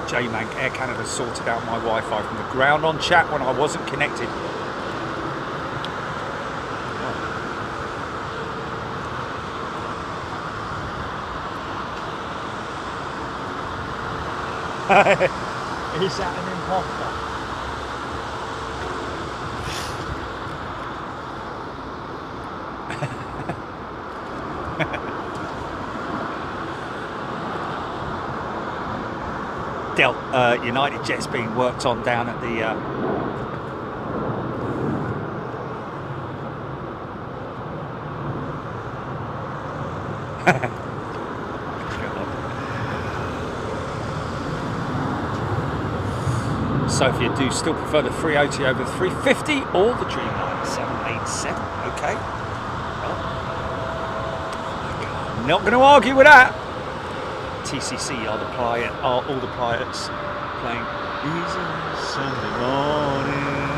J-Mank, Air Canada sorted out my Wi-Fi from the ground on chat when I wasn't connected. Is that an imposter? United Jet's being worked on down at the God. Sophia, do still prefer the 380 over the 350 or the Dreamliner 787? Okay. Well, I'm not going to argue with that. TCC are all the pilots playing Easy Sunday Morning.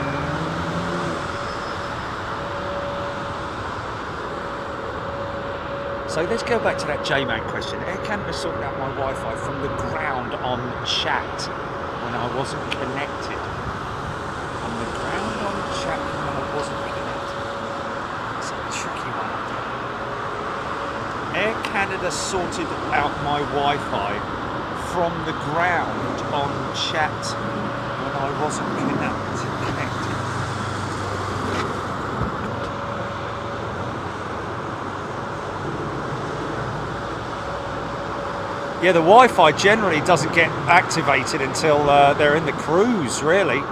So let's go back to that J-Man question. Air Canada sorted out my Wi-Fi from the ground on chat when I wasn't connected. On the ground on chat when I wasn't connected. It's a tricky one. Air Canada sorted out my Wi-Fi from the ground on chat when I wasn't connected. Yeah, the Wi-Fi generally doesn't get activated until they're in the cruise, really.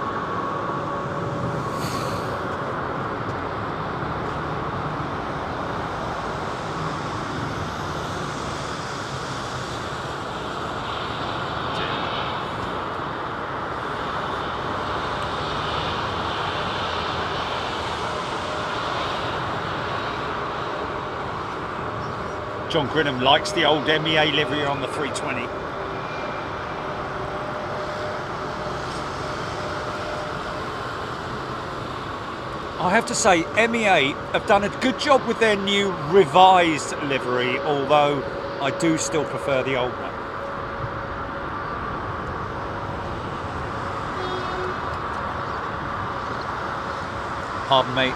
John Grinham likes the old MEA livery on the 320. I have to say, MEA have done a good job with their new revised livery, although I do still prefer the old one. Pardon me.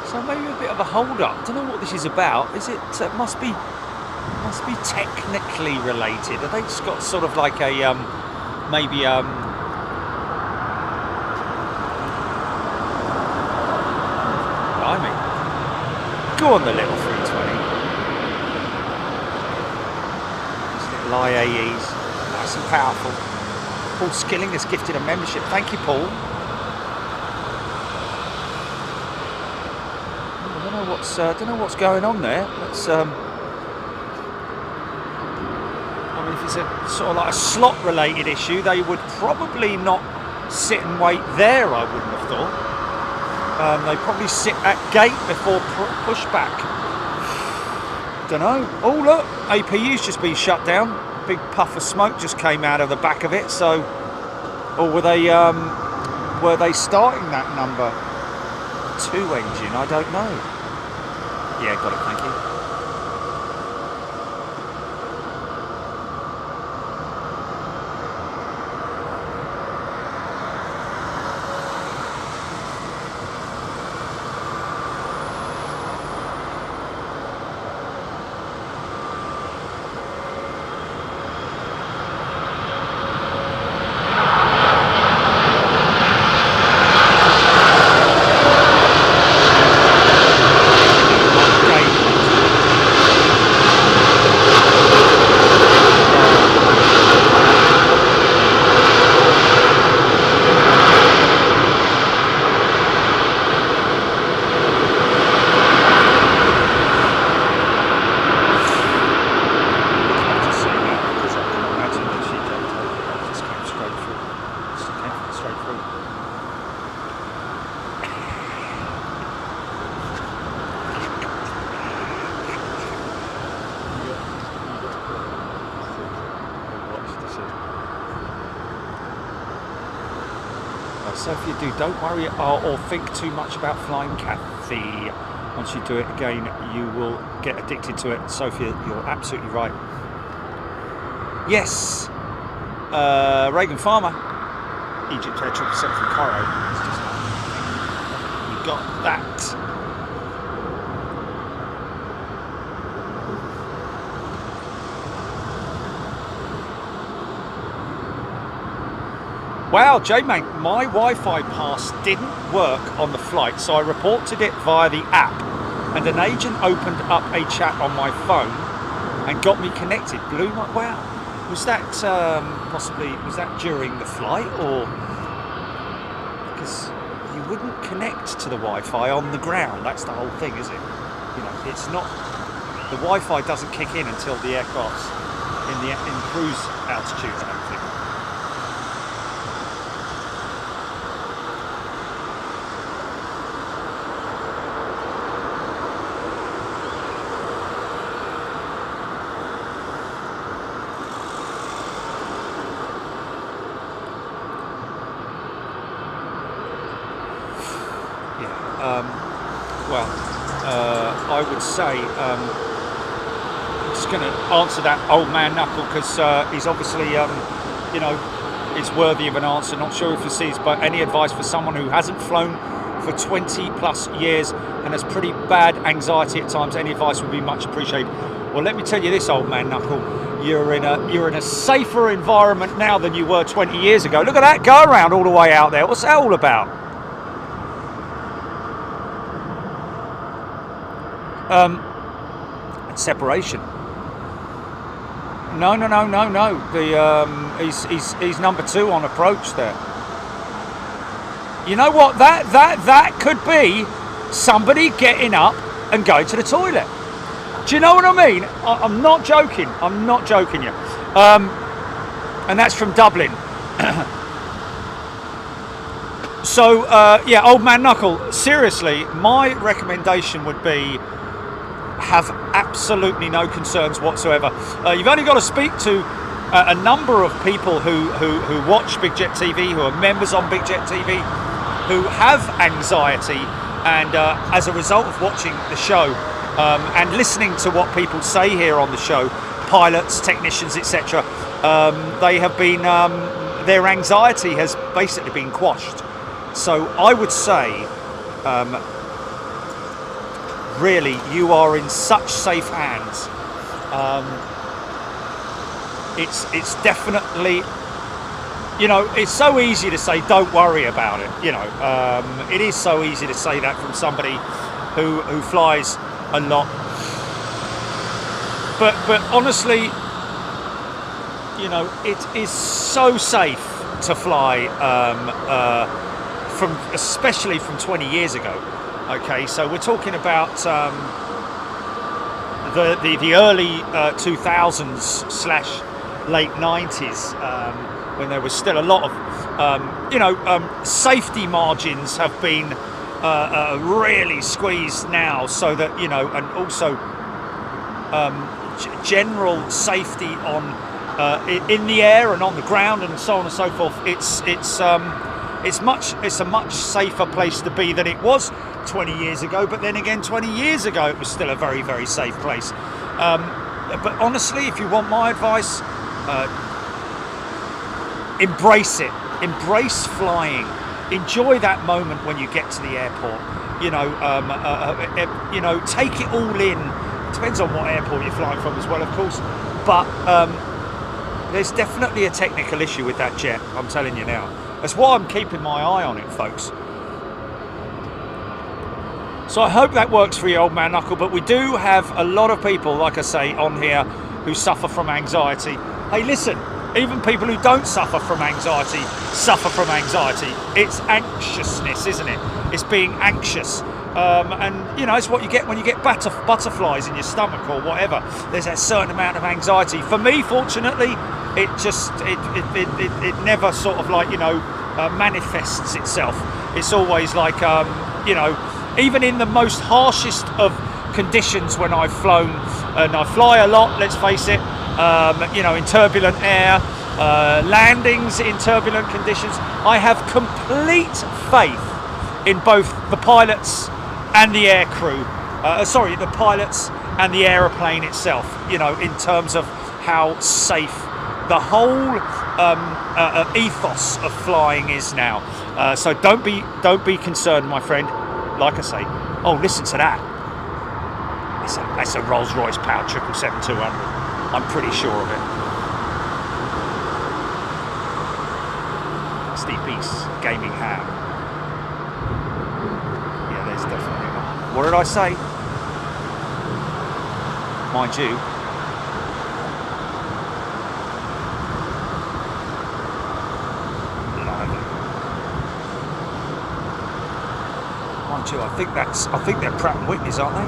So maybe a bit of a hold-up. I don't know what this is about. Is it? Must be technically related. Have they just got sort of like a maybe blimey. Go on the little 320. These little IAEs, nice and powerful. Paul Skilling has gifted a membership. Thank you, Paul. I don't know what's going on there. Let's I mean, if it's a sort of like a slot related issue, they would probably not sit and wait there, I wouldn't have thought. They probably sit at gate before pushback. Don't know. Oh look, APU's just been shut down. Big puff of smoke just came out of the back of it. So, or were they starting that number 2 engine? I don't know. Yeah, got it, thank you. So if you do, don't worry or think too much about flying Cathy. Once you do it again, you will get addicted to it. Sophia, you're absolutely right. Yes, Reagan Farmer, Egypt Air 777 from Cairo. You got that. Wow, J-Mate, my Wi-Fi pass didn't work on the flight, so I reported it via the app, and an agent opened up a chat on my phone and got me connected. Blew my... Wow. Was that was that during the flight, or... Because you wouldn't connect to the Wi-Fi on the ground. That's the whole thing, is it? You know, it's not... The Wi-Fi doesn't kick in until the aircraft's in cruise altitude, I don't think. I would say I'm just going to answer that old man Knuckle, because he's obviously, you know, it's worthy of an answer. Not sure if he sees, but any advice for someone who hasn't flown for 20 plus years and has pretty bad anxiety at times? Any advice would be much appreciated. Well, let me tell you this, old man Knuckle. You're in a safer environment now than you were 20 years ago. Look at that go around all the way out there. What's that all about? Separation. No. The he's number 2 on approach there. You know what? That could be somebody getting up and going to the toilet. Do you know what I mean? I'm not joking. I'm not joking you. And that's from Dublin. So yeah, old man Knuckle. Seriously, my recommendation would be, have absolutely no concerns whatsoever. You've only got to speak to a number of people who watch Big Jet TV, who are members on Big Jet TV, who have anxiety, and as a result of watching the show and listening to what people say here on the show, pilots, technicians, etc., they have been, their anxiety has basically been quashed. So I would say, really, you are in such safe hands. It's definitely, you know, it's so easy to say don't worry about it. You know, it is so easy to say that from somebody who flies a lot. But honestly, you know, it is so safe to fly especially from 20 years ago. Okay, so we're talking about the early 2000s / late 90s, when there was still a lot of, you know, safety margins have been really squeezed now, so that, you know, and also general safety on in the air and on the ground and so on and so forth. It's a much safer place to be than it was 20 years ago, but then again 20 years ago it was still a very, very safe place. But honestly, if you want my advice, embrace it. Embrace flying. Enjoy that moment when you get to the airport. You know, take it all in. It depends on what airport you're flying from as well, of course, but there's definitely a technical issue with that jet, I'm telling you now. That's why I'm keeping my eye on it, folks. So I hope that works for you, old man Knuckle, but we do have a lot of people, like I say, on here who suffer from anxiety. Hey, listen, even people who don't suffer from anxiety suffer from anxiety. It's anxiousness, isn't it? It's being anxious. And, you know, it's what you get when you get butterflies in your stomach or whatever. There's a certain amount of anxiety. For me, fortunately, it never sort of like, you know, manifests itself. It's always like, you know, even in the most harshest of conditions when I've flown, and I fly a lot, let's face it, you know, in turbulent air, landings in turbulent conditions, I have complete faith in both the pilots and the air crew, the pilots and the aeroplane itself, you know, in terms of how safe the whole ethos of flying is now. So don't be concerned, my friend. Like I say, oh, listen to that. That's a Rolls-Royce powered 777-200. I'm pretty sure of it. It's What did I say? Mind you, I think they're Pratt and Whitneys, aren't they?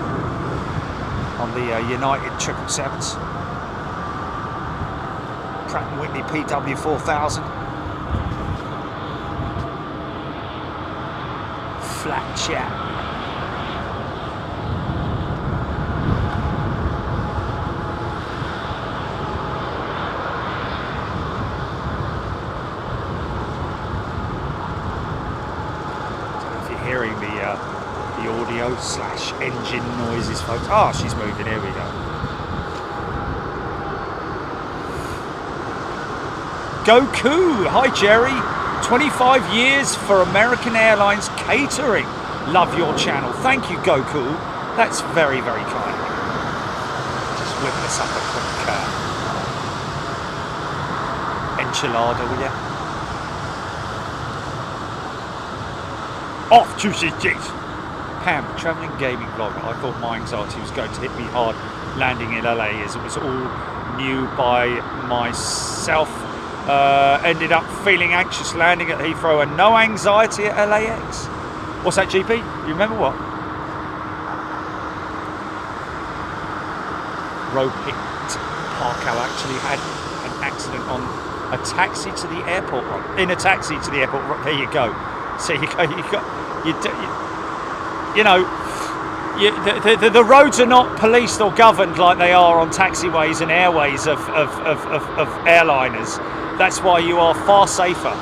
On the United 777s. Pratt and Whitney PW4000. Flat chat. Hearing the audio / engine noises, folks. Ah, she's moving. Here we go. Goku, hi Jerry. 25 years for American Airlines Catering. Love your channel. Thank you, Goku. That's very, very kind. Just whip us up a quick enchilada, will you? Off to cities. Pam, travelling gaming vlogger. I thought my anxiety was going to hit me hard landing in LA as it was all new by myself. Ended up feeling anxious landing at Heathrow and no anxiety at LAX. What's that, GP? You remember what? Rohit Parkow actually had an accident on a taxi to the airport run. In a taxi to the airport run. There you go. So you know, the roads are not policed or governed like they are on taxiways and airways of airliners. That's why you are far safer.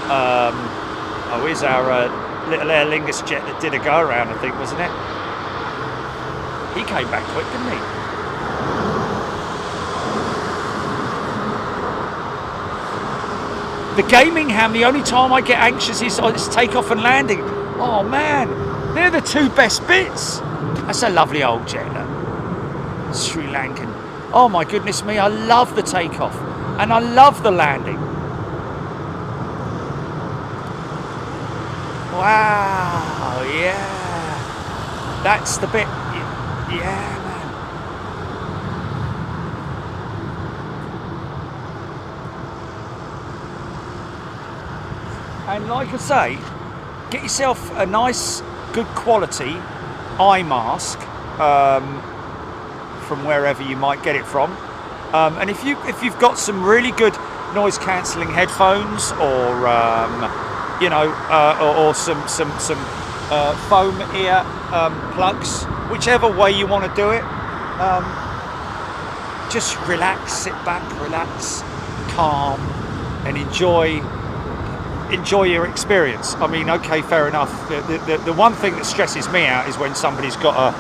Oh, here's our little Aer Lingus jet that did a go around, I think, wasn't it? He came back quick, didn't he? The gaming ham, the only time I get anxious is takeoff and landing. Oh man, they're the two best bits. That's a lovely old jet, look. Sri Lankan. Oh my goodness me, I love the takeoff and I love the landing. Wow, yeah. That's the bit, yeah. And like I say, get yourself a nice, good quality eye mask from wherever you might get it from. And if you've got some really good noise cancelling headphones, or or some foam ear plugs, whichever way you want to do it, just relax, sit back, relax, calm, and enjoy your experience. I mean, okay, fair enough. The one thing that stresses me out is when somebody's got a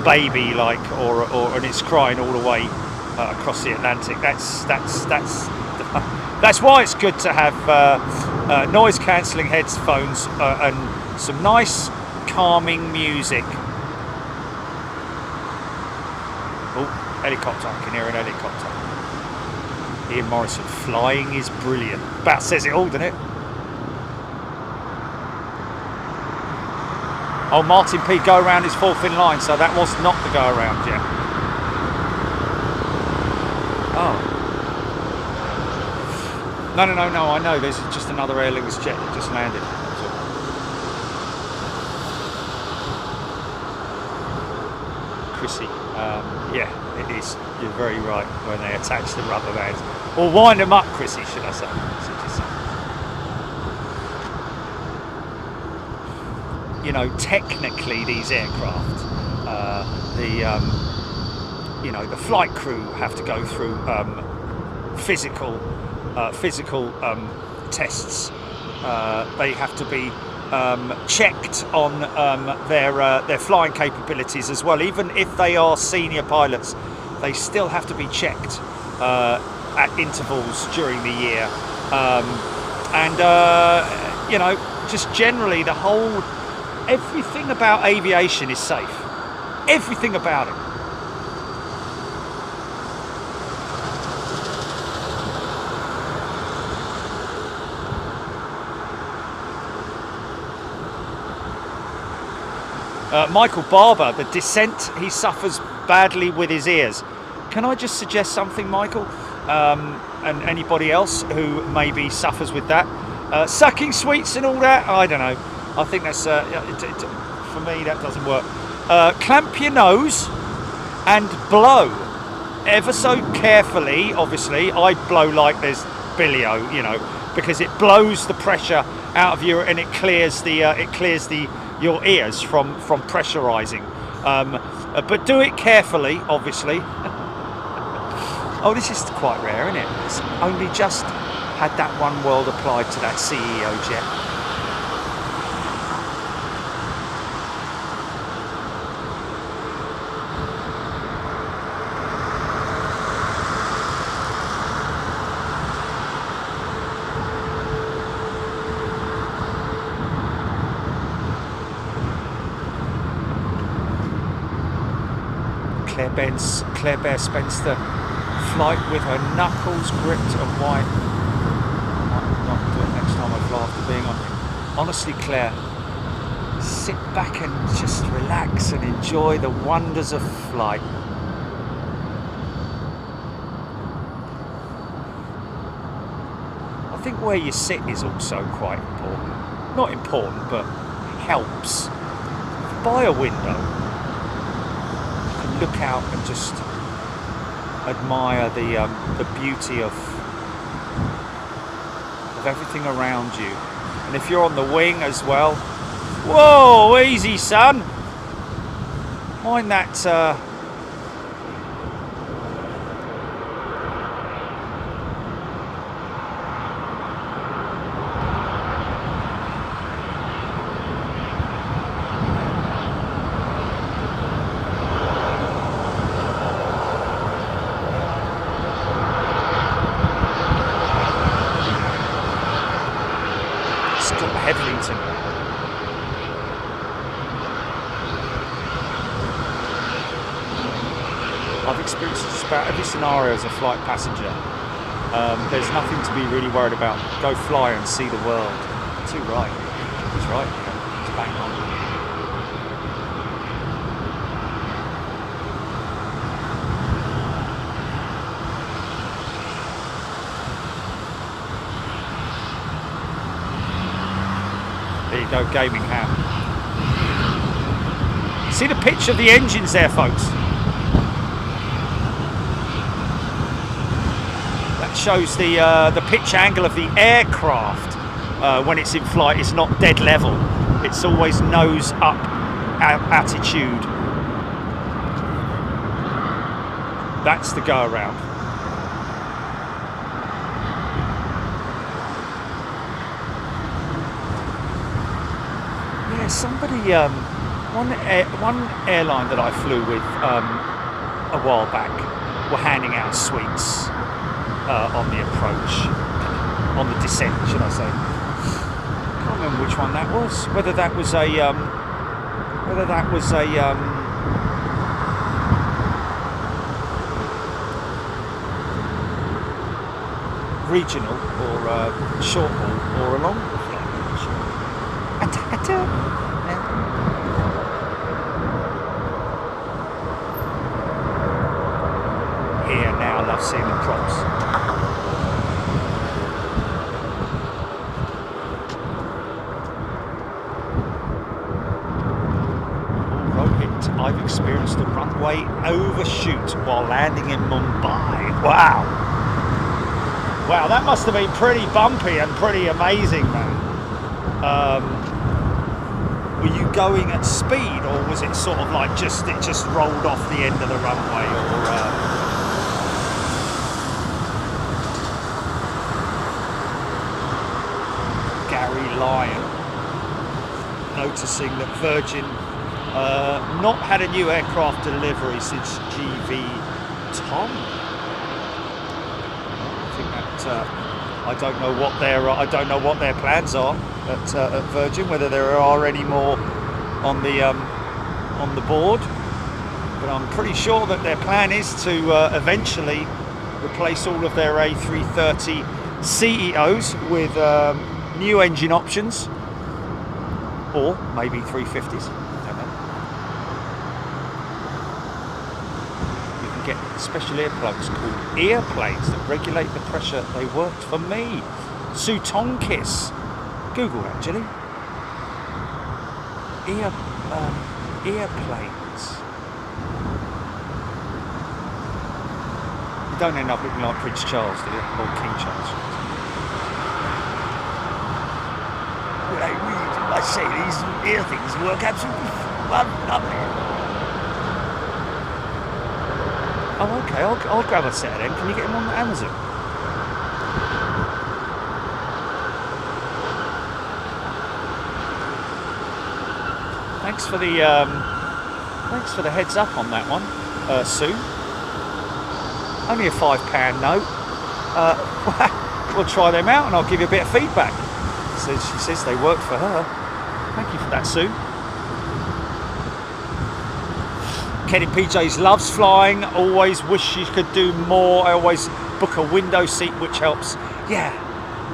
baby, like, or and it's crying all the way across the Atlantic. That's why it's good to have noise cancelling headphones and some nice calming music. Oh, helicopter! I can hear an helicopter. Ian Morrison, flying is brilliant. About says it all, doesn't it? Oh, Martin P, go around is fourth in line, so that was not the go around yet. Oh. No, I know. There's just another Aer Lingus jet that just landed. Chrissy, yeah, it is. You're very right when they attach the rubber bands. Or wind them up, Chrissy, should I say. You know, technically these aircraft, the flight crew have to go through physical tests. They have to be checked on their flying capabilities as well. Even if they are senior pilots, they still have to be checked at intervals during the year. Just generally everything about aviation is safe. Everything about it. Michael Barber, the descent, he suffers badly with his ears. Can I just suggest something, Michael? And anybody else who maybe suffers with that? Sucking sweets and all that? I don't know. I think that's, for me, that doesn't work. Clamp your nose and blow ever so carefully. Obviously, I blow like there's billio, you know, because it blows the pressure out of your, and it clears your ears from pressurizing. But do it carefully, obviously. Oh, this is quite rare, isn't it? It's only just had that one world applied to that CEO jet. Claire Bear spends the flight with her knuckles gripped and white. I might not do it next time I fly after being on. Honestly, Claire, sit back and just relax and enjoy the wonders of flight. I think where you sit is also quite important. Not important, but helps. By a window, look out and just admire the beauty of everything around you. And if you're on the wing as well, whoa, easy, son. Mind that. I've experienced just about every scenario as a flight passenger. There's nothing to be really worried about. Go fly and see the world. Too right. He's right. Yeah. It's bang on. There you go, gaming ham. See the pitch of the engines there, folks? That shows the pitch angle of the aircraft when it's in flight. It's not dead level. It's always nose up attitude. That's the go around. Yeah, somebody, one airline that I flew with a while back were handing out sweets on the approach, on the descent, should I say? Can't remember which one that was. Whether that was a regional or a short haul or a long haul flight. Here now, I love seeing the props. Oh, Rohit, I've experienced a runway overshoot while landing in Mumbai. Wow. Wow, that must have been pretty bumpy and pretty amazing, man. Were you going at speed, or was it sort of like it just rolled off the end of the runway, or? Gary Lyon noticing that Virgin not had a new aircraft delivery since GV Tom. I think that I don't know what their plans are at Virgin, whether there are any more on the board, but I'm pretty sure that their plan is to eventually replace all of their A330 CEOs with new engine options, or maybe 350s. I don't know. get special earplugs called earplanes that regulate the pressure. They worked for me. Sutonkis. Google actually. Earplanes. You don't end up looking like Prince Charles, do you? Or King Charles. Well, I say these ear things work absolutely lovely. Oh, okay, I'll grab a set of them. Can you get them on Amazon? Thanks for the heads up on that one, Sue. Only a £5 note. We'll try them out and I'll give you a bit of feedback. So she says they work for her. Thank you for that, Sue. Kenny PJs loves flying. Always wish you could do more. I always book a window seat, which helps. Yeah,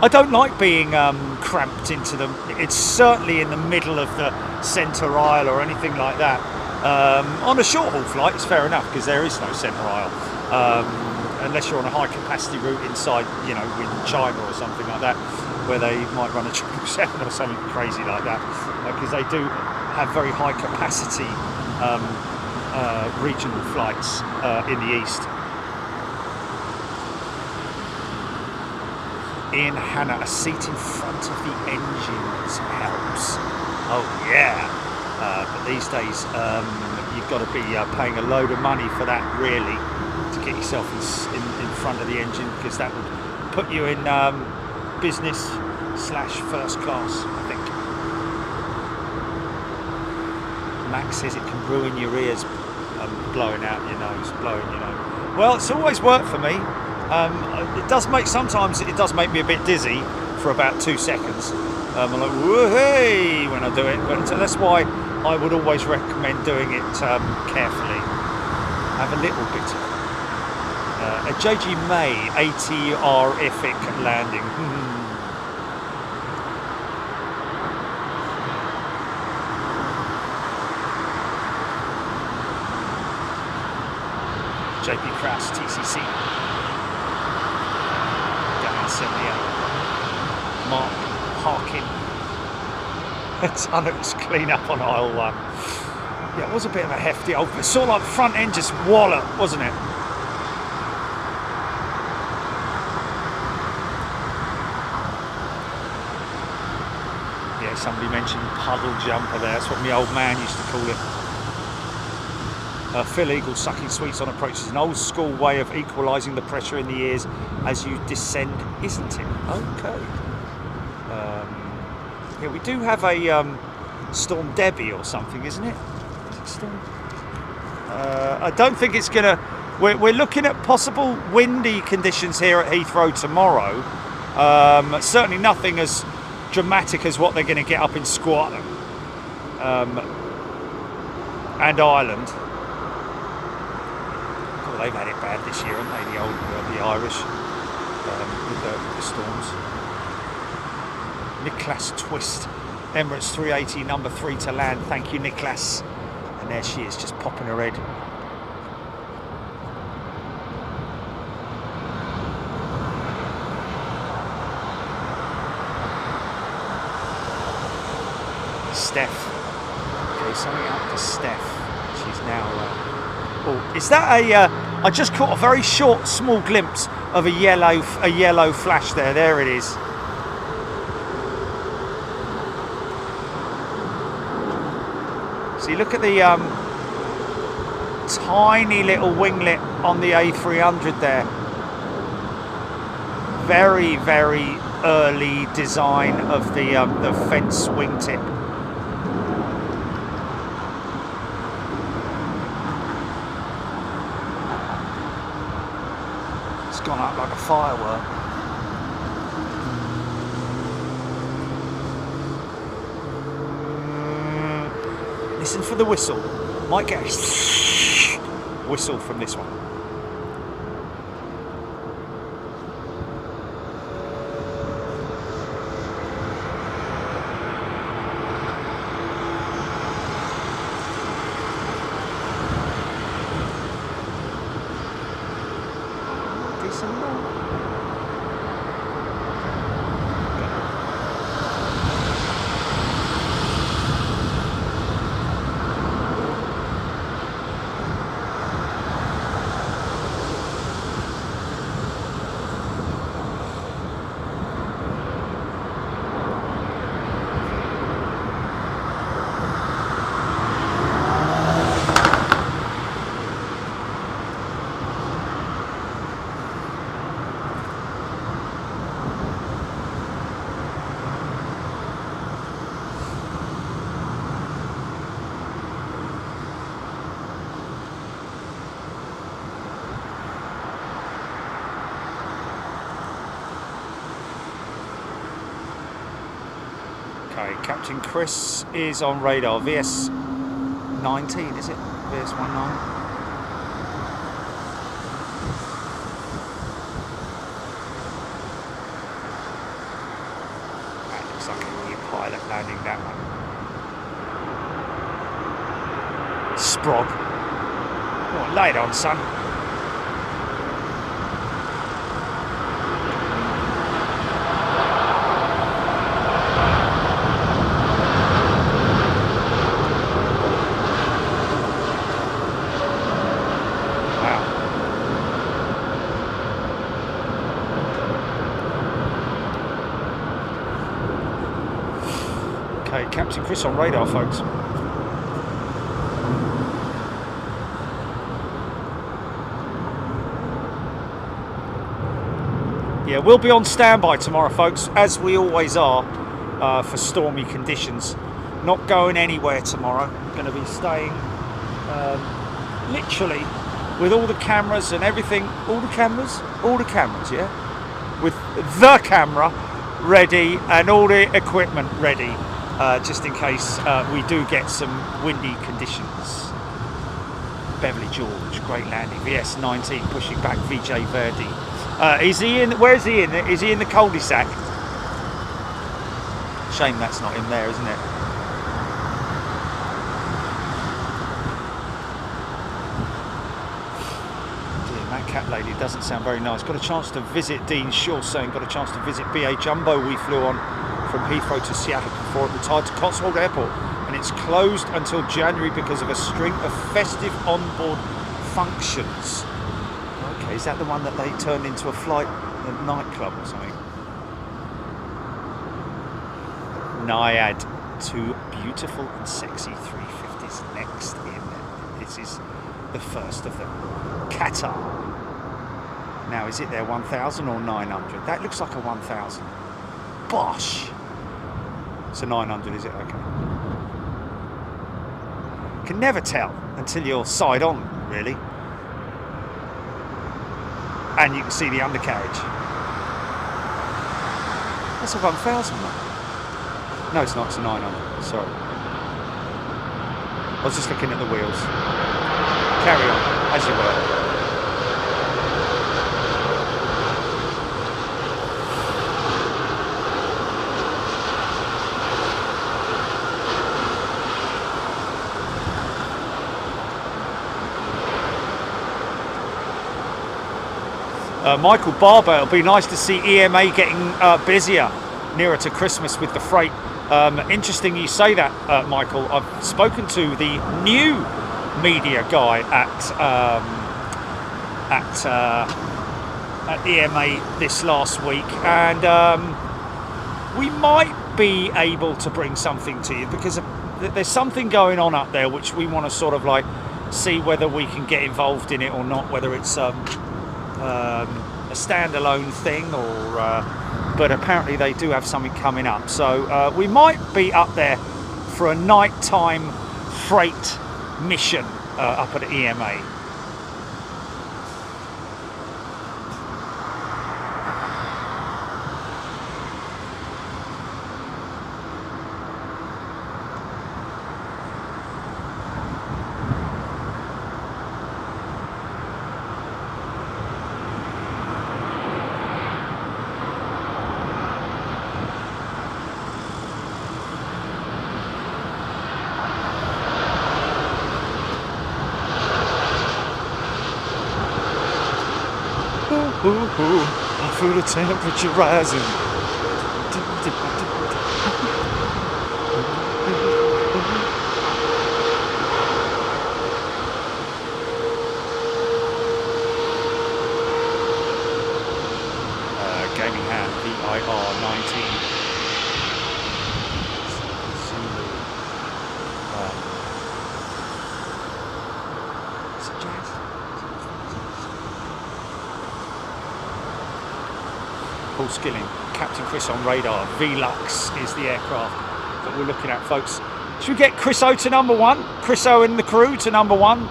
I don't like being cramped into them. It's certainly in the middle of the centre aisle or anything like that. On a short haul flight, it's fair enough because there is no centre aisle. Unless you're on a high capacity route inside, you know, in China or something like that, where they might run a 777 or something crazy like that, because they do have very high capacity regional flights in the east. Ian Hannah, a seat in front of the engines helps. Oh yeah, but these days you've got to be paying a load of money for that really, to get yourself in front of the engine, because that would put you in business / first class, I think. Max says it can ruin your ears, blowing out your nose, Well, it's always worked for me. Sometimes it does make me a bit dizzy for about 2 seconds. I'm like, whoa-hey, when I do it. But that's why I would always recommend doing it carefully. Have a little bit of a JG May ATR-ific landing. JP Kraus, TCC. Down 78. Mark Harkin. Tunnels clean up on aisle 1. Yeah, it was a bit of a hefty old, but sort of like front end just wallop, wasn't it? Yeah, somebody mentioned puddle jumper there. That's what my old man used to call it. Phil Eagle sucking sweets on approach is an old school way of equalising the pressure in the ears as you descend, isn't it? Okay. Yeah, we do have a Storm Debbie or something, isn't it? Is it Storm? I don't think it's gonna. We're looking at possible windy conditions here at Heathrow tomorrow. Certainly nothing as dramatic as what they're going to get up in Scotland and Ireland. God, they've had it bad this year, haven't they? The Irish with the storms. Niklas Twist, Emirates 380, number 3 to land. Thank you, Niklas. And there she is, just popping her head. Steph. Okay, something up to Steph. She's now. Oh, is that a? I just caught a very short, small glimpse of a yellow flash there. There it is. See, look at the tiny little winglet on the A300 there. Very, very early design of the fence wingtip. It's gone up like a firework. Listen for the whistle. Might get a whistle from this one. nice and low. Okay, Captain Chris is on radar. VS 19, is it? VS 19. That looks like a new pilot landing that one. Sprog. Oh, lay it on, son. Captain Chris on radar, folks. Yeah, we'll be on standby tomorrow, folks, as we always are, for stormy conditions. Not going anywhere tomorrow. Going to be staying literally with all the cameras and everything. All the cameras, yeah, with the camera ready and all the equipment ready. Just in case we do get some windy conditions. Beverly George, great landing. VS 19 pushing back VJ Verdi. Is he in? Where is he in? Is he in the cul-de-sac? Shame that's not in there, isn't it? Dear, that cat lady doesn't sound very nice. Got a chance to visit Dean Shaw saying got a chance to visit BA Jumbo. We flew on from Heathrow to Seattle before it retired to Cotswold Airport, and it's closed until January because of a string of festive onboard functions. Okay, is that the one that they turned into a flight, a nightclub or something? Naiad, 2 beautiful and sexy 350s next in. This is the first of them. Qatar. Now, is it their 1000 or 900? That looks like a 1000. Bosh! It's a 900, is it? Okay. Can never tell until you're side on, really. And you can see the undercarriage. That's a 1000, man. No, it's not. It's a 900. Sorry. I was just looking at the wheels. Carry on, as you were. Michael Barber, it'll be nice to see EMA getting busier nearer to Christmas with the freight. Interesting you say that, Michael. I've spoken to the new media guy at EMA this last week, and we might be able to bring something to you because there's something going on up there which we want to sort of like see whether we can get involved in it or not, whether it's a standalone thing or but apparently they do have something coming up, so we might be up there for a nighttime freight mission up at EMA. I feel the temperature rising. Gaming hand VIR 19. Zulu. Is it Jazz? Paul Skilling, Captain Chris on radar. Velux is the aircraft that we're looking at, folks. Should we get Chris O to number one? Chris O and the crew to number one.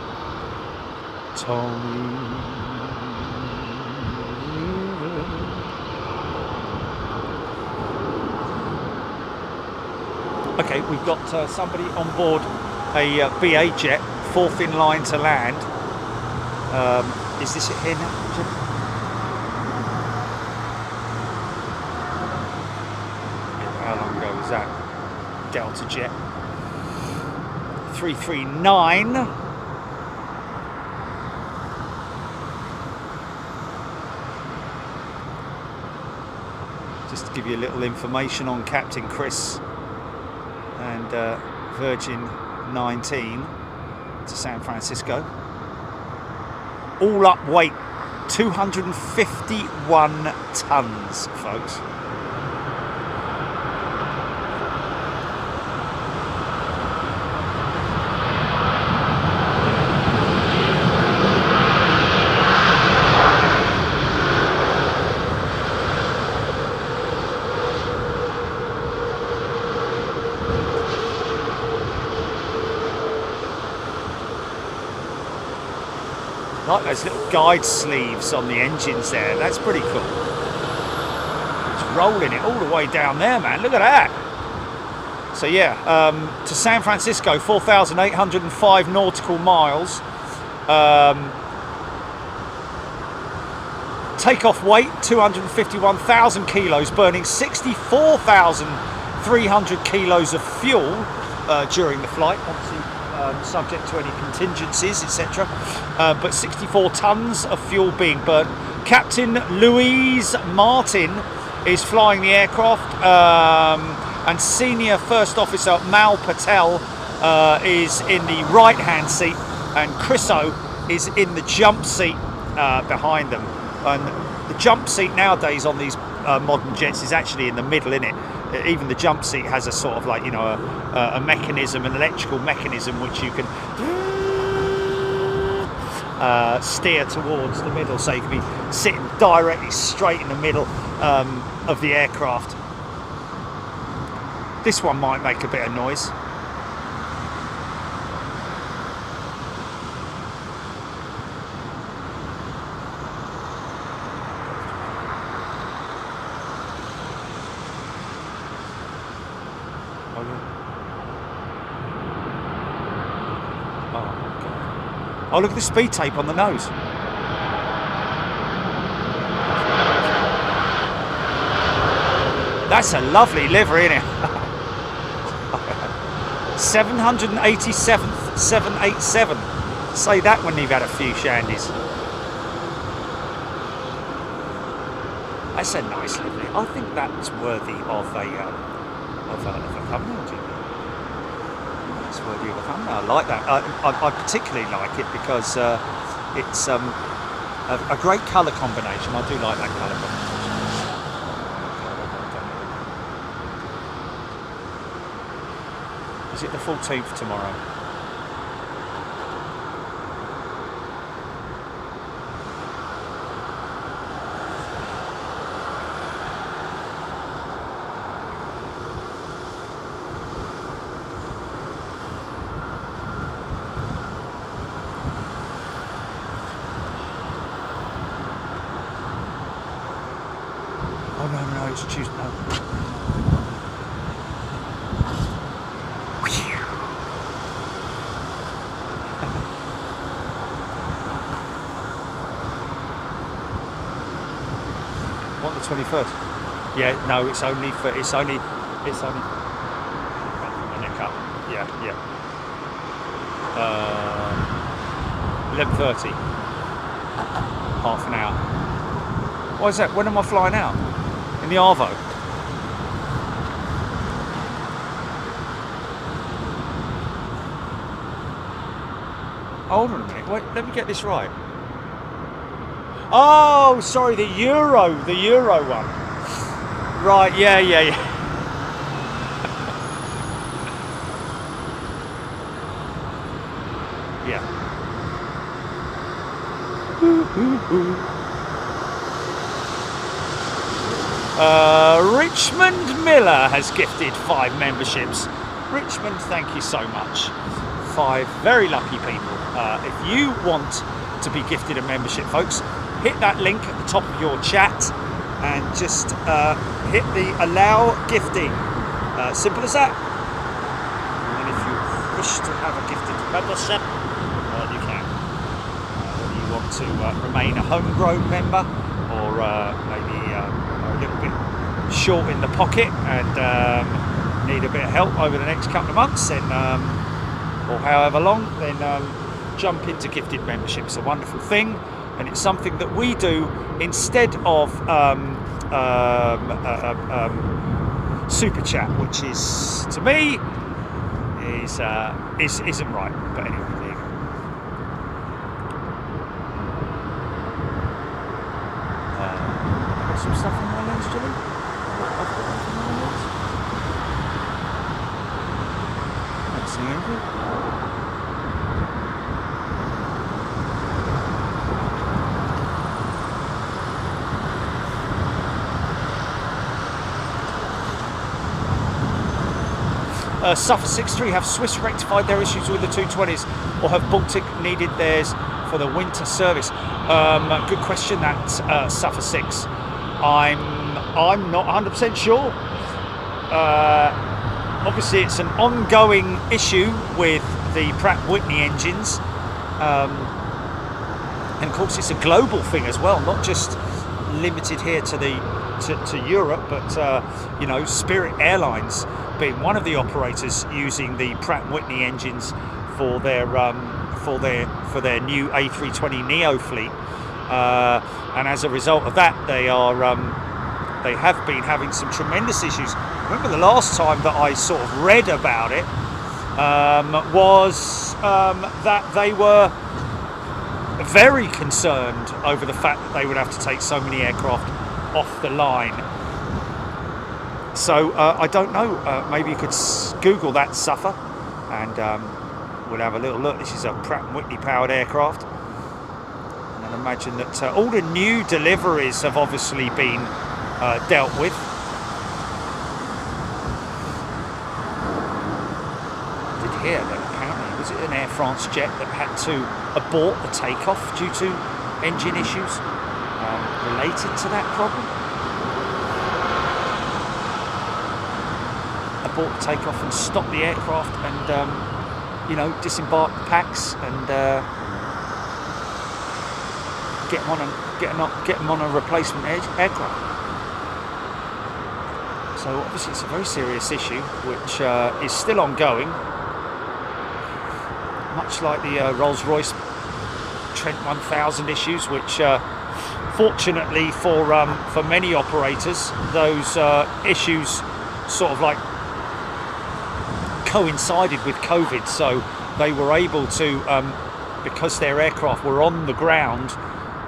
Tony. Okay, we've got somebody on board a BA jet, fourth in line to land. Is this it here now, Jim? How long ago was that? Delta jet. 339. Just to give you a little information on Captain Chris and Virgin 19 to San Francisco. All up weight 251 tons, folks. Like those little guide sleeves on the engines there. That's pretty cool. It's rolling it all the way down there, man. Look at that. So yeah, to San Francisco, 4,805 nautical miles. Takeoff weight, 251,000 kilos, burning 64,300 kilos of fuel during the flight. Obviously, subject to any contingencies, etc. But 64 tons of fuel being burnt. Captain Louise Martin is flying the aircraft, and Senior First Officer Mal Patel is in the right-hand seat, and Chris O is in the jump seat behind them. And the jump seat nowadays on these modern jets is actually in the middle, innit? Even the jump seat has a sort of like, you know, a mechanism, an electrical mechanism which you can steer towards the middle, so you can be sitting directly straight in the middle of the aircraft. This one might make a bit of noise. Oh, look at the speed tape on the nose. That's a lovely livery, isn't it? 787th 787. Say that when you've had a few shandies. That's a nice livery. I think that's worthy of a thumbnail. It's worthy of a thumbnail. I like that. I particularly like it because it's a great colour combination. I do like that colour combination. Is it the 14th tomorrow? No, it's Tuesday. No. What, the 21st? Yeah, no, it's only from the neck up. Yeah. 11:30. Half an hour. Why is that? When am I flying out? In the Arvo? Hold on a minute. Wait, let me get this right. Oh, sorry, the Euro one. Right, yeah. Yeah. Richmond Miller has gifted 5 memberships. Richmond, thank you so much. 5 very lucky people. If you want to be gifted a membership, folks, hit that link at the top of your chat and just hit the allow gifting. Simple as that. And if you wish to have a gifted membership, you can. Whether you want to remain a homegrown member or maybe a little bit short in the pocket and need a bit of help over the next couple of months, then or however long, then jump into gifted membership. It's a wonderful thing, and it's something that we do instead of super chat, which is, to me, isn't right. But anyway, there you go. Got some stuff on my lens, Jimmy. I've got nothing on my lens. Not seeing anything. Suffer 63 have Swiss rectified their issues with the 220s, or have Baltic needed theirs for the winter service? Good question, that Suffer 6. I'm not 100% sure. Obviously, it's an ongoing issue with the Pratt & Whitney engines, and of course it's a global thing as well, not just limited here to Europe, but you know, Spirit Airlines being one of the operators using the Pratt & Whitney engines for their new A320neo fleet, and as a result of that, they have been having some tremendous issues. I remember the last time that I sort of read about it was that they were very concerned over the fact that they would have to take so many aircraft off the line. So I don't know, maybe you could Google that, Suffer, and we'll have a little look. This is a Pratt & Whitney powered aircraft, and I imagine that all the new deliveries have obviously been dealt with. I did hear that apparently, was it an Air France jet that had to abort the takeoff due to engine issues related to that problem? Abort the takeoff and stop the aircraft and you know, disembark the packs and get them on a replacement aircraft. So obviously it's a very serious issue which is still ongoing, much like the Rolls-Royce Trent 1000 issues, which fortunately for many operators, those issues sort of like coincided with COVID, so they were able to, because their aircraft were on the ground,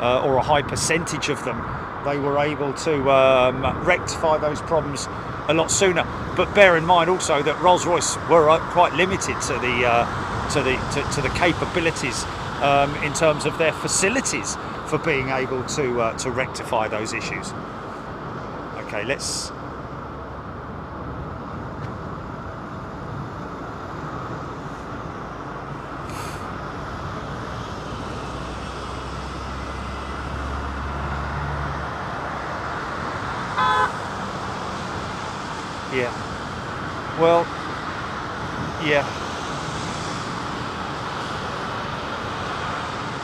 or a high percentage of them, they were able to rectify those problems a lot sooner. But bear in mind also that Rolls-Royce were quite limited to the capabilities in terms of their facilities for being able to rectify those issues. Okay, let's. Yeah. Well, yeah.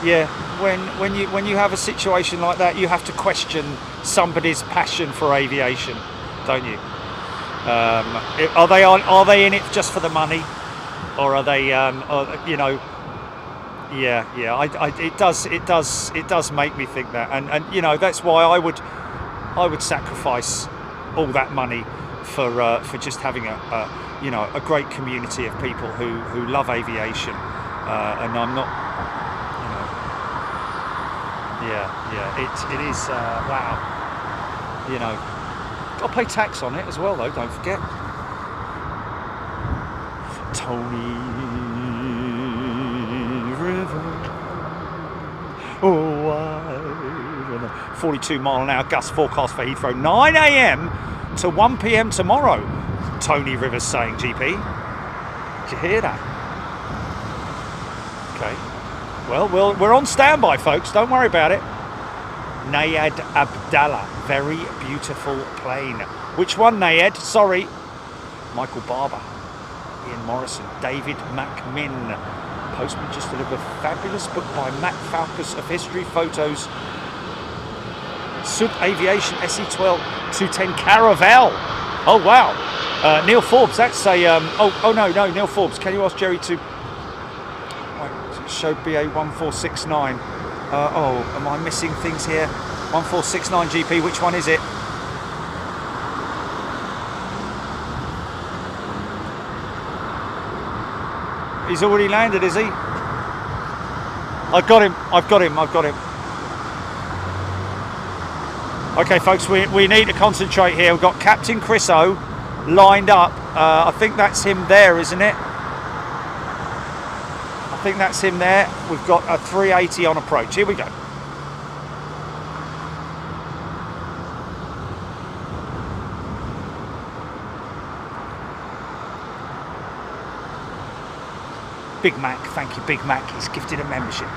Yeah. When you have a situation like that, you have to question somebody's passion for aviation, don't you? Are they in it just for the money, or are they, you know, Yeah, yeah. It does make me think that, and you know, that's why I would sacrifice all that money for just having a great community of people who love aviation, and I'm not, you know, yeah. It is wow. You know, got to pay tax on it as well, though. Don't forget. Tony River. Oh, I 42 mile an hour gust forecast for Heathrow, 9 a.m. to 1 p.m. tomorrow. Tony Rivers saying, GP. Did you hear that? Okay. Well, we're on standby, folks. Don't worry about it. Nayad Abdallah, very beautiful plane. Which one, Nayad? Sorry. Michael Barber. Ian Morrison, David McMinn. Postman just delivered a fabulous book by Matt Falkus of history, photos. Sud Aviation SE12 210 Caravel. Oh wow. Neil Forbes, that's a no, Neil Forbes. Can you ask Jerry to show BA 1469? Am I missing things here? 1469 GP, which one is it? He's already landed, is he? I've got him. Okay, folks, we need to concentrate here. We've got Captain Chris O lined up. I think that's him there, isn't it? I think that's him there. We've got a 380 on approach. Here we go. Big Mac, thank you, Big Mac. He's gifted a membership.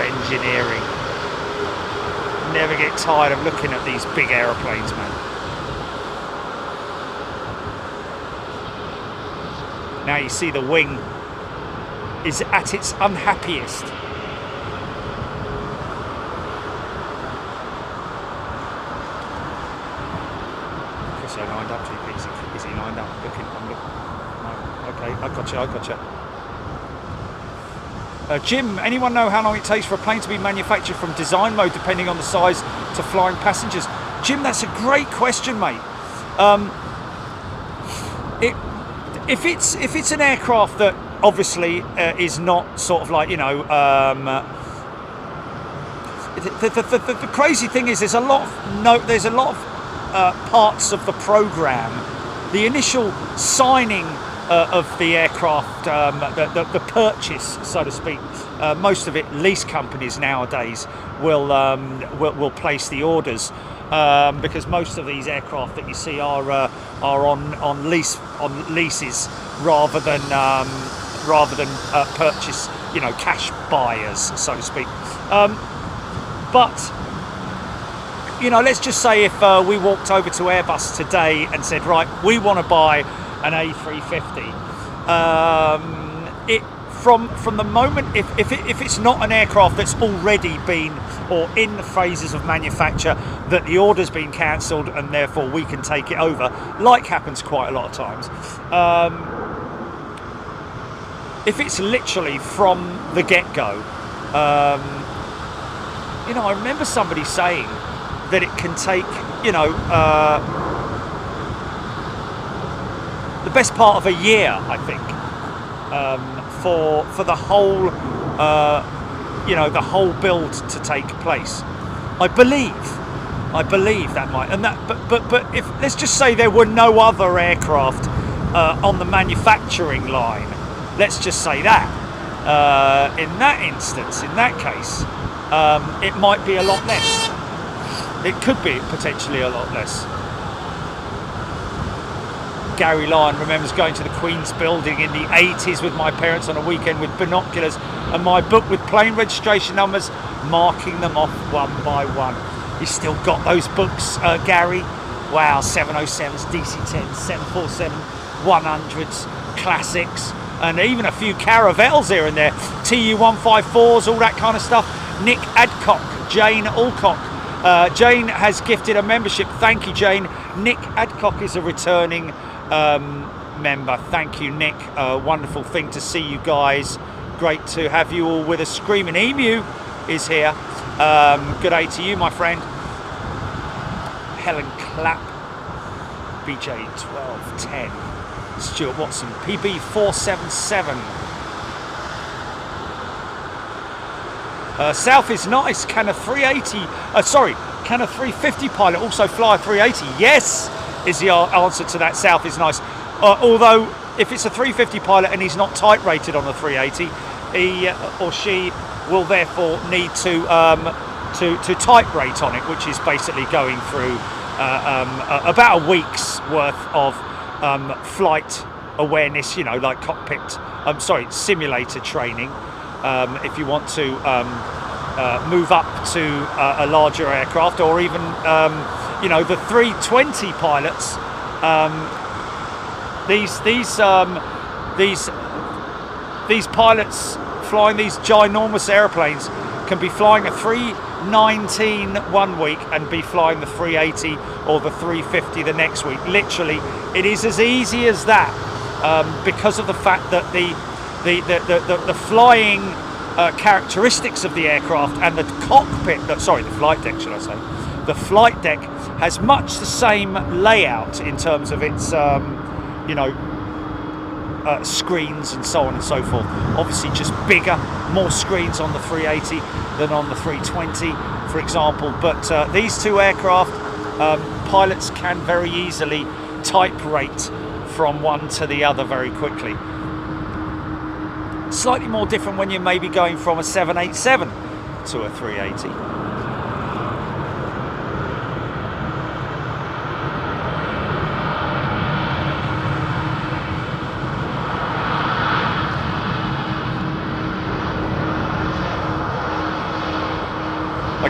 Engineering. Never get tired of looking at these big aeroplanes, man. Now you see the wing is at its unhappiest. Chris lined up, GP. Is he lined up? I'm looking. No. Okay, I gotcha. Jim, anyone know how long it takes for a plane to be manufactured from design mode, depending on the size, to flying passengers? Jim, that's a great question, mate. If it's an aircraft that obviously is not sort of like, you know, the crazy thing is there's a lot of parts of the program. The initial signing of the aircraft, the purchase, so to speak. Most of it, lease companies nowadays will place the orders because most of these aircraft that you see are on leases rather than purchase, you know, cash buyers, so to speak. But you know, let's just say if we walked over to Airbus today and said, right, we want to buy an A350. From the moment, if it's not an aircraft that's already been or in the phases of manufacture, that the order's been cancelled and therefore we can take it over, like happens quite a lot of times. If it's literally from the get-go, you know, I remember somebody saying that it can take, you know, the best part of a year, I think, for the whole, you know, the whole build to take place. I believe that might, and that, but if let's just say there were no other aircraft on the manufacturing line, let's just say that, in that instance, in that case, it might be a lot less. It could be potentially a lot less. Gary Lyon remembers going to the Queen's Building in the 80s with my parents on a weekend with binoculars and my book with plane registration numbers, marking them off one by one. He's still got those books, Gary. Wow, 707s, DC-10s, 747, 100s, classics, and even a few caravels here and there. TU-154s, all that kind of stuff. Nick Adcock, Jane Alcock. Jane has gifted a membership. Thank you, Jane. Nick Adcock is a returning member. Thank you, Nick. Wonderful thing to see you guys. Great to have you all with us. Screaming Emu is here. Good day to you, my friend. Helen Clapp, BJ 1210. Stuart Watson, PB 477. South is nice. Can a 380? Can a 350 pilot also fly a 380? Yes, is the answer to that. South is nice. Although, if it's a 350 pilot and he's not type rated on the 380, he or she will therefore need to type rate on it, which is basically going through about a week's worth of flight awareness, you know, like simulator training. If you want to move up to a larger aircraft, or even you know, the 320 pilots, these pilots flying these ginormous airplanes can be flying a 319 one week and be flying the 380 or the 350 the next week. Literally, it is as easy as that, because of the fact that the flying characteristics of the aircraft and the cockpit, the flight deck, should I say, the flight deck has much the same layout in terms of its you know, screens and so on and so forth. Obviously just bigger, more screens on the 380 than on the 320, for example. But these two aircraft, pilots can very easily type rate from one to the other very quickly. Slightly more different when you're maybe going from a 787 to a 380.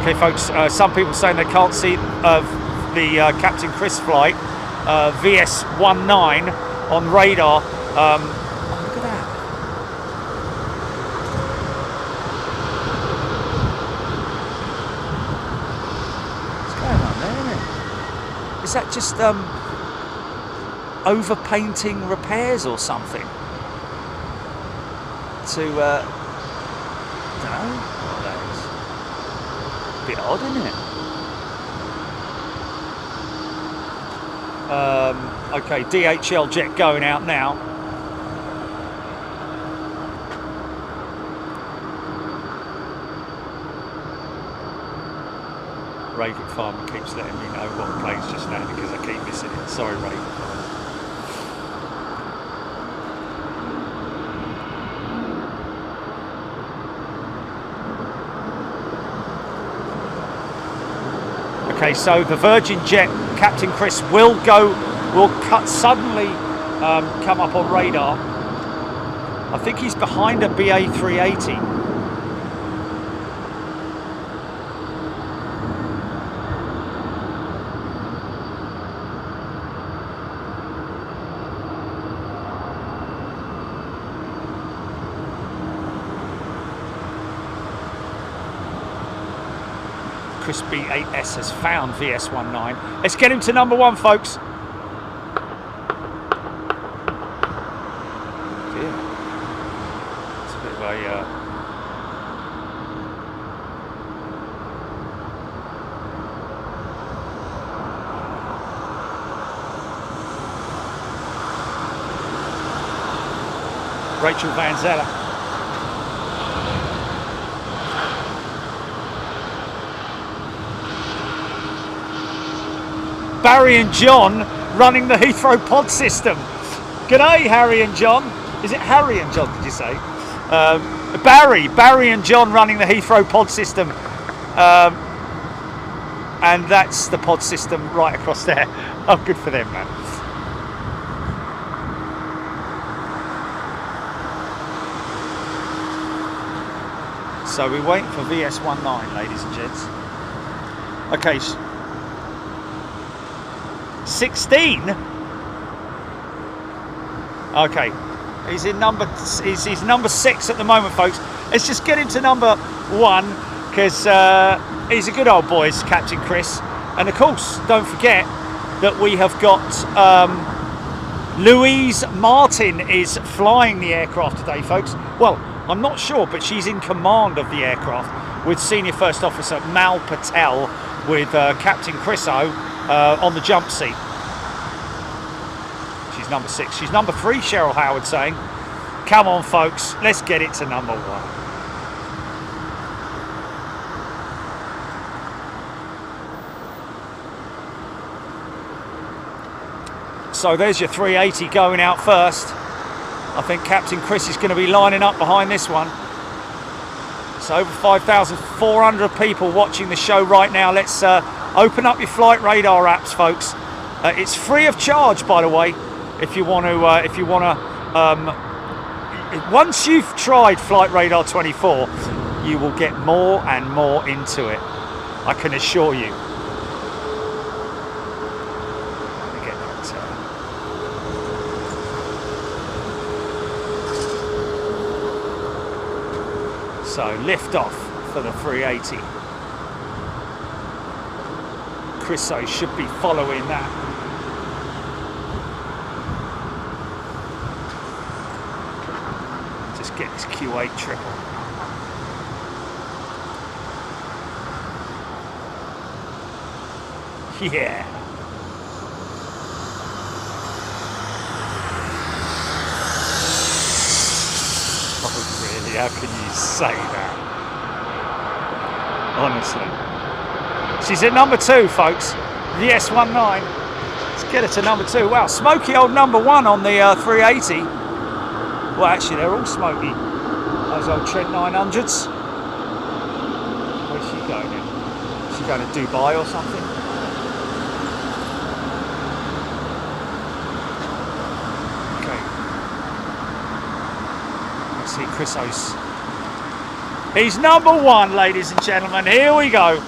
Okay, folks, some people saying they can't see the Captain Chris flight, VS19 on radar. Look at that. What's going on there, isn't it? Is that just overpainting repairs or something? To, I don't know what that is. Bit odd, isn't it? Okay, DHL jet going out now. Raven Farmer keeps letting me know what plane's just landed because I keep missing it. Sorry, Raven Farmer. Okay, so the Virgin jet, Captain Chris, will suddenly come up on radar. I think he's behind a BA 380. Chris B8S has found VS19. Let's get him to number one, folks. Dear. It's a bit of a Rachel Van Zeller. Barry and John running the Heathrow pod system. G'day, Harry and John. Is it Harry and John, did you say? Barry and John running the Heathrow pod system. And that's the pod system right across there. Oh, good for them, man. So we're waiting for VS19, ladies and gents. Okay, 16. Okay, he's number 6 at the moment, folks. Let's just get him to number 1 because he's a good old boy, is Captain Chris. And of course, don't forget that we have got Louise Martin is flying the aircraft today, folks. Well, I'm not sure, but she's in command of the aircraft with Senior First Officer Mal Patel with Captain Chris O on the jump seat. She's number 6. She's number 3, Cheryl Howard saying. Come on, folks, let's get it to number 1. So there's your 380 going out first. I think Captain Chris is going to be lining up behind this one. So over 5,400 people watching the show right now. Let's open up your flight radar apps, folks. It's free of charge, by the way. If you want to, once you've tried Flight Radar 24, you will get more and more into it. I can assure you. So lift off for the 380. Chriso should be following that. Just get this Q8 triple. Yeah. How can you say that? Honestly. She's at number 2, folks. The S19. Let's get her to number 2. Wow, smoky old number 1 on the 380. Well, actually, they're all smoky. Those old Trent 900s. Where's she going in? Is she going to Dubai or something? See Chris O's. He's number 1, ladies and gentlemen. Here we go.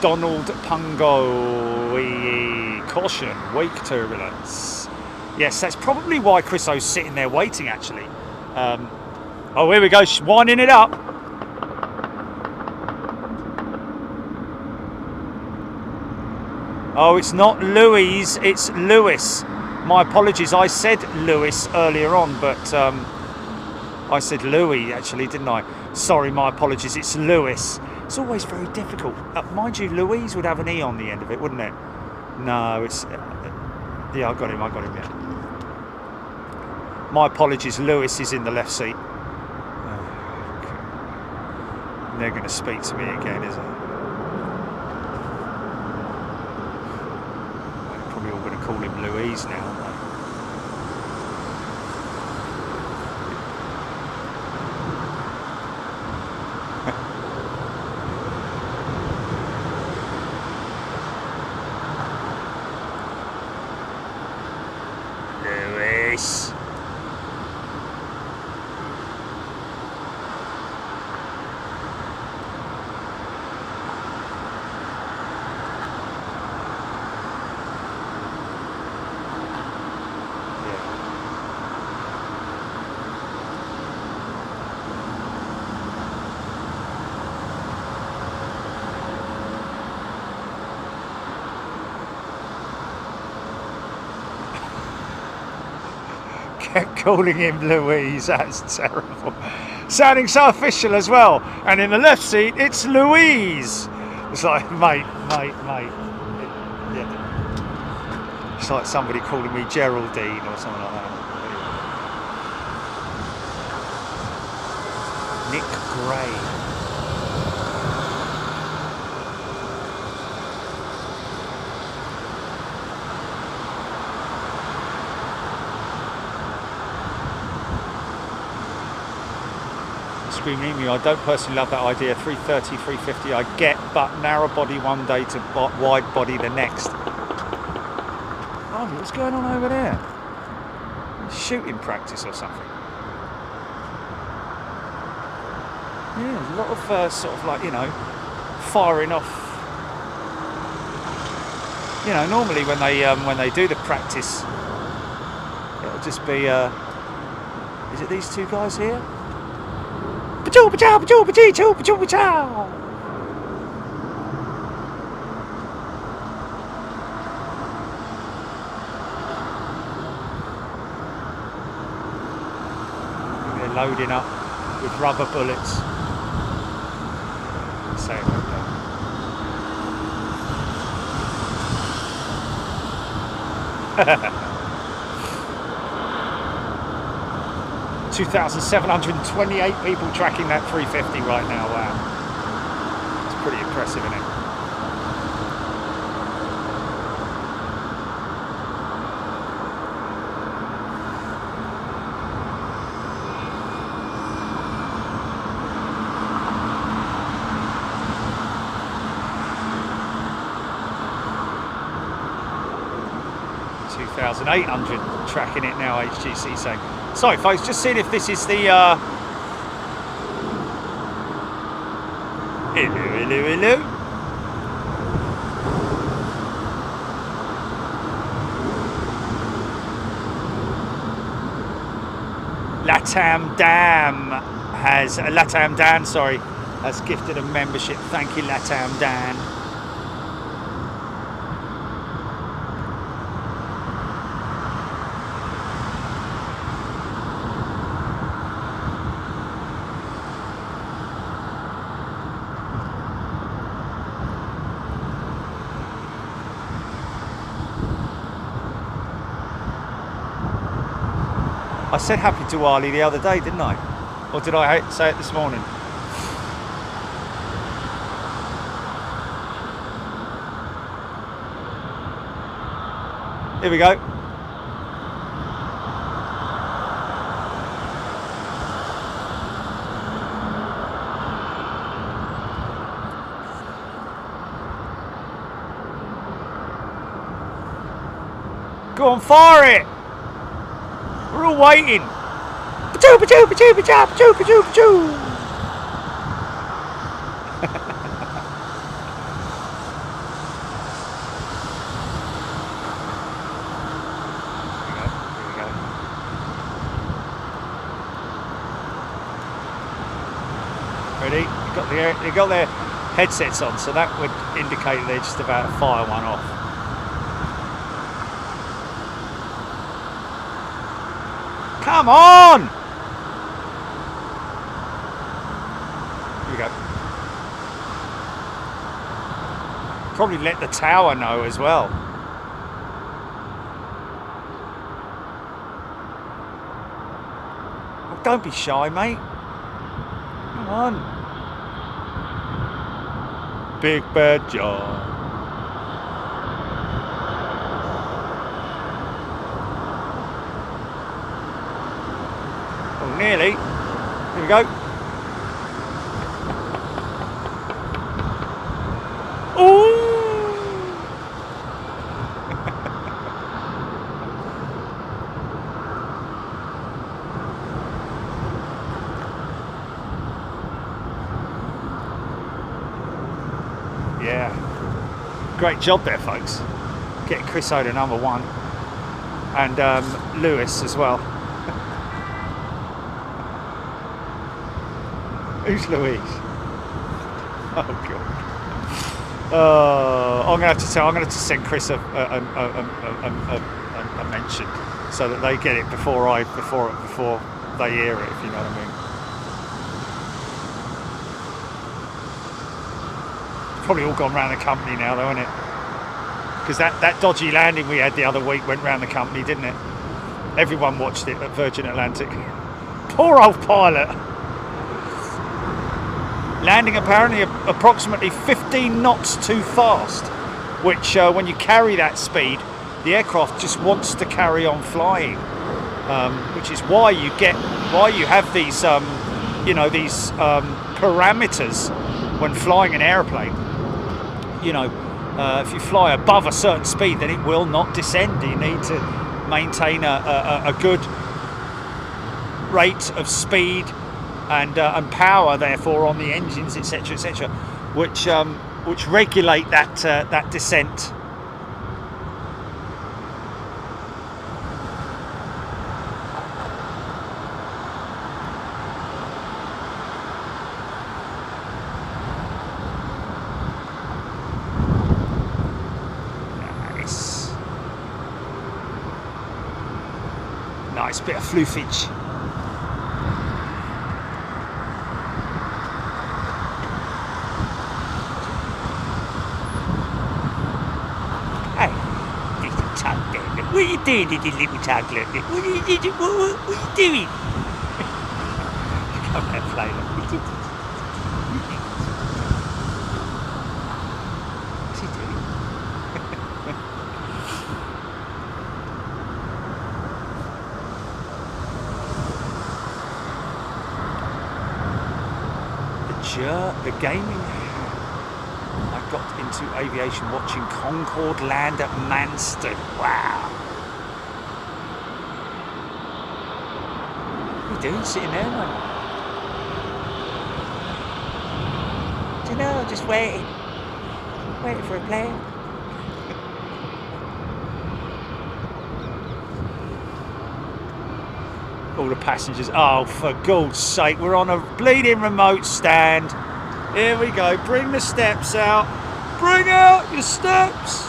Donald Pungo. Caution, wake turbulence. Yes, that's probably why Chris O's sitting there waiting, actually. Oh, here we go. She's winding it up. Oh, it's not Louise, it's Lewis. My apologies. I said Lewis earlier on, but I said Louis, actually, didn't I? Sorry, my apologies. It's Lewis. It's always very difficult. Mind you, Louise would have an E on the end of it, wouldn't it? No, it's... yeah, I got him, yeah. My apologies, Lewis is in the left seat. They're going to speak to me again, isn't it? They're probably all going to call him Louise now, aren't they? Kept calling him Louise, that's terrible. Sounding so official as well. And in the left seat, it's Louise. It's like, mate. Yeah. It's like somebody calling me Geraldine or something like that. Nick Gray. Scream Emu, I don't personally love that idea. 330, 350 I get, but narrow body one day to wide body the next. Oh, what's going on over there? Shooting practice or something. Yeah, there's a lot of sort of like, you know, firing off. You know, normally when they do the practice, it'll just be is it these two guys here? Pachow, pachow, pachow, pachow, pachow, pachow. They're loading up with rubber bullets. Say it like that. 2,728 people tracking that 350 right now. Wow, it's pretty impressive, isn't it? $2,800 tracking it now, HGC saying. Sorry folks, just seeing if this is the hello. Latam Dan, sorry, has gifted a membership. Thank you, Latam Dan. I said Happy Diwali the other day, didn't I? Or did I say it this morning? Here we go. Go on, fire it! We're all waiting. Pachoo, pachoo, pachoo, pachoo, pachoo, pachoo, pachoo. Ready? They got their headsets on, so that would indicate they're just about to fire one off. Come on! Here we go. Probably let the tower know as well. Oh, don't be shy, mate. Come on. Big Bad John. Nearly. Here we go. Ooh! Yeah. Great job there, folks. Getting Chris Oda #1 and Lewis as well. Who's Louise? Oh god. I'm gonna have to send Chris a mention so that they get it before they hear it, if you know what I mean. It's probably all gone round the company now though, isn't it? Because that dodgy landing we had the other week went round the company, didn't it? Everyone watched it at Virgin Atlantic. Poor old pilot. Landing apparently approximately 15 knots too fast, which when you carry that speed, the aircraft just wants to carry on flying, which is why you have these you know, these parameters when flying an airplane. You know, if you fly above a certain speed, then it will not descend. You need to maintain a good rate of speed and power, therefore, on the engines, etc., which regulate that descent. Nice bit of floofage. Hey, little tug there. Look. What are you doing, little tug? Look. What are you doing? Come there, play. Look. What's he doing? The gaming. I got into aviation watching Concorde land at Manston. Wow. What are you doing sitting there, mate? Do you know, just waiting for a plane. All the passengers, oh, for God's sake, we're on a bleeding remote stand. Here we go, bring the steps out. Bring out your steps.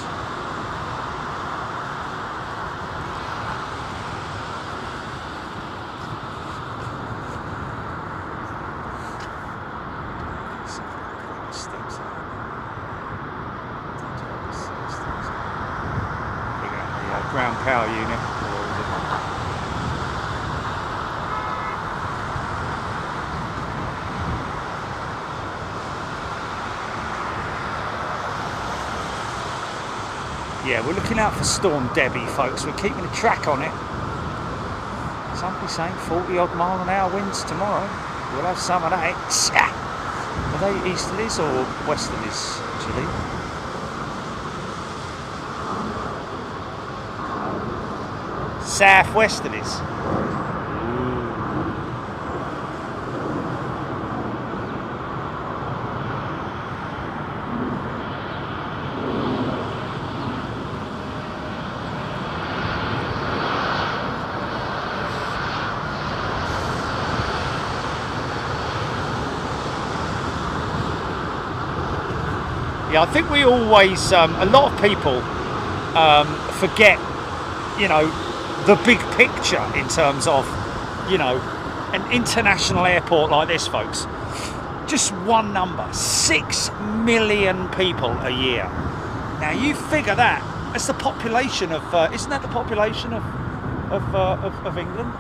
Bring out the ground power unit. Yeah, we're looking out for Storm Debbie, folks. We're keeping a track on it. Somebody's saying 40 odd mile an hour winds tomorrow. We'll have some of that. Are they easterlies or westerlies, actually? Southwesterlies. I think we always, a lot of people forget, you know, the big picture in terms of, you know, an international airport like this, folks. Just one number, 6 million people a year. Now you figure that, that's the population of, isn't that the population of England?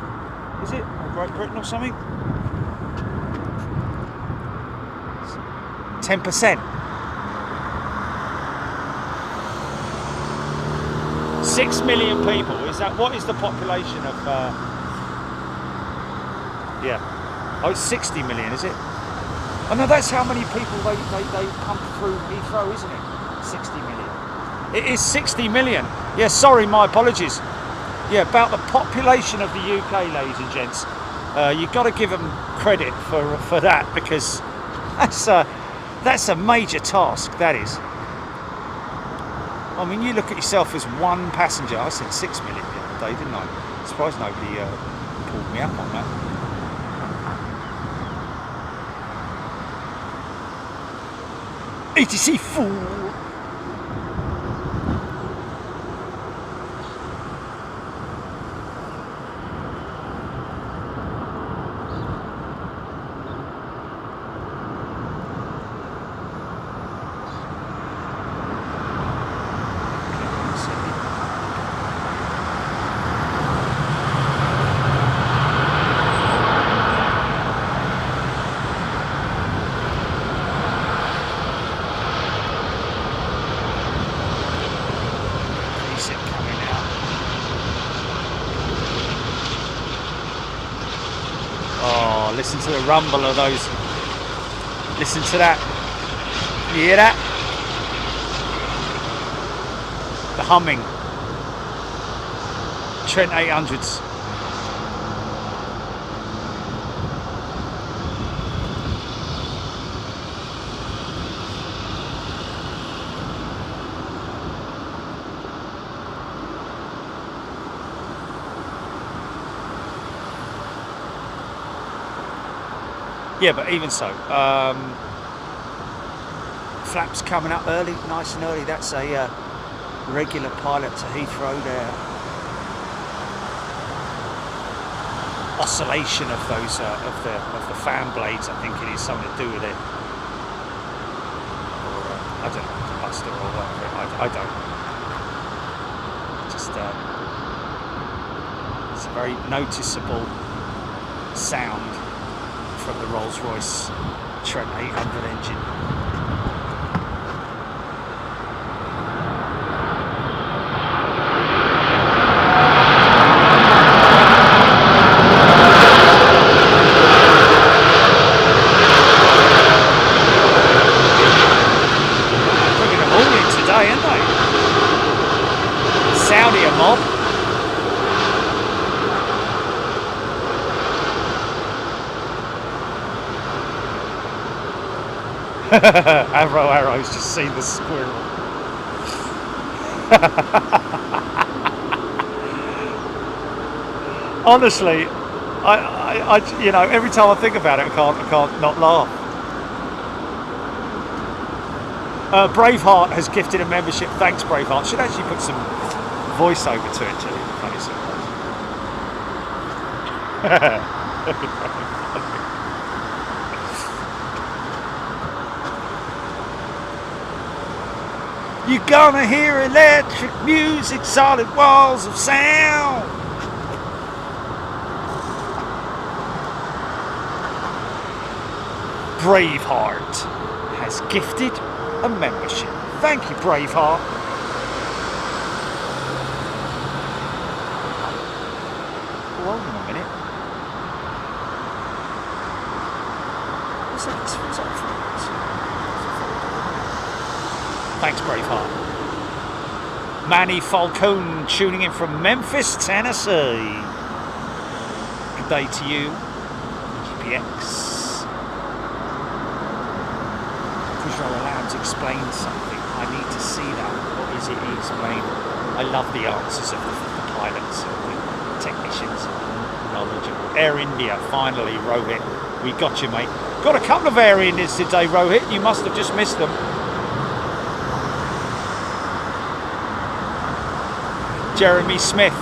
Is it? Or Great Britain or something? 10%. 6 million people, is that, what is the population of, yeah, oh, it's 60 million, is it? Oh no, that's how many people they come through Heathrow, isn't it? 60 million. It is 60 million. Yeah, sorry, my apologies. Yeah, about the population of the UK, ladies and gents. You've got to give them credit for that, because that's a major task, that is. I mean, you look at yourself as one passenger. I said 6 million the other day, didn't I? I'm surprised nobody pulled me up on that. ETC fool! listen to the rumble of those. Listen to that. You hear that? The humming. Trent 800s. Yeah, but even so, flaps coming up early, nice and early. That's a regular pilot to Heathrow there. Oscillation of those of the fan blades, I think it is something to do with it. Or I don't know, the muster or whatever. I don't. Just it's a very noticeable sound from the Rolls-Royce Trent 800 engine. Bringing them all in today, aren't they? Saudi a mob. Arrow's just seen the squirrel. Honestly, I you know, every time I think about it, I can't not laugh. Braveheart has gifted a membership. Thanks, Braveheart. Should actually put some voiceover to it, too. Funny surprise. You're gonna hear electric music, solid walls of sound. Braveheart has gifted a membership. Thank you, Braveheart. Hold on a minute. What's that for? Thanks, Braveheart. Manny Falcone tuning in from Memphis, Tennessee. Good day to you. GPX. Visual Labs explained something. I need to see that. What is it he explained? I love the answers of the pilots and the technicians and knowledgeable. Air India, finally, Rohit. We got you, mate. Got a couple of Air Indians today, Rohit. You must have just missed them. Jeremy Smith,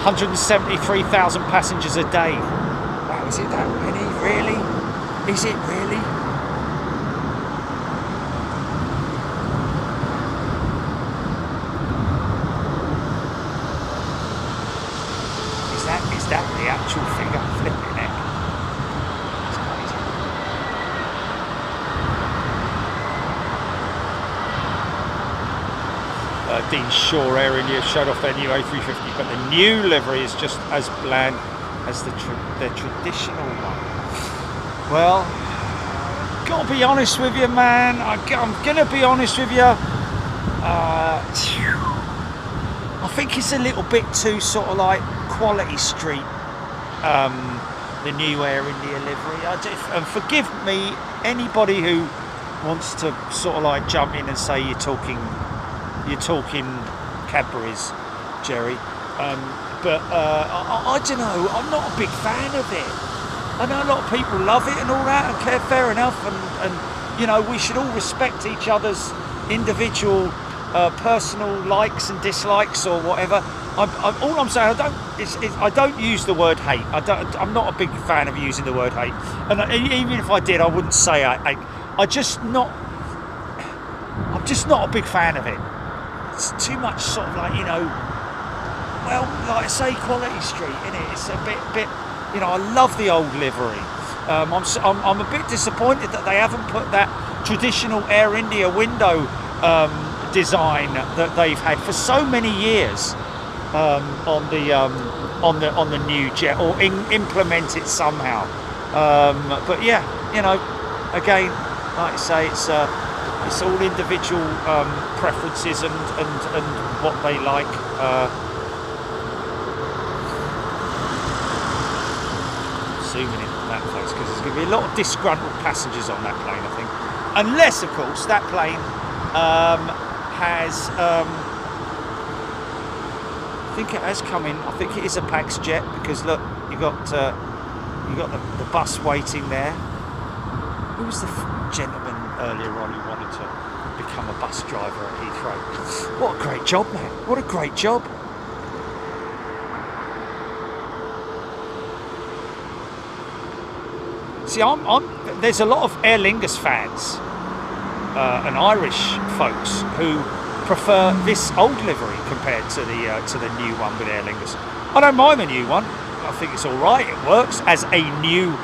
173,000 passengers a day. Wow, is it that many? Really? Is it really? Is that the actual figure? Flipping heck. It's crazy. Dean Shaw, Air India showed off their new A350, but the new livery is just as bland as their traditional one. Well, gotta be honest with you, man. I'm gonna be honest with you. I think it's a little bit too sort of like Quality Street. The new Air India livery. And forgive me, anybody who wants to sort of like jump in and say you're talking Cadbury's, Jerry. But I don't know. I'm not a big fan of it. I know a lot of people love it and all that. Okay, fair enough. And you know, we should all respect each other's individual personal likes and dislikes or whatever. All I'm saying, I don't use the word hate. I'm not a big fan of using the word hate. And even if I did, I wouldn't say hate. I'm just not a big fan of it. It's too much sort of like, you know, well, like I say, Quality Street, innit? It's a bit, you know, I love the old livery. I'm a bit disappointed that they haven't put that traditional Air India window design that they've had for so many years on the new jet, or implement it somehow. But yeah, you know, again, like I say, it's all individual preferences and what they like. Zooming in on that place because there's going to be a lot of disgruntled passengers on that plane, I think. Unless, of course, that plane has. I think it has come in. I think it is a Pax jet because look, you got the bus waiting there. Who was the gentleman earlier on who wanted to become a bus driver at Heathrow? What a great job, man! What a great job! See, there's a lot of Aer Lingus fans and Irish folks who prefer this old livery compared to the new one with Aer Lingus. I don't mind the new one. I think it's all right. It works as a new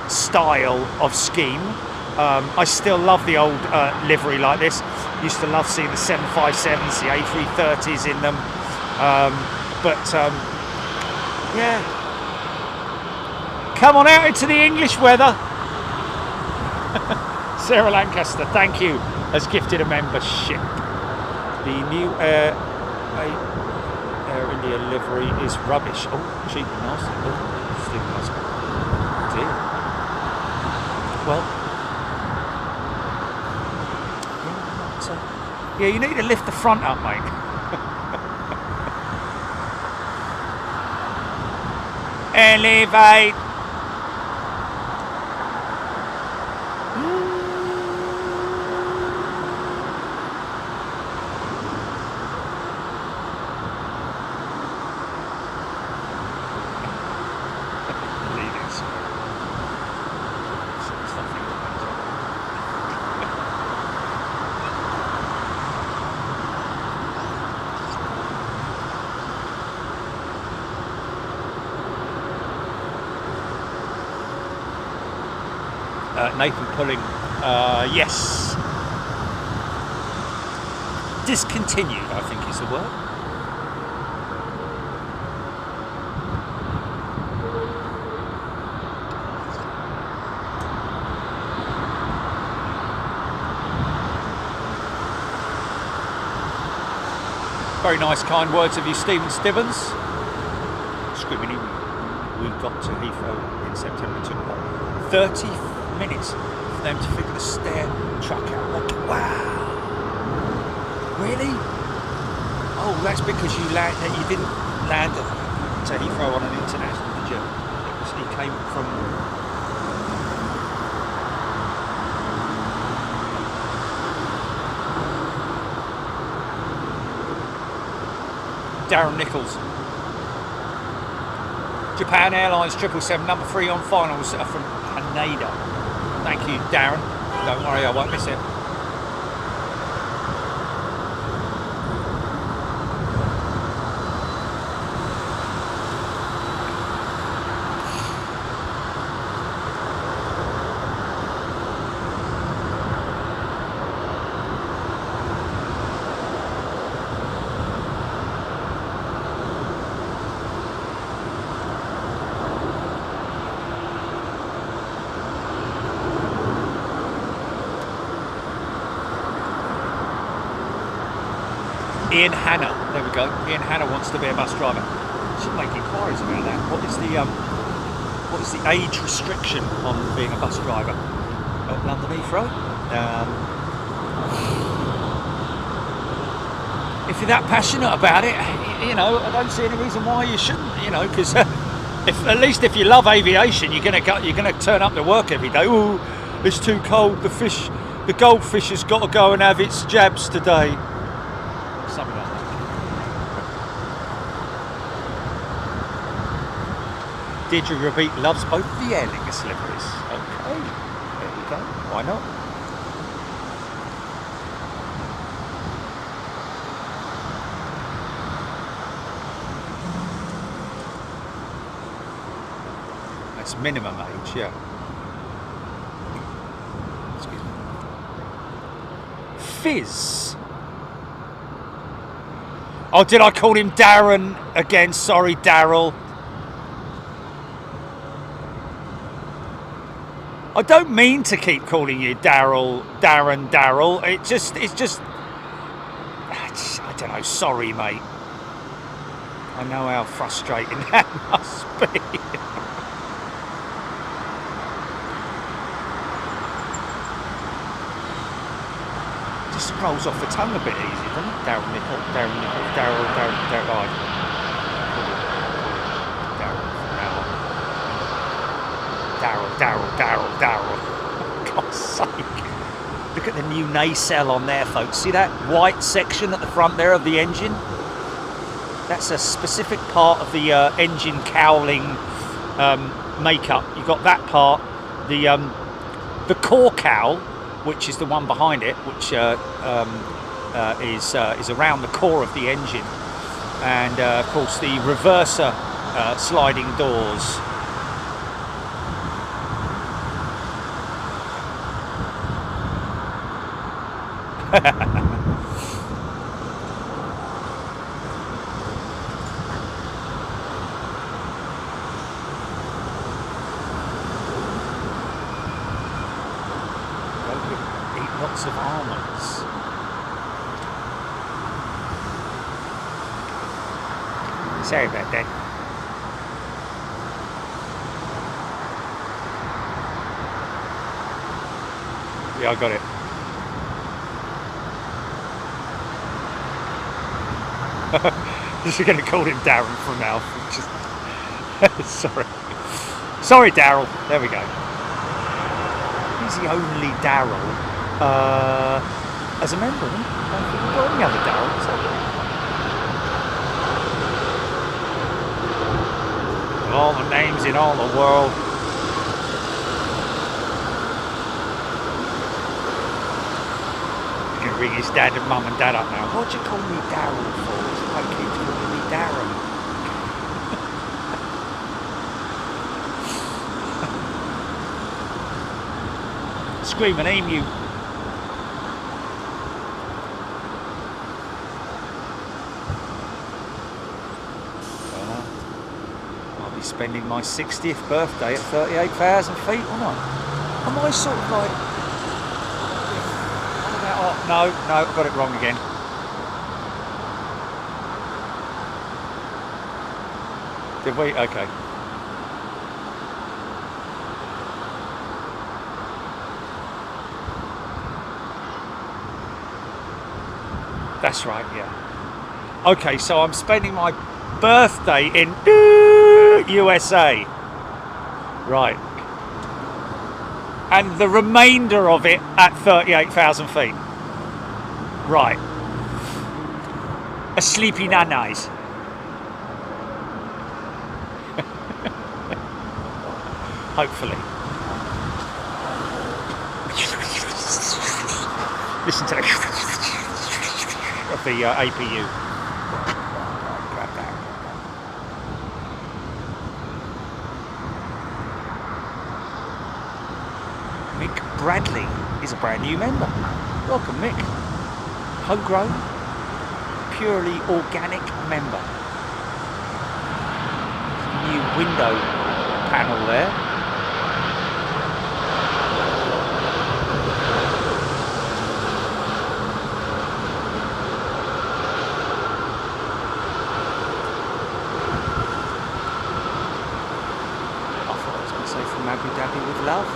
style of scheme. I still love the old livery like this. Used to love seeing the 757s, the A330s in them. Yeah. Come on out into the English weather. Sarah Lancaster, thank you, has gifted a membership. The new Air India livery is rubbish. Oh, cheap and nasty. Oh, Steve Glasgow. Dear. Well, yeah, you need to lift the front up, mate. Elevate. Nathan Pulling, yes. Discontinued, I think is the word. Very nice, kind words of you, Stephen Stibbons. Screaming, we got to Heathrow in September. It took 30 minutes for them to figure the stair truck out. Like, wow, really? Oh, that's because you didn't land to Heathrow on an international, did you? He came from. Darren Nichols. Japan Airlines 777, number 3 on finals from Haneda. Thank you, Darren. Don't worry, I won't miss it. Ian Hanna, there we go. Ian Hanna wants to be a bus driver. Should make inquiries about that. What is the age restriction on being a bus driver at London Heathrow? If you're that passionate about it, you know, I don't see any reason why you shouldn't. You know, because at least if you love aviation, you're gonna turn up to work every day. Oh, it's too cold. The goldfish has got to go and have its jabs today. Something like that. Deirdre Rabeat loves both the Aer Lingus liveries. Okay, there we go. Why not? That's minimum age, yeah. Excuse me. Fizz. Oh, did I call him Darren again? Sorry, Daryl. I don't mean to keep calling you Daryl, Daryl. It's just, I don't know. Sorry, mate. I know how frustrating that must be. Just rolls off the tongue a bit easy, doesn't it? Daryl Nickel, Daryl Nickel, Daryl. Daryl. For God's sake. Look at the new nacelle on there, folks. See that white section at the front there of the engine? That's a specific part of the engine cowling makeup. You've got that part, the core cowl, which is the one behind it, which is around the core of the engine, and of course the reverser sliding doors. Eat lots of almonds. Sorry about that. Yeah, I got it. Just going to call him Darren from now. Sorry, Daryl. There we go. He's the only Daryl as a member. I don't think we've got any other Daryls. All the names in all the world. You can ring his dad and mum and dad up now. What'd you call me Daryl for? I keep calling me Darren. Screaming emu. I'll be spending my 60th birthday at 38,000 feet, won't I? Am I sort of like... Oh, no, I got it wrong again. Did we? Okay. That's right, yeah. Okay, so I'm spending my birthday in USA. Right. And the remainder of it at 38,000 feet. Right. A sleepy nannies. Hopefully. Listen to the of the APU. Mick Bradley is a brand new member. Welcome, Mick. Homegrown, purely organic member. New window panel there. Abu Dhabi with love.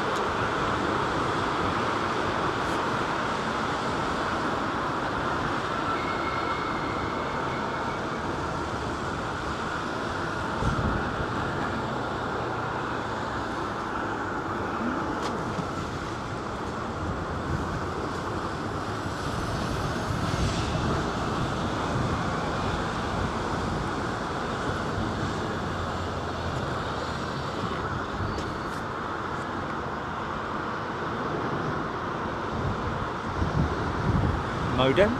Modem.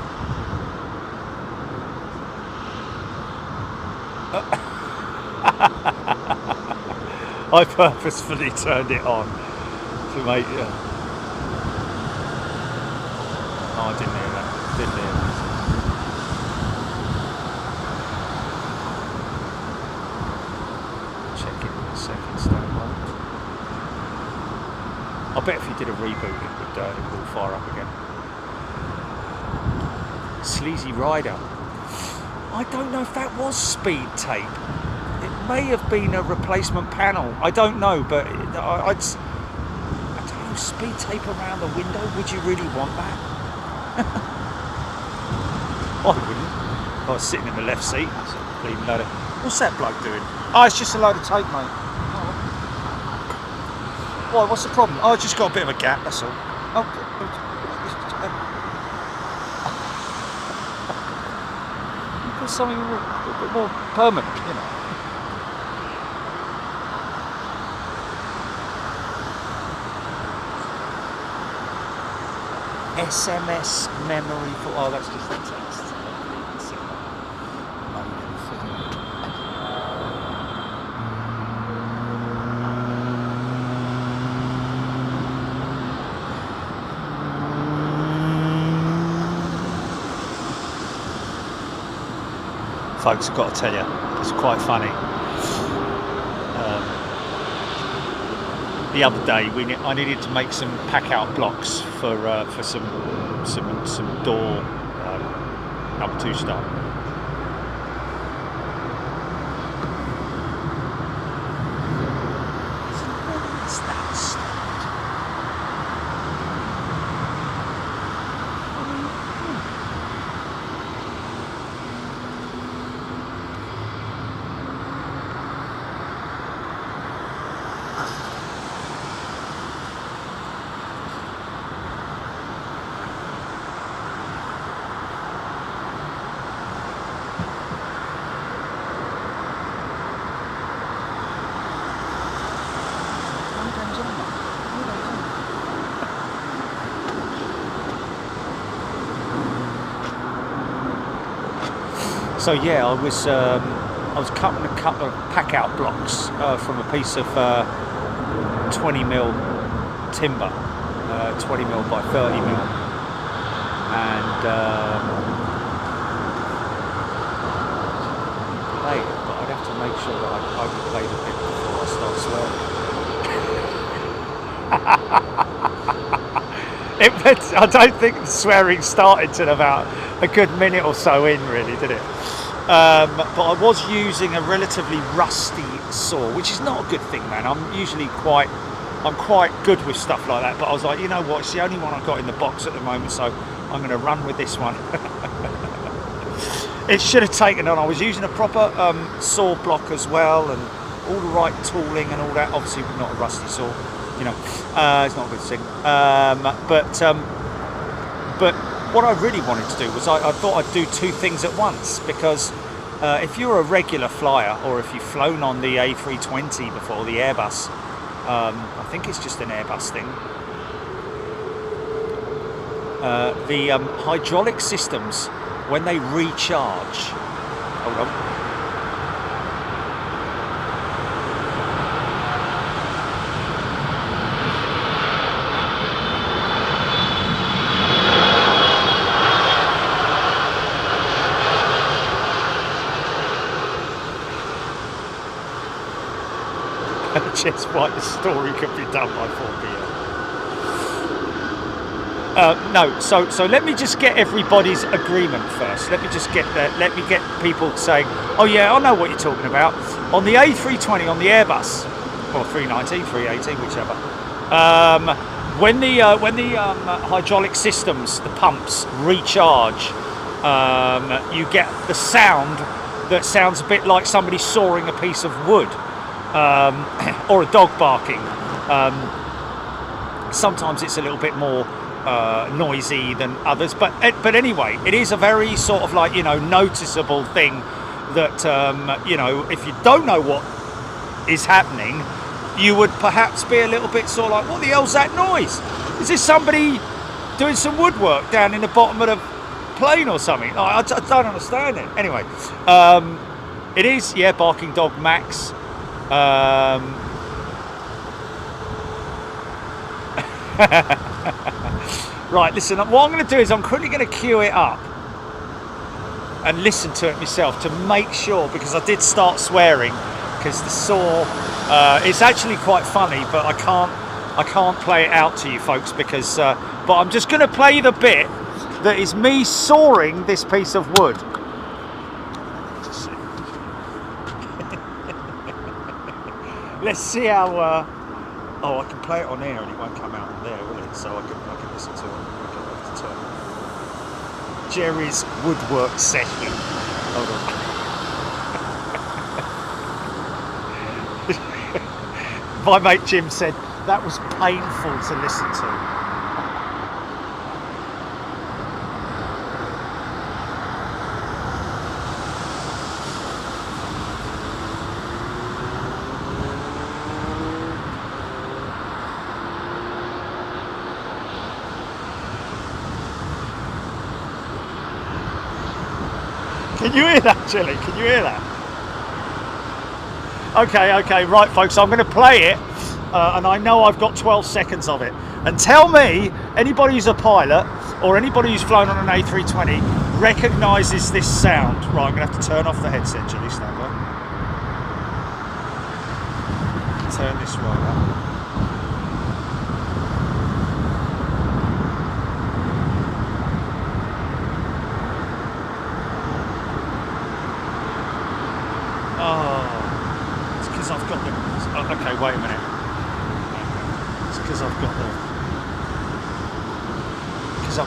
I purposefully turned it on to make you. Oh, I didn't hear that. Didn't hear that. Check it in a second, stand by. I bet if you did a reboot, it would all fire up again. Sleazy Rider. I don't know if that was speed tape. It may have been a replacement panel. I don't know, but I don't know. Speed tape around the window. Would you really want that? I wouldn't. If I was sitting in the left seat. That's a bleeding load of... What's that bloke doing? Oh, it's just a load of tape, mate. Why? What's the problem? Oh, I just got a bit of a gap. That's all. Oh. Something a bit more permanent, you know. SMS memory for... Oh, that's just the text. Folks, I've got to tell you, it's quite funny. The other day, I needed to make some pack-out blocks for some door number 2 style. What's that stuff? So yeah, I was cutting a couple of pack-out blocks from a piece of 20mm timber, 20mm by 30mm, and play it, but I'd have to make sure that I overplayed a bit before I start swearing. I don't think the swearing started till about a good minute or so in, really, did it? But I was using a relatively rusty saw, which is not a good thing, man. I'm quite good with stuff like that, but I was like, you know what, it's the only one I've got in the box at the moment, so I'm going to run with this one. It should have taken on. I was using a proper saw block as well, and all the right tooling and all that. Obviously not a rusty saw, you know, it's not a good thing. But what I really wanted to do was I thought I'd do 2 things at once, because if you're a regular flyer, or if you've flown on the A320 before, the AIRBUS, I think it's just an AIRBUS thing, the hydraulic systems, when they recharge, hold on, just why the story could be done by 4 p.m. No, so let me just get everybody's agreement first. Let me get people saying, oh yeah, I know what you're talking about. On the A320, on the AIRBUS, or 319, 318, whichever. When the hydraulic systems, the pumps recharge, you get the sound that sounds a bit like somebody sawing a piece of wood. Or a dog barking. Sometimes it's a little bit more noisy than others, but anyway, it is a very sort of like, you know, noticeable thing that you know, if you don't know what is happening, you would perhaps be a little bit sort of like, what the hell's that noise? Is this somebody doing some woodwork down in the bottom of the plane or something? I don't understand it. Anyway, it is, yeah, barking dog Max. Right, listen, what I'm going to do is I'm quickly going to queue it up and listen to it myself to make sure, because I did start swearing, because the saw, it's actually quite funny, but I can't I can't play it out to you folks because, but I'm just going to play the bit that is me sawing this piece of wood. Let's see how. Oh, I can play it on air and it won't come out on there, will it? So I can listen to it. Jerry's woodwork session. Hold on. My mate Jim said that was painful to listen to. Can you hear that, Chilly? Can you hear that? Okay, right folks, I'm going to play it and I know I've got 12 seconds of it. And tell me, anybody who's a pilot or anybody who's flown on an A320 recognises this sound. Right, I'm going to have to turn off the headset, Chilly, stand by. Turn this right up. Okay, wait a minute. It's because I've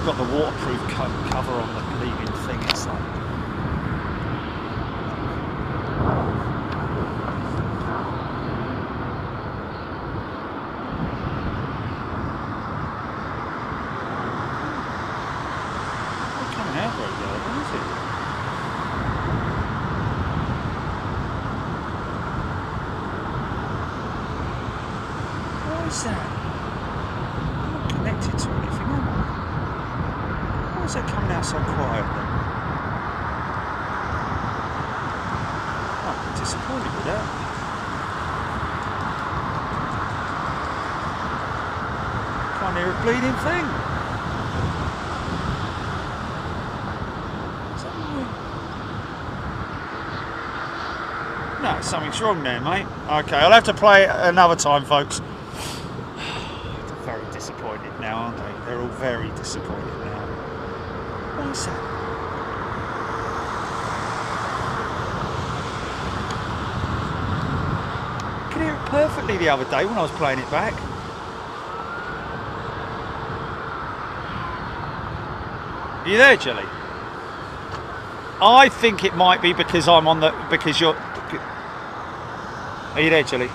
got the waterproof cover on the bleeding thing. It's like not coming out very well, is it? What is that? I'm not connected to anything, am I? Why is that coming out so quietly? I'm disappointed with that. Can't hear a bleeding thing. No, something's wrong there, mate. Okay, I'll have to play it another time, folks. They're very disappointed now, aren't they? They're all very disappointed now. What is that? I could hear it perfectly the other day when I was playing it back. Are you there, Jelly? I think it might be because I'm on the... because you're... Are you there, Jelly?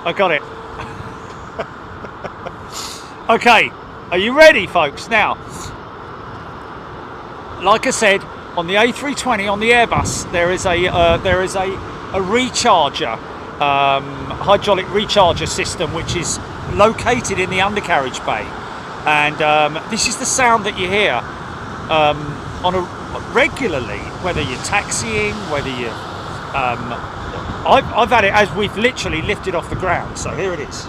I got it. Okay, are you ready, folks? Now, like I said, on the A320, on the Airbus, there is a recharger, hydraulic recharger system, which is located in the undercarriage bay, and this is the sound that you hear regularly, whether you're taxiing, whether you're I've had it as we've literally lifted off the ground, so here it is.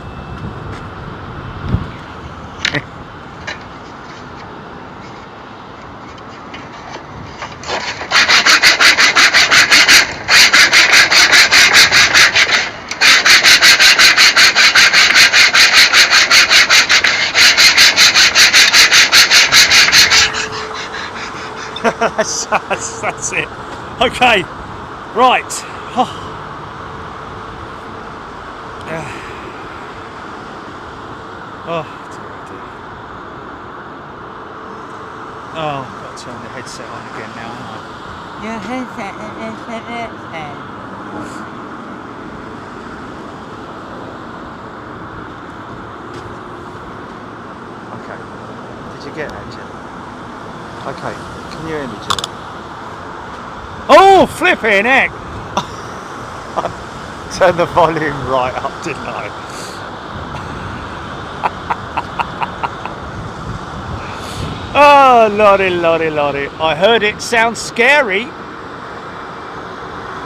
That's it. Okay. Right. Oh. Oh, dear, dear. Oh, I've got to turn the headset on again now, haven't I? Your headset. Okay. Did you get that, Jill? Okay. Can you hear me, Jill? Oh, flipping heck! Turn the volume right up, didn't I? Oh, lordy, lordy, lordy. I heard it sounds scary.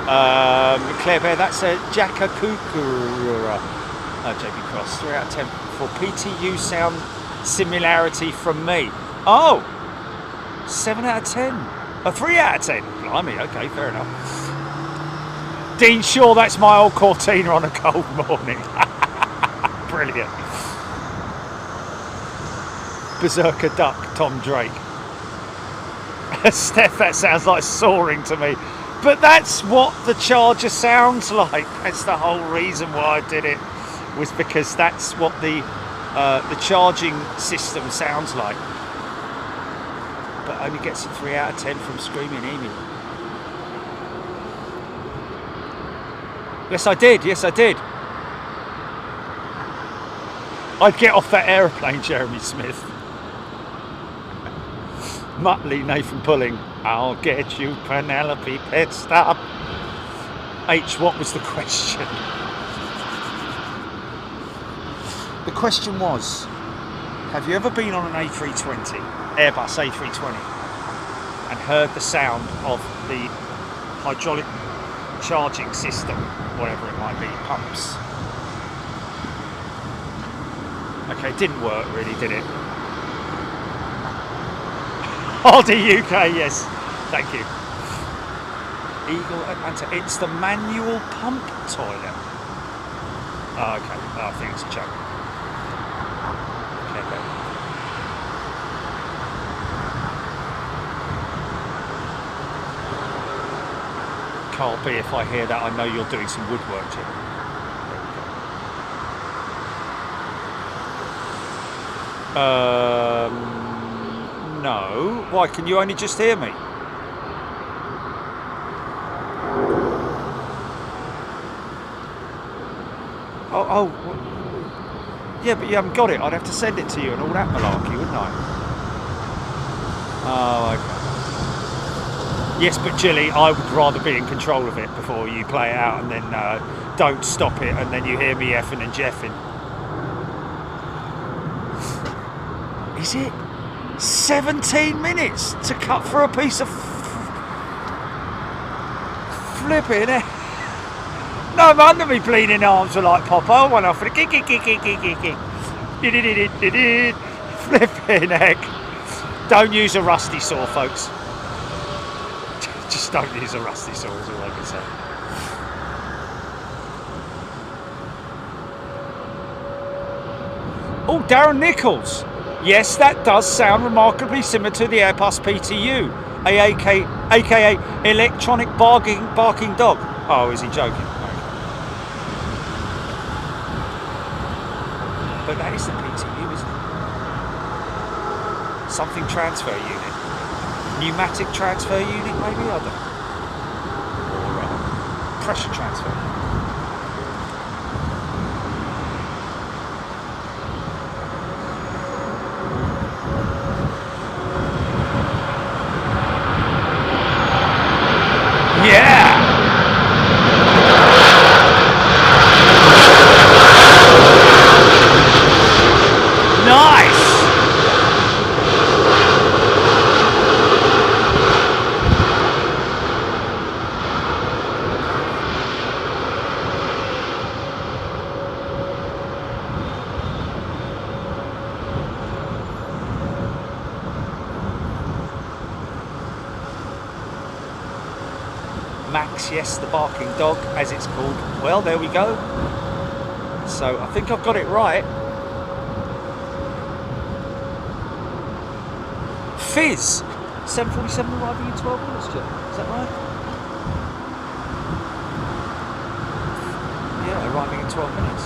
Claire Bear, that's a Jacka Kukura. JB Cross, 3 out of 10 for PTU sound similarity from me. Oh, 7 out of 10. 3 out of 10. Blimey, okay, fair enough. Dean Shaw, that's my old Cortina on a cold morning. Brilliant. Berserker Duck, Tom Drake. Steph, that sounds like soaring to me. But that's what the Charger sounds like. That's the whole reason why I did it. Was because that's what the charging system sounds like. But only gets a 3 out of 10 from Screaming Emu. Yes, I did. Yes, I did. I'd get off that aeroplane, Jeremy Smith. Muttley, Nathan Pulling. I'll get you, Penelope Pit Stop. H, what was the question? The question was, have you ever been on an A320, Airbus A320, and heard the sound of the hydraulic charging system, whatever it might be, pumps? Okay, it didn't work really, did it? Hardy UK, yes, thank you. Eagle Atlanta, it's the manual pump toilet. Oh, okay, I think it's a joke. Okay. Carl B, if I hear that, I know you're doing some woodwork, Jim. No. Why, can you only just hear me? Oh, yeah, but you haven't got it. I'd have to send it to you and all that malarkey, wouldn't I? Oh, okay. Yes, but Jilly, I would rather be in control of it before you play it out and then don't stop it and then you hear me effing and jeffing. Is it 17 minutes to cut for a piece of flipping it? No wonder me bleeding arms were like Popeye. One off for the kick. Flipping heck. Don't use a rusty saw, folks. Just don't use a rusty saw, is all I can say. Oh, Darren Nichols. Yes, that does sound remarkably similar to the Airbus PTU, aka electronic barking dog. Oh, is he joking? But that is the PTU, isn't it? Something transfer unit. Pneumatic transfer unit, maybe? I don't know. Or pressure transfer unit. Yeah! Nice! Max, yes, the barking dog, as it's called. Well, there we go. So I think I've got it right. Fizz, 7:47 arriving in 12 minutes, Jim. Is that right? arriving in 12 minutes.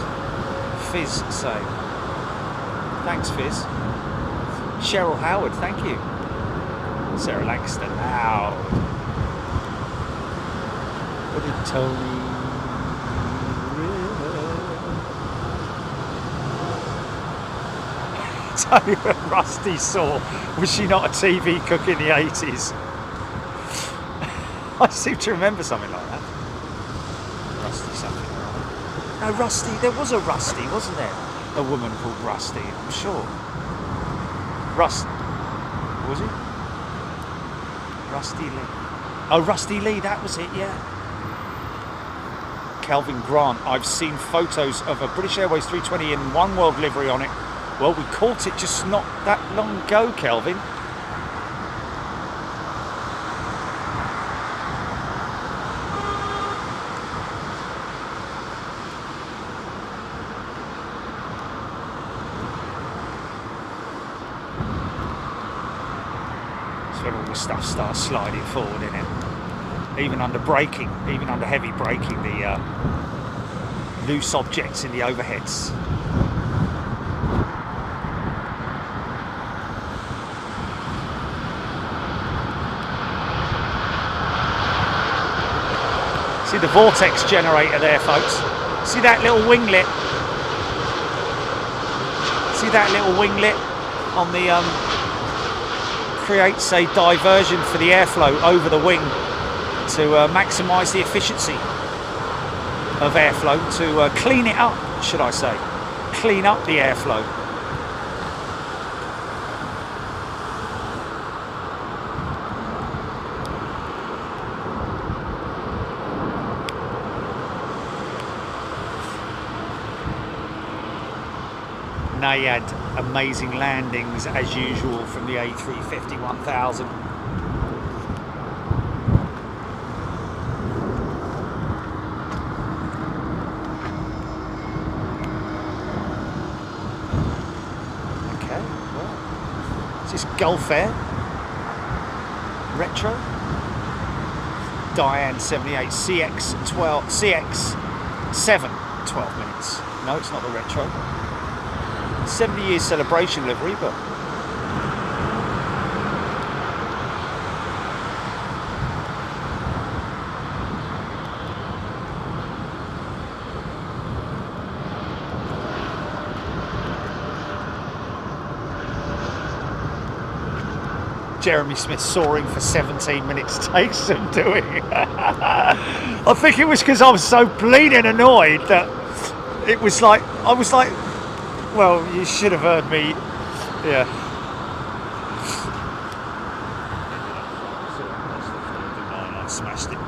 Fizz saying. Thanks, Fizz. Cheryl Howard, thank you. Sarah Lancaster, loud. What did Tony tell you what Rusty saw? Was she not a TV cook in the 80s? I seem to remember something like that. Rusty something or other. No, Rusty, there was a Rusty, wasn't there? A woman called Rusty, I'm sure. Was it? Rusty Lee. Oh, Rusty Lee, that was it, yeah. Calvin Grant, I've seen photos of a British Airways 320 in One World livery on it. Well, we caught it just not that long ago, Kelvin. That's when all the stuff starts sliding forward, in it. Even under braking, even under heavy braking, the loose objects in the overheads. See the vortex generator there, folks. See that little winglet? See that little winglet on the creates a diversion for the airflow over the wing to maximise the efficiency of airflow, to clean it up, should I say. Clean up the airflow. Nayad, amazing landings as usual from the A350 1000. Okay, well, is this Gulf Air? Retro? Diane 78, CX12, CX7, 12 minutes. No, it's not the Retro. 70 years celebration livery, but Jeremy Smith soaring for 17 minutes takes some doing. I think it was because I was so bleeding annoyed that it was like, I was like, well, you should have heard me, yeah. I smashed it.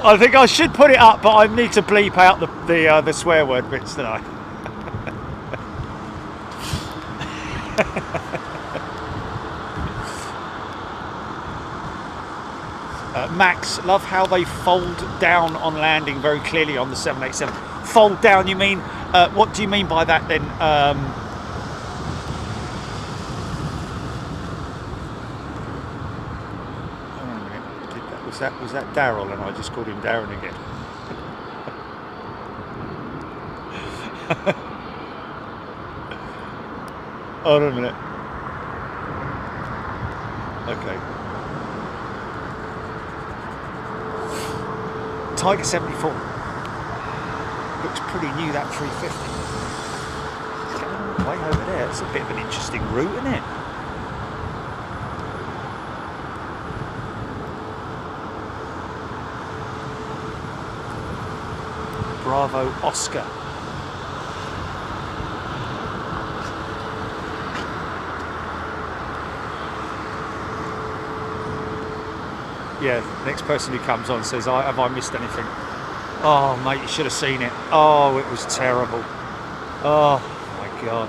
I think I should put it up, but I need to bleep out the swear word bits, don't I? Max, love how they fold down on landing very clearly on the 787. Fold down, you mean, what do you mean by that then? Hang on a minute. Was that Daryl and I just called him Darren again? Hold on a minute. Okay. Tiger 74 looks pretty new, that 350. It's going all the way over there. It's a bit of an interesting route, isn't it? Bravo Oscar. Yeah, next person who comes on says, have I missed anything? Oh, mate, you should have seen it. Oh, it was terrible. Oh, my God.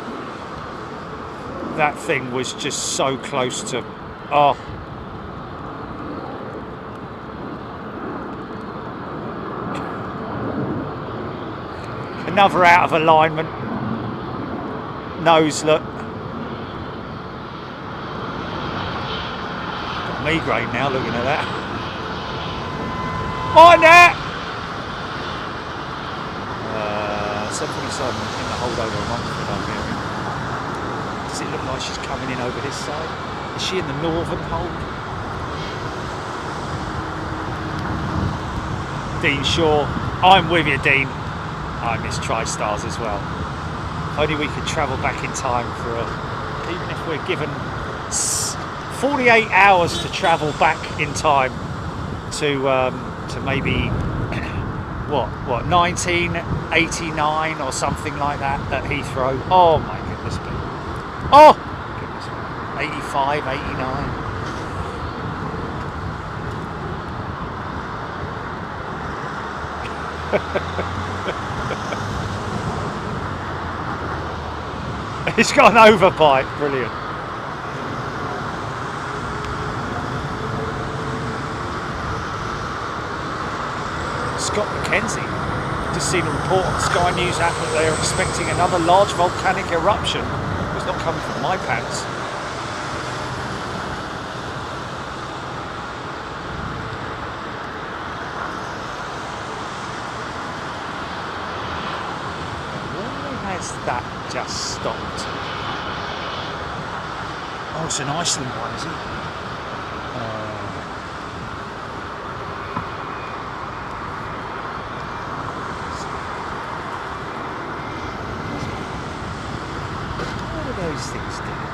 That thing was just so close to... Oh. Another out of alignment. Nose, look. migraine now looking at that. Mind that! 747 in the holdover a month that I'm hearing. Does it look like she's coming in over this side? Is she in the northern hold? Dean Shaw, I'm with you, Dean. I miss TriStars as well. If only we could travel back in time for even if we're given 48 hours to travel back in time to maybe what 1989 or something like that at Heathrow. Oh my goodness me. Oh goodness me. 85, 89. It's got an overbite, brilliant. Scott McKenzie, just seen a report on the Sky News app that they are expecting another large volcanic eruption. It's not coming from my pants. That just stopped. Oh, it's an Iceland one, is it? What are those things doing?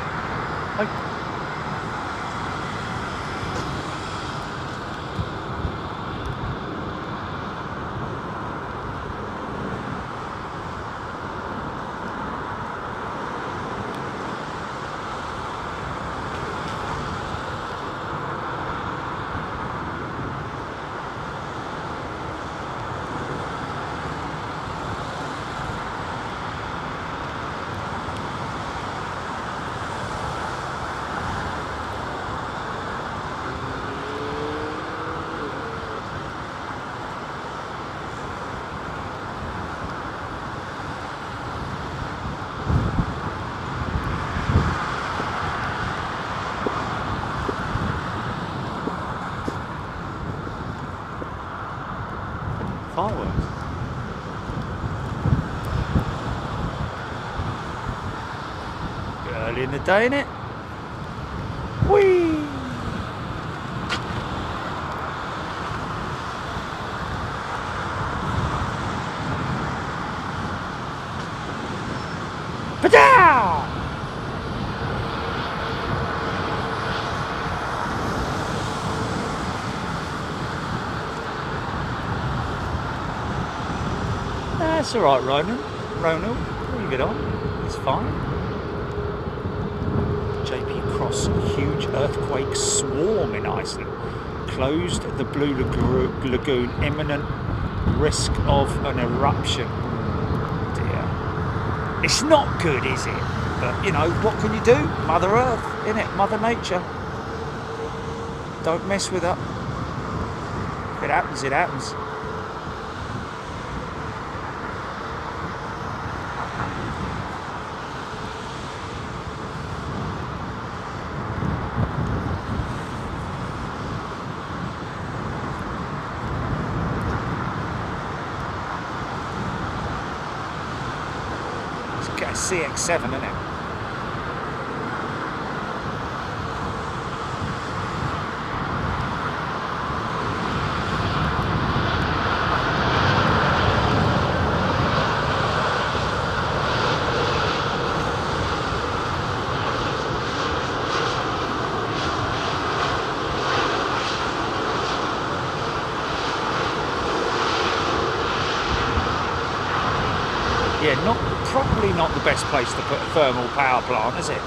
Fireworks. Bit early in the day, innit? Whee! Padow! That's alright, Ronald, leave it on, it's fine. JP Cross, huge earthquake swarm in Iceland. Closed the Blue Lagoon, imminent risk of an eruption. Oh dear. It's not good, is it? But, you know, what can you do? Mother Earth, innit? Mother Nature. Don't mess with her. If it happens, it happens. CX7, isn't it? Yeah, probably not the best place to put a thermal power plant, is it?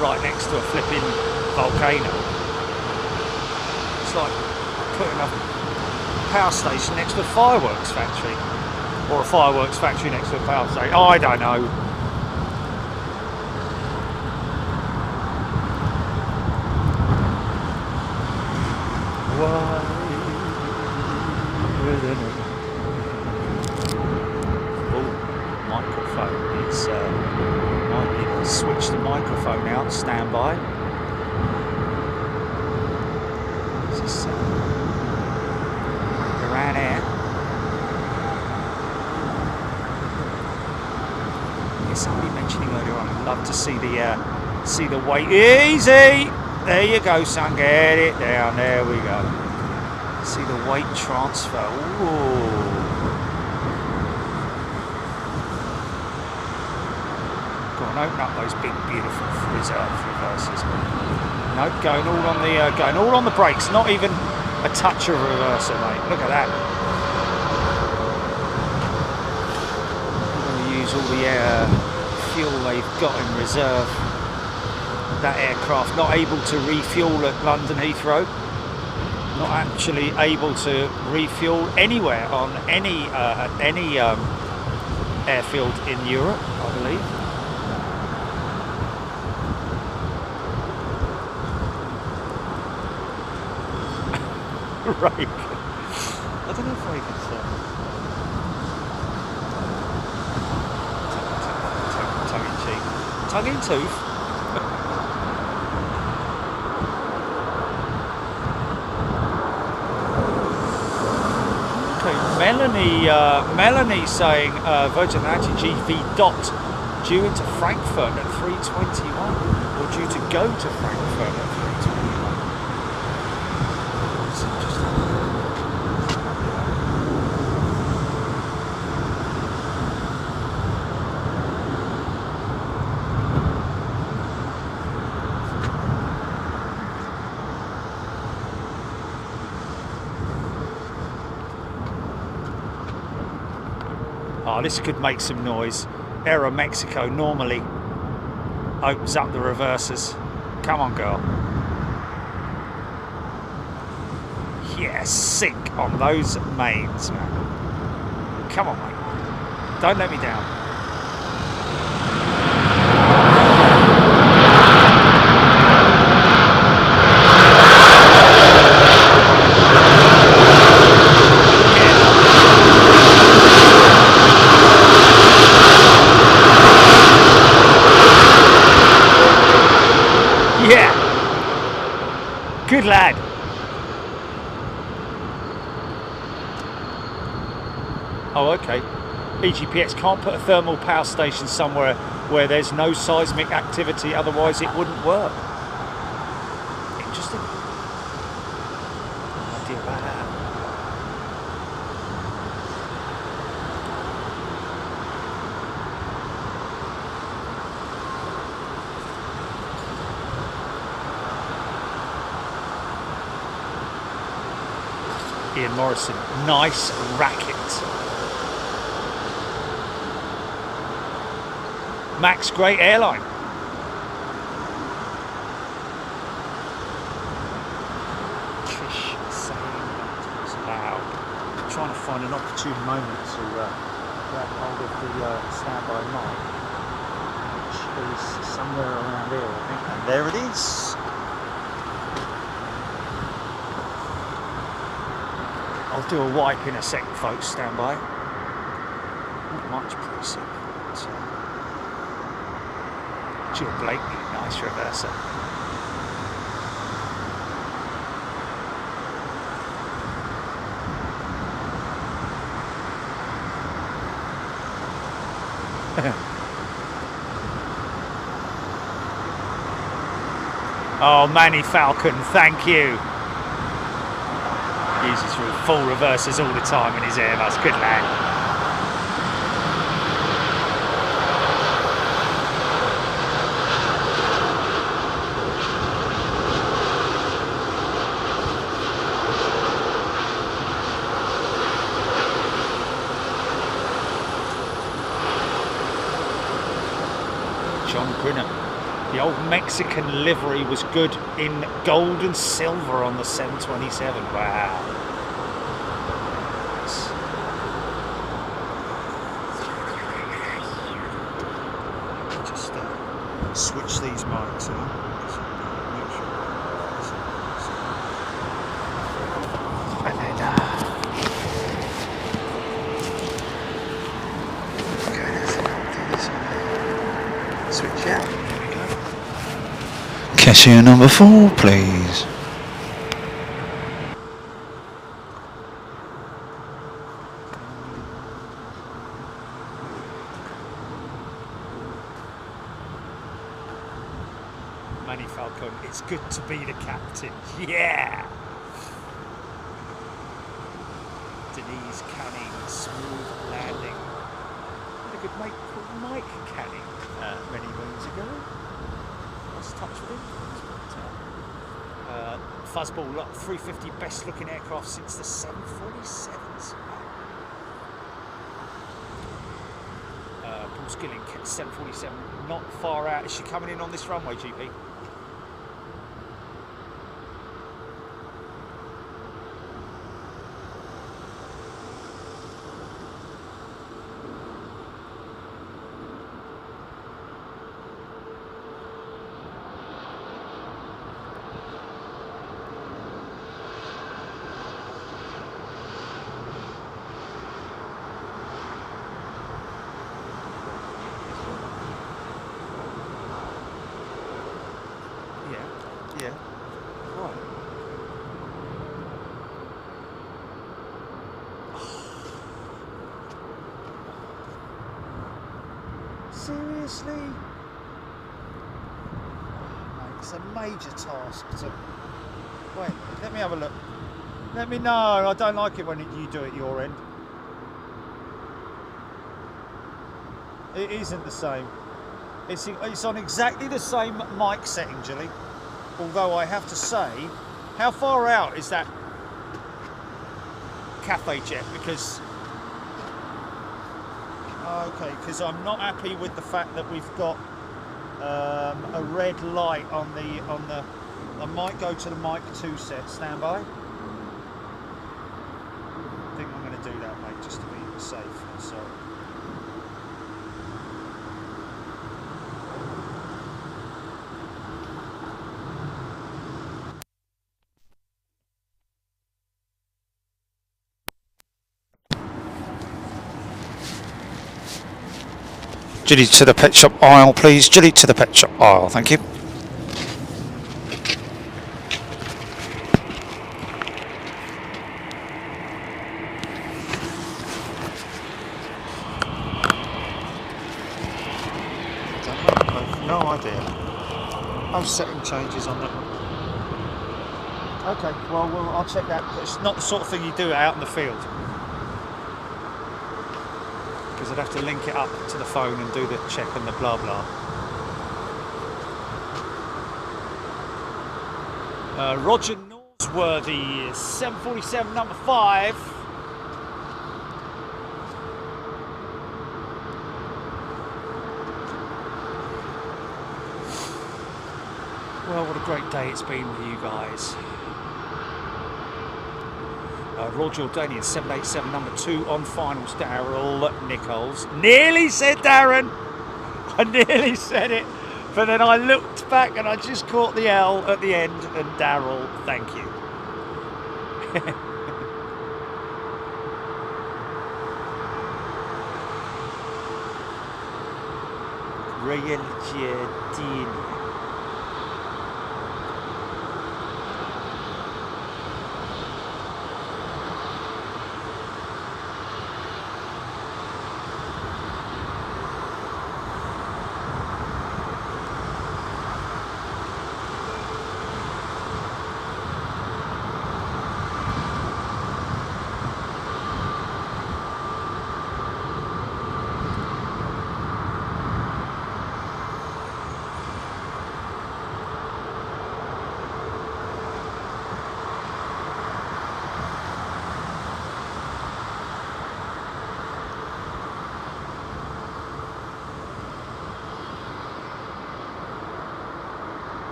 Right next to a flipping volcano. It's like putting a power station next to a fireworks factory. Or a fireworks factory next to a power station. Oh, I don't know. Switch the microphone out, stand by. nice around here. Yes, somebody mentioning earlier on, I'd love to see the weight. Easy! There you go, son. Get it down. There we go. See the weight transfer. Ooh. Go on, open up those big, beautiful reserve reverses. Nope, going all on the brakes. Not even a touch of reverser, mate. Look at that. I'm going to use all the fuel they've got in reserve. That aircraft not able to refuel at London Heathrow. Not actually able to refuel anywhere on any airfield in Europe, I believe. Right. I don't know if I can tongue in tooth. Okay, Melanie saying Virgin Atlantic GV dot due into Frankfurt at 3:21, or due to go to Frankfurt at 3:21. Oh, this could make some noise. Aero Mexico normally opens up the reversers. Come on, girl. Yeah, sink on those mains, man. Come on, mate. Don't let me down. Yeah. Good lad. Oh, okay. EGPX can't put a thermal power station somewhere where there's no seismic activity, otherwise it wouldn't work. Interesting. No idea about that. Ian Morrison, nice racket. Max, great airline. Trish saying loud. Trying to find an opportune moment to grab hold of the standby mic, which is somewhere around here, I think. And there it is. I'll do a wipe in a second, folks. Stand by. Not much preset, but Jill Blakely, nice reverser. Oh, Manny Falcon, thank you. Uses full reversers all the time in his Airbus. Good lad. John Grinham. The old Mexican livery was good in gold and silver on the 727. Wow. Just switch these mics on. And then switch out. Cashier number 4, please. welcome. It's good to be the captain. Yeah! Denise Canning, smooth landing. Had a good mate called Mike Canning many moons ago. Lost touch with him. Fuzzball, 350 best looking aircraft since the 747s. Paul Skilling, 747, not far out. Is she coming in on this runway, GP? Yeah. Right. Seriously? Mate, it's a major task to... Wait, let me have a look. Let me know. I don't like it when you do it your end. It isn't the same. It's on exactly the same mic setting, Julie. Although I have to say, how far out is that cafe jet? Because because I'm not happy with the fact that we've got a red light on the. I might go to the mic 2 set. Stand by. I think I'm going to do that, mate, just to be safe. So. Julie to the pet shop aisle, please. Julie to the pet shop aisle, thank you. No idea. Oh, setting changes on that. Okay, well, I'll check that. It's not the sort of thing you do out in the field. Because I'd have to link it up to the phone and do the check and the blah blah. Roger Norsworthy, 747 number 5. Well, what a great day it's been with you guys. Royal Jordanian 787 number 2 on finals, Daryl Nichols. Nearly said Darren! I nearly said it, but then I looked back and I just caught the L at the end, and Daryl, thank you. Royal Jordanian.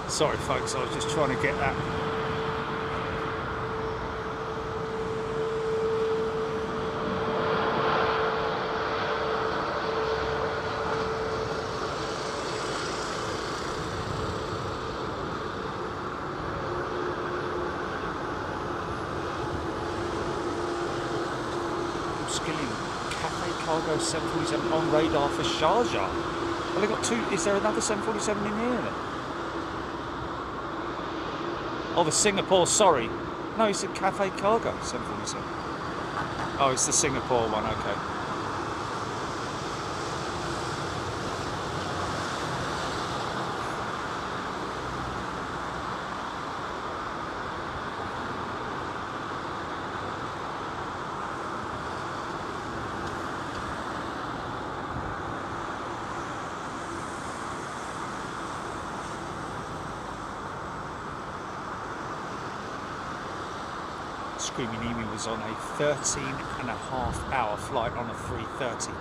Sorry folks, I was just trying to get that. cargo 747 on radar for Sharjah. Well, they got two. Is there another 747 in here then? Oh, the Singapore, sorry. No, it's a Cathay Cargo 747. Oh, it's the Singapore one, okay. Screaming Emu was on a 13.5-hour flight on a 330.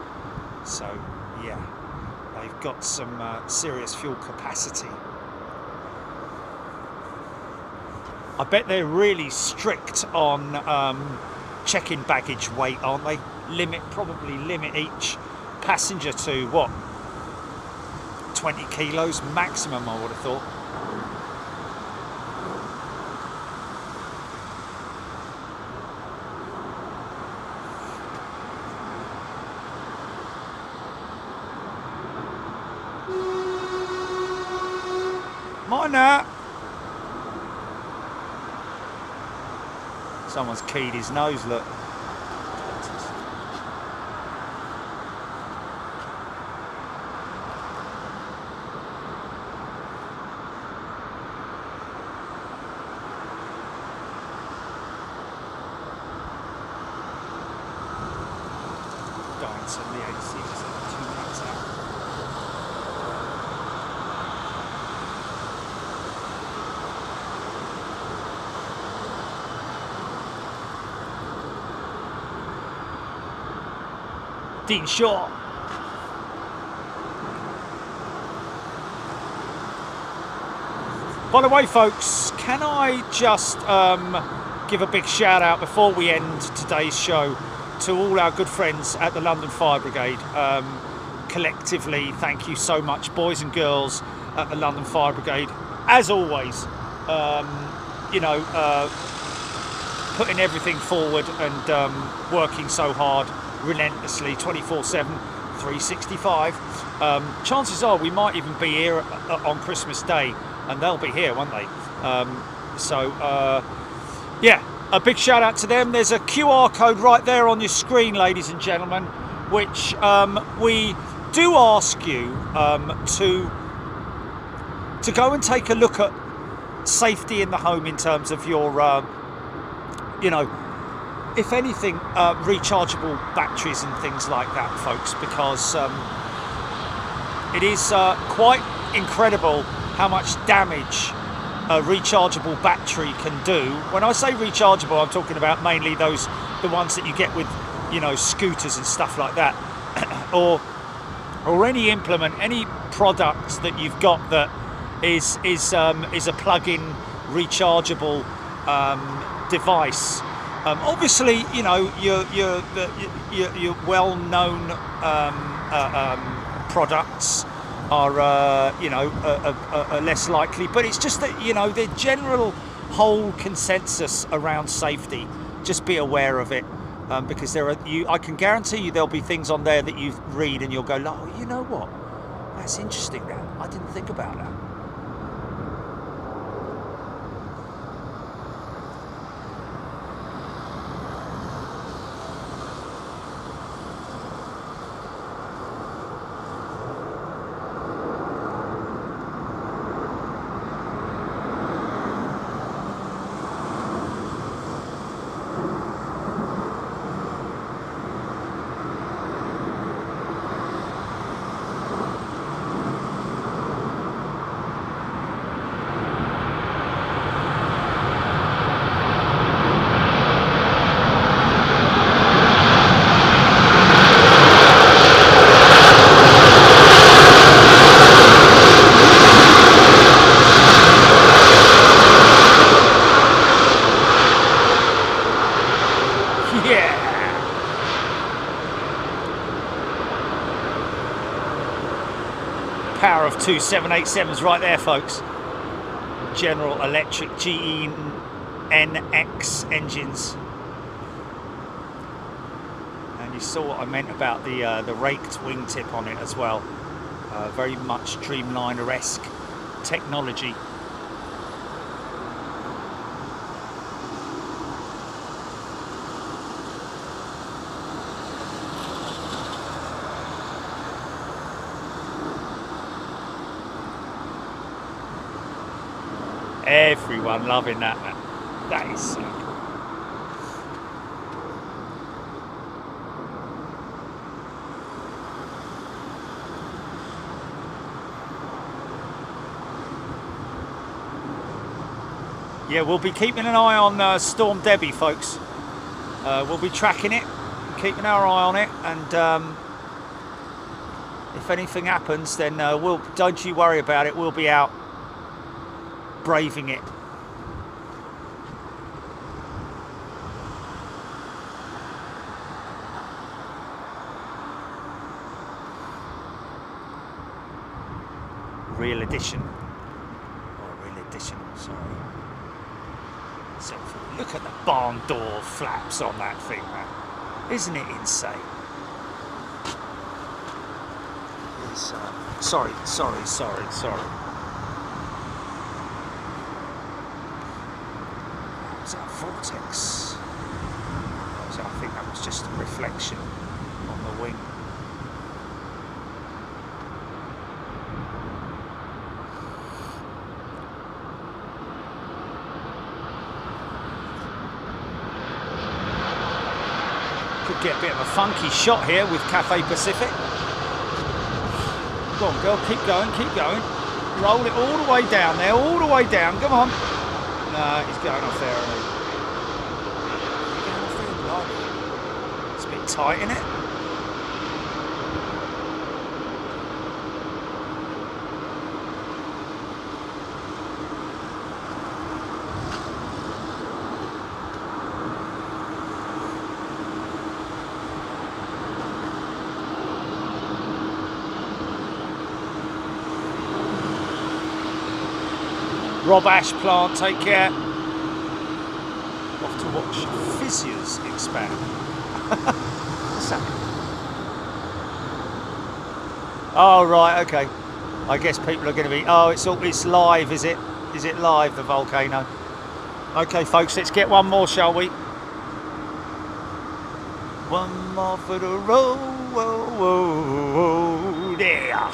So, yeah, they've got some serious fuel capacity. I bet they're really strict on checking baggage weight, aren't they? Probably limit each passenger to, what, 20 kilos maximum, I would have thought. Minor. Someone's keyed his nose, look. Dying to the 86, 2 minutes out. Dean Shaw. By the way, folks, can I just give a big shout out before we end today's show to all our good friends at the London Fire Brigade. Collectively, thank you so much, boys and girls at the London Fire Brigade. As always, putting everything forward and working so hard, relentlessly, 24/7, 365. Chances are we might even be here on Christmas Day, and they'll be here, won't they? Yeah, a big shout out to them. There's a QR code right there on your screen, ladies and gentlemen, which we do ask you to go and take a look at safety in the home in terms of your, if anything, rechargeable batteries and things like that, folks, because it is quite incredible how much damage a rechargeable battery can do. When I say rechargeable, I'm talking about mainly the ones that you get with, scooters and stuff like that, or any implement, any product that you've got that is a plug-in rechargeable device. Obviously, your well-known products are less likely, but it's just that the general whole consensus around safety. Just be aware of it, because I can guarantee you there'll be things on there that you read and you'll go, "Oh, you know what? That's interesting. That I didn't think about that." Power of two 787s right there, folks. General Electric GE NX engines. And You saw what I meant about the raked wingtip on it as well. Very much Dreamliner-esque technology. Everyone loving that, man. That is so cool. Yeah, we'll be keeping an eye on Storm Debbie, folks. We'll be tracking it, keeping our eye on it, and if anything happens, then don't you worry about it. We'll be out braving it. Real edition. Or real edition, sorry. So look at the barn door flaps on that thing, man. Isn't it insane? It's, sorry. Was that vortex? So I think that was just a reflection on the wing. Could get a bit of a funky shot here with Cathay Pacific. Go on, girl, keep going. Roll it all the way down there, all the way down, come on. No, he's going off there, isn't he? He's going off there, blimey. It's a bit tight, isn't it? Rob Ash plant, take care. Off to watch physios expand. What's that? Oh right, okay. I guess people are going to be. Oh, it's live, is it? Is it live, the volcano? Okay, folks, let's get one more, shall we? One more for the road, yeah.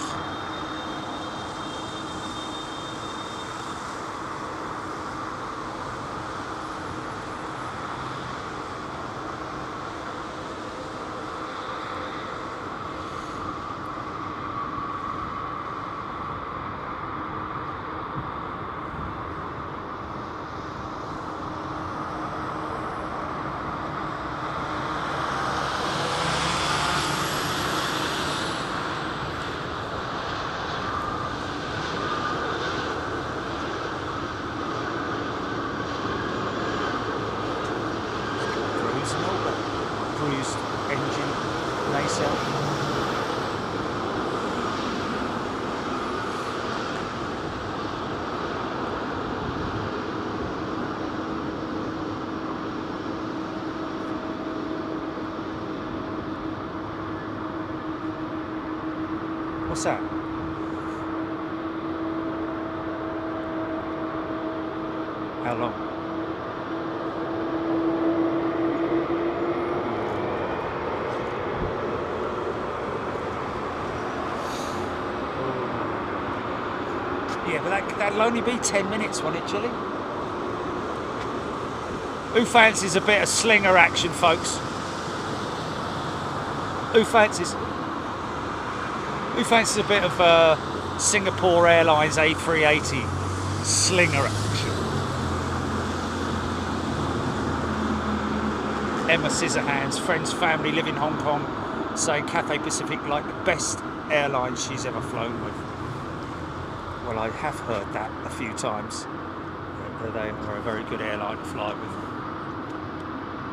What's that? How long? Yeah, but that'll only be 10 minutes, won't it, Chilly? Who fancies a bit of slinger action, folks? Who fancies a bit of Singapore Airlines A380 slinger action? Emma Scissorhands, friends, family, live in Hong Kong, saying Cathay Pacific like the best airline she's ever flown with. Well, I have heard that a few times. That they are a very good airline to fly with.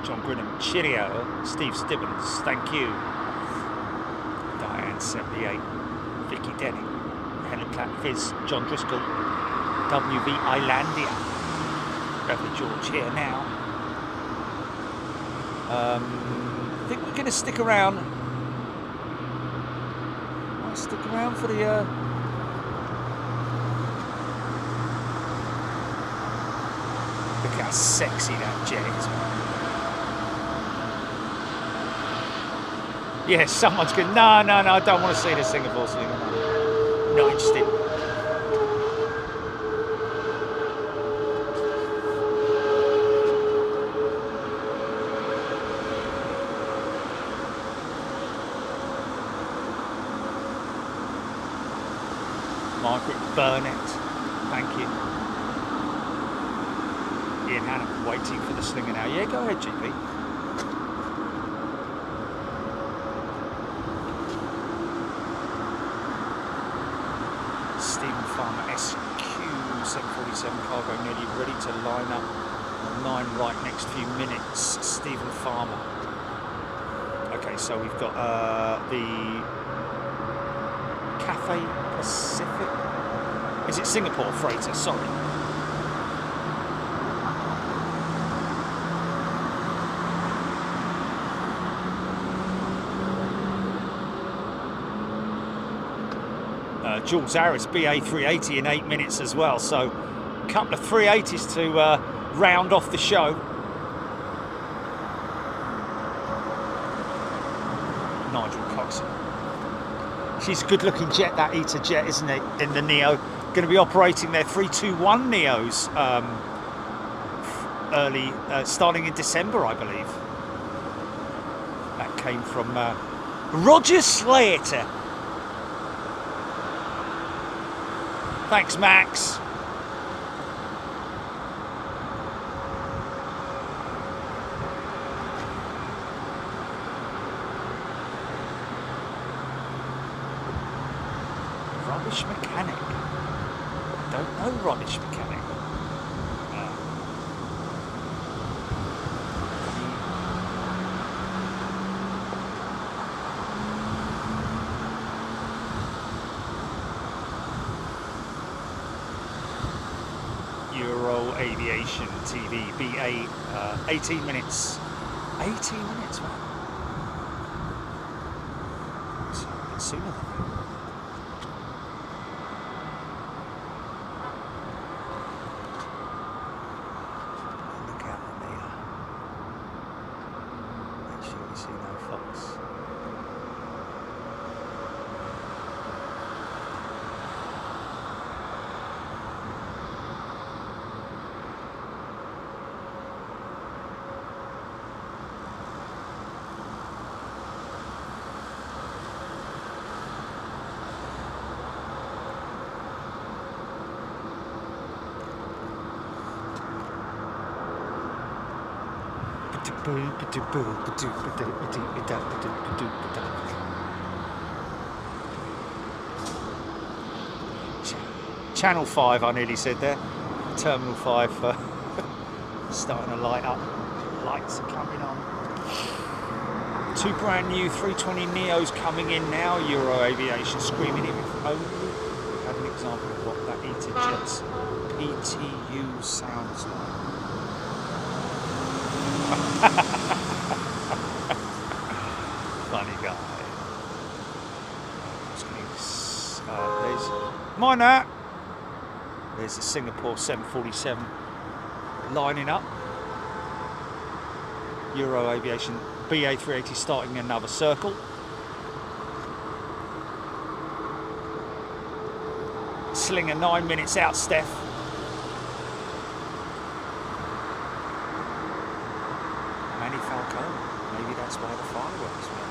John Brennan, cheerio. Steve Stibbins, thank you. Diane 78, Vicky Denning, Helen Clapp Fizz, John Driscoll, WV Islandia, Beverly George here now. think we're going to stick around. Might stick around for the. Look how sexy that jet is, man. Yeah, someone's going. No, I don't want to see the Singapore Slinger. Not interested. Margaret Burnett, thank you. Ian Hannah, waiting for the Slinger now. Yeah, go ahead, GP. Stephen Farmer, SQ747 cargo, nearly ready to line up on 9 right next few minutes. Stephen Farmer. Okay, so we've got the Cathay Pacific. Is it Singapore freighter? Sorry. Jules Harris, BA380 in 8 minutes as well. So a couple of 380s to round off the show. Nigel Coxon. She's a good-looking jet, that ETA jet, isn't it? In the Neo, going to be operating their 321 Neos early, starting in December, I believe. That came from Roger Slater. Thanks, Max. Rubbish mechanic. Don't know rubbish mechanic. Euro Aviation TV BA 18 minutes. 18 minutes, man. It's a bit sooner than that. Look out on there. Make sure you see no fox. Channel 5, I nearly said there. Terminal 5 starting to light up. Lights are coming on. 2 brand new 320 Neos coming in now. Euro Aviation screaming it if only we had an example of what that ETA jet's PTU sounds like. Funny guy. There's mine that. There's the Singapore 747 lining up. Euro Aviation BA380 starting another circle. Slinger 9 minutes out, Steph. Manny Falcone. Maybe that's why the fireworks were.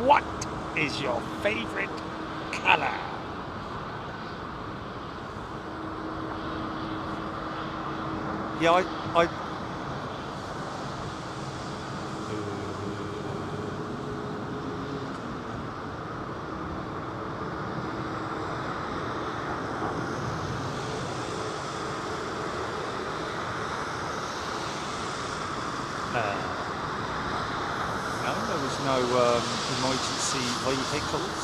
What is your favourite colour? Yeah, I no, there was no emergency vehicles.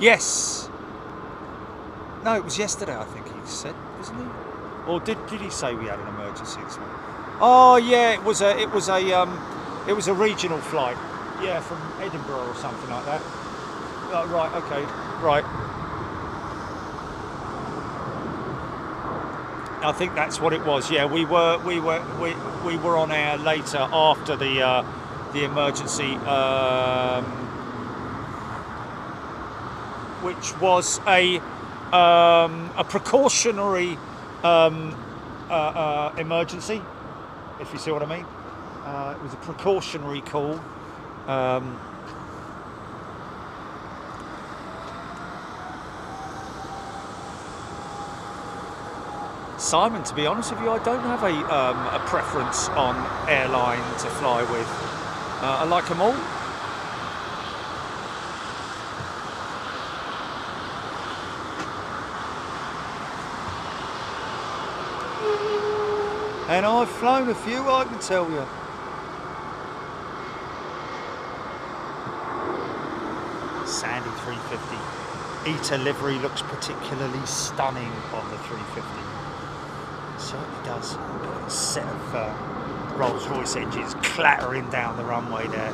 Yes. No, it was yesterday, I think he said, wasn't he? Or did he say we had an emergency this morning? Oh yeah, it was a regional flight. Yeah, from Edinburgh or something like that. Oh, right, okay, right. I think that's what it was. Yeah, we were on air later after the emergency, which was a precautionary emergency, if you see what I mean. It was a precautionary call. Simon, to be honest with you, I don't have a preference on airline to fly with. I like them all. And I've flown a few, I can tell you. Sandy 350. Eater livery looks particularly stunning on the 350. Certainly does. Got a set of Rolls-Royce engines clattering down the runway there.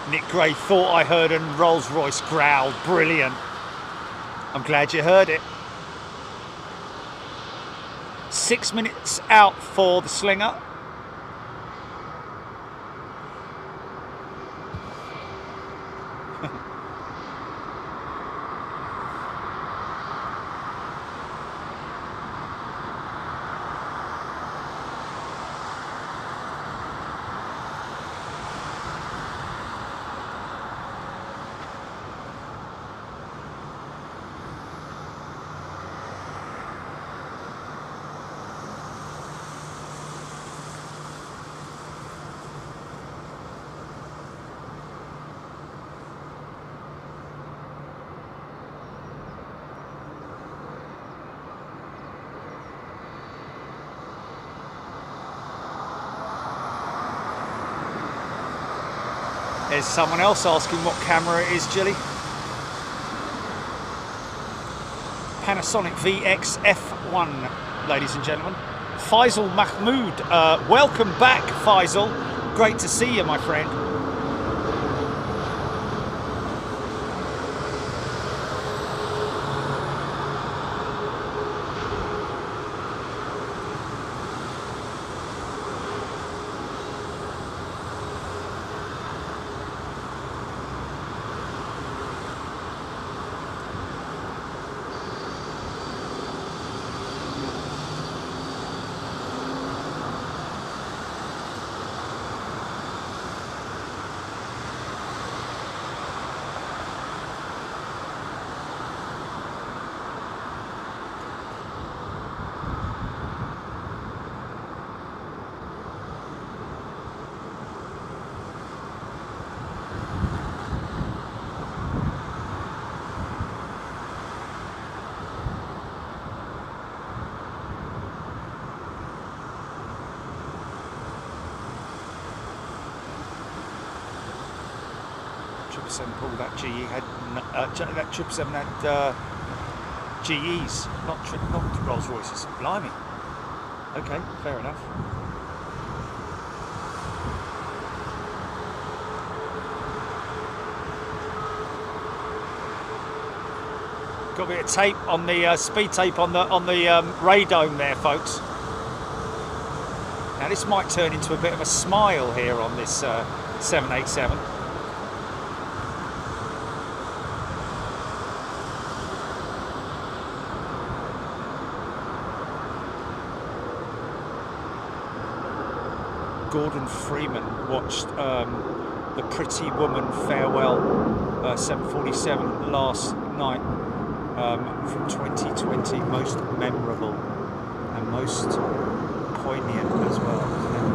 Nick Gray thought I heard a Rolls-Royce growl. Brilliant. I'm glad you heard it. 6 minutes out for the slinger. There's someone else asking what camera it is, Jilly. Panasonic VX F1, ladies and gentlemen. Faisal Mahmood, welcome back, Faisal. Great to see you, my friend. Paul, that GE had that 777 had GEs, not Rolls Royces. Blimey. Okay, fair enough. Got a bit of tape on the speed tape on the radome there, folks. Now this might turn into a bit of a smile here on this 787. Gordon Freeman watched the Pretty Woman Farewell 747 last night from 2020. Most memorable and most poignant as well, isn't it?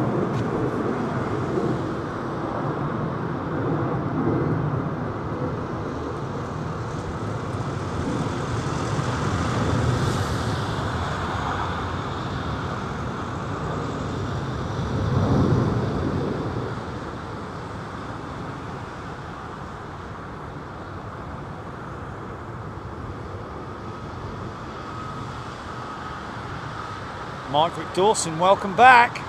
Margaret Dawson, welcome back.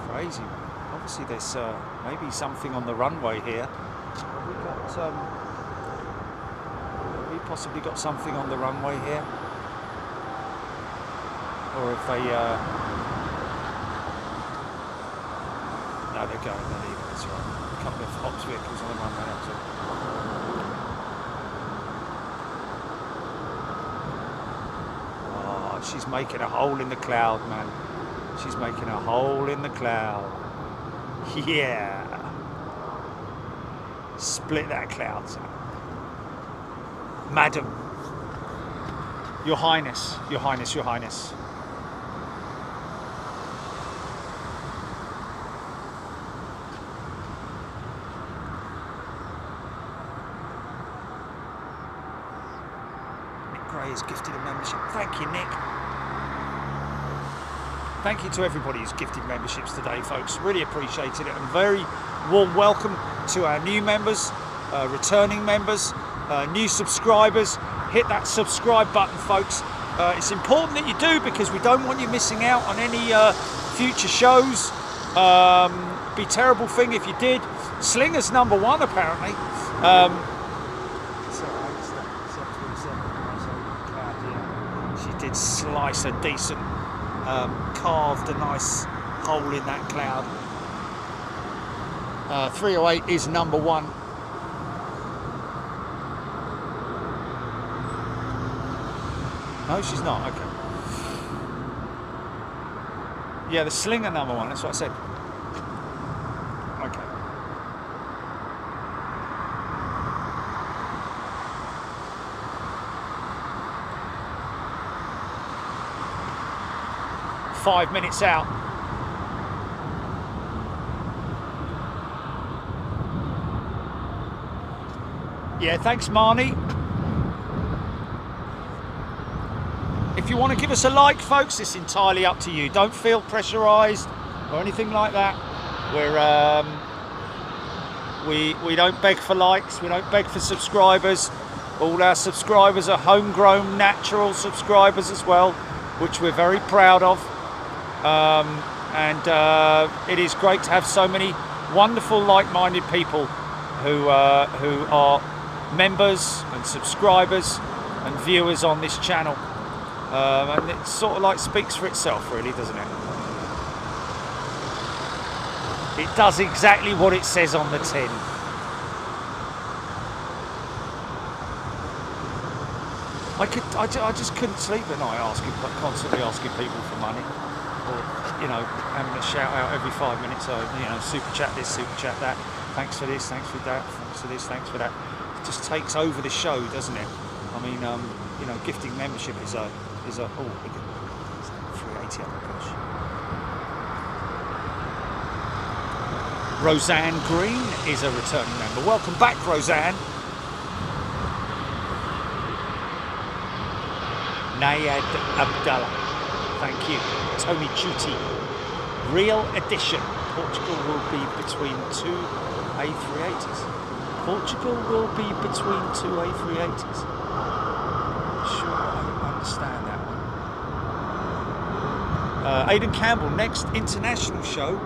Crazy. Obviously there's maybe something on the runway here. Have we possibly got something on the runway here? Or if they no, they're going, they're leaving, that's right. A couple of ops vehicles on the runway, that's all. Oh, she's making a hole in the cloud, man. She's making a hole in the cloud. Yeah. Split that cloud, son. Madam, Your Highness, Your Highness, Your Highness. Nick Gray has gifted a membership. Thank you, Nick. Thank you to everybody who's gifted memberships today, folks. Really appreciated it. And very warm welcome to our new members, returning members, new subscribers. Hit that subscribe button, folks. It's important that you do, because we don't want you missing out on any future shows. Be a terrible thing if you did. Slinger's #1 apparently. She did slice a decent, carved a nice hole in that cloud. 308 is #1. No, she's not. Okay. Yeah, the Slinger #1. That's what I said. Okay. Five minutes out. Yeah, thanks, Marnie. If you want to give us a like, folks, it's entirely up to you. Don't feel pressurised or anything like that. We don't beg for likes. We don't beg for subscribers. All our subscribers are homegrown, natural subscribers as well, which we're very proud of. It is great to have so many wonderful, like-minded people who are members and subscribers and viewers on this channel. And it sort of like speaks for itself, really, doesn't it? It does exactly what it says on the tin. I just couldn't sleep at night constantly asking people for money, or having a shout out every 5 minutes. So super chat this, super chat that. Thanks for this, thanks for that, thanks for this, thanks for that. It just takes over the show, doesn't it? I mean, gifting membership is a oh, look at 380. Oh my gosh. Roseanne Green is a returning member. Welcome back, Roseanne. Nayad Abdallah, thank you. Tony Chuti, Real Edition. Portugal will be between two A380s. Portugal will be between two A380s. Sure, I understand that one. Aidan Campbell, next international show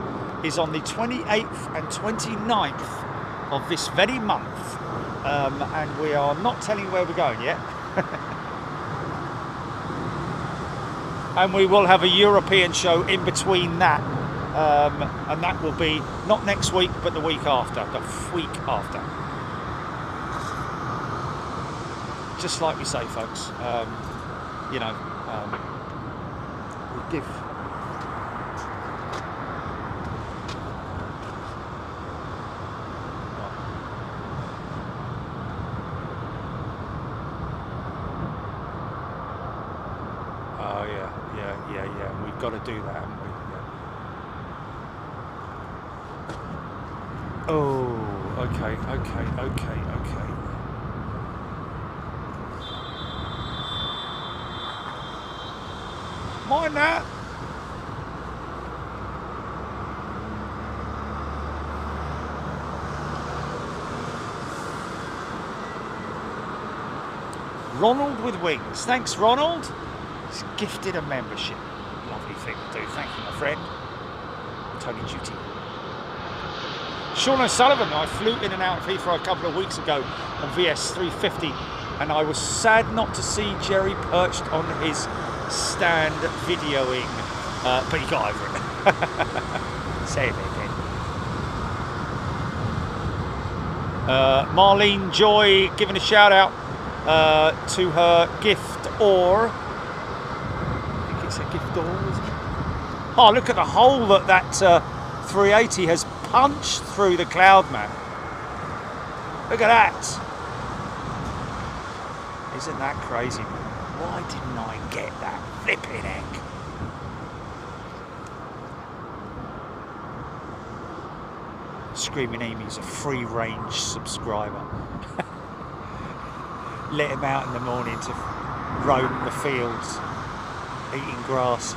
is on the 28th and 29th of this very month. And we are not telling where we're going yet. And we will have a European show in between that. And that will be not next week, but the week after. The week after. Just like we say, folks, you know, we give. Oh yeah. We've got to do that, haven't we? Yeah. Oh, okay. Mind that. Ronald with wings. Thanks, Ronald. He's gifted a membership. Lovely thing to do. Thank you, my friend. Tony Duty. Sean O'Sullivan. I flew in and out of Heathrow a couple of weeks ago on VS 350, and I was sad not to see Jerry perched on his stand videoing, but he got over it. Say it again. Marlene Joy giving a shout out to her gift or. It's a gift door, isn't it? Oh, look at the hole that 380 has punched through the cloud, man. Look at that. Isn't that crazy? Why didn't I get that flipping egg? Screaming Amy's a free range subscriber. Let him out in the morning to roam the fields, eating grass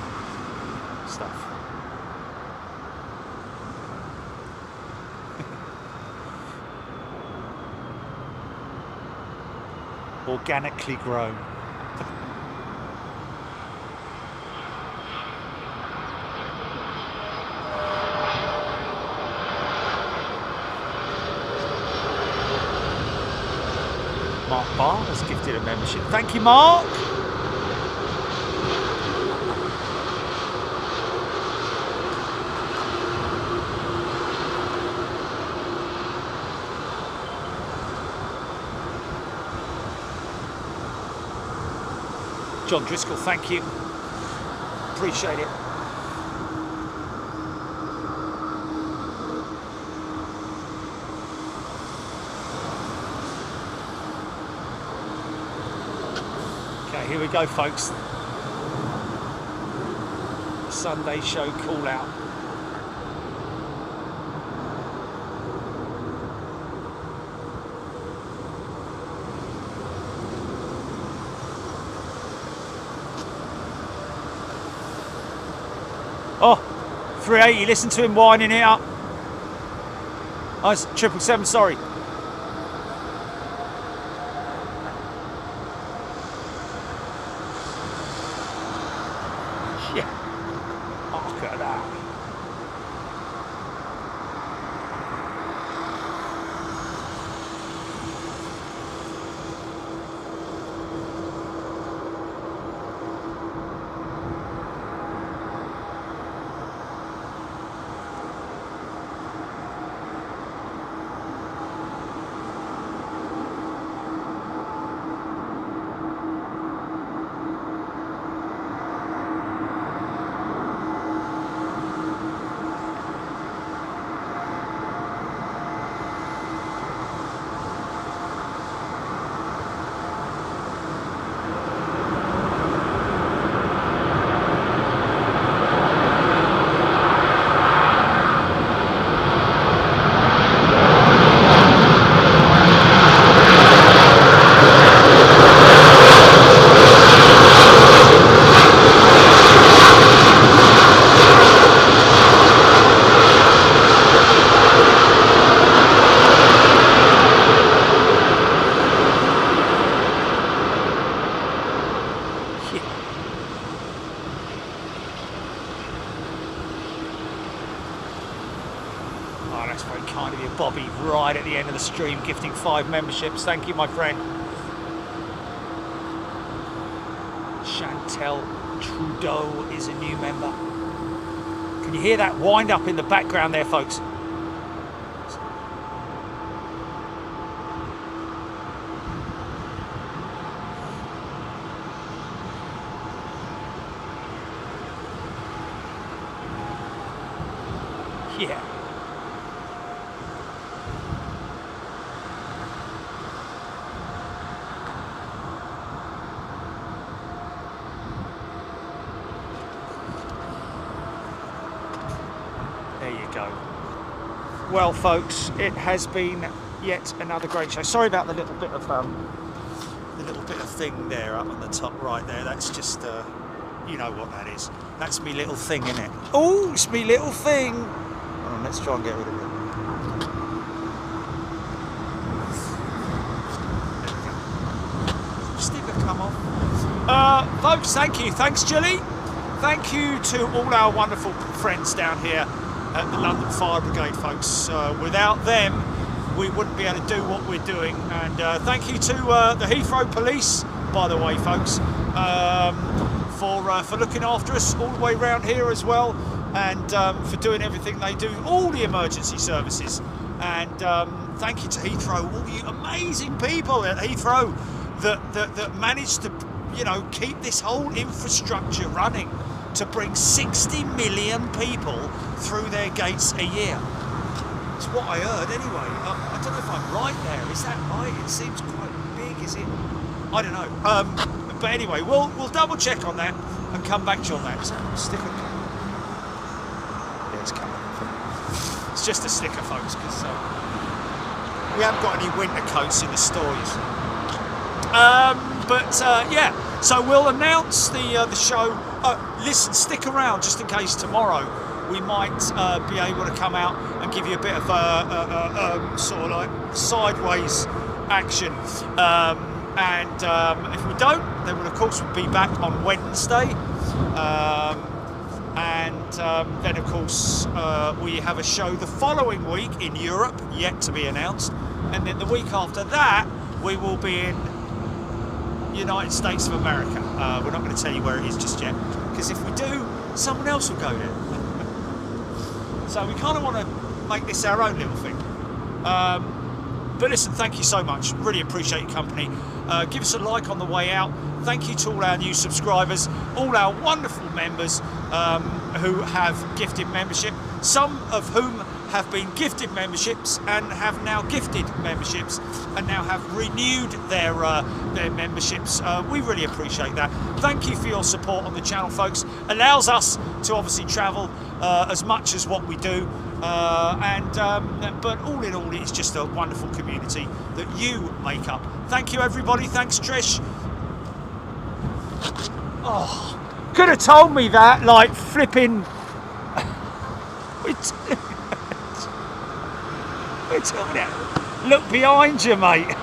stuff. Organically grown. Mark Barr has gifted a membership. Thank you, Mark. John Driscoll, thank you. Appreciate it. Okay, here we go, folks. Sunday show call out. Oh, 380, listen to him winding it up. Oh, it's 777, sorry. Yeah, oh, look at that. Oh, that's very kind of you, Bobby, right at the end of the stream, gifting 5 memberships. Thank you, my friend. Chantel Trudeau is a new member. Can you hear that wind up in the background there, folks? Yeah. There you go. Well, folks, it has been yet another great show. Sorry about the little bit of thing there up on the top right there. That's just you know what that is. That's me little thing, isn't it? Oh, it's me little thing. Hold on, let's try and get rid of it. There we go. Sticker come off. Folks, thank you. Thanks, Jilly. Thank you to all our wonderful friends down here at the London Fire Brigade, folks. Without them, we wouldn't be able to do what we're doing. And thank you to the Heathrow Police, by the way, folks, for looking after us all the way around here as well, and for doing everything they do, all the emergency services. And thank you to Heathrow, all you amazing people at Heathrow that managed to, you know, keep this whole infrastructure running to bring 60 million people through their gates a year. It's what I heard anyway. I don't know if I'm right there. Is that right? It seems quite big, is it? I don't know. But anyway, we'll double check on that and come back to you on that. Is that a sticker? Yeah, it's coming. It's just a sticker, folks, because we haven't got any winter coats in the stores. Yeah, so we'll announce the show. Listen, stick around just in case tomorrow we might be able to come out and give you a bit of sort of like sideways action. If we don't, then we'll of course be back on Wednesday. Then of course we have a show the following week in Europe, yet to be announced. And then the week after that, we will be in United States of America. We're not going to tell you where it is just yet, because if we do, someone else will go there. So we kind of want to make this our own little thing. But listen, thank you so much. Really appreciate your company. Give us a like on the way out. Thank you to all our new subscribers, all our wonderful members who have gifted membership, some of whom have been gifted memberships and have now gifted memberships and now have renewed their memberships. We really appreciate that. Thank you for your support on the channel, folks. Allows us to obviously travel as much as what we do. But all in all, it's just a wonderful community that you make up. Thank you, everybody. Thanks, Trish. Oh, could have told me that, like flipping. We're talking about. Look behind you, mate.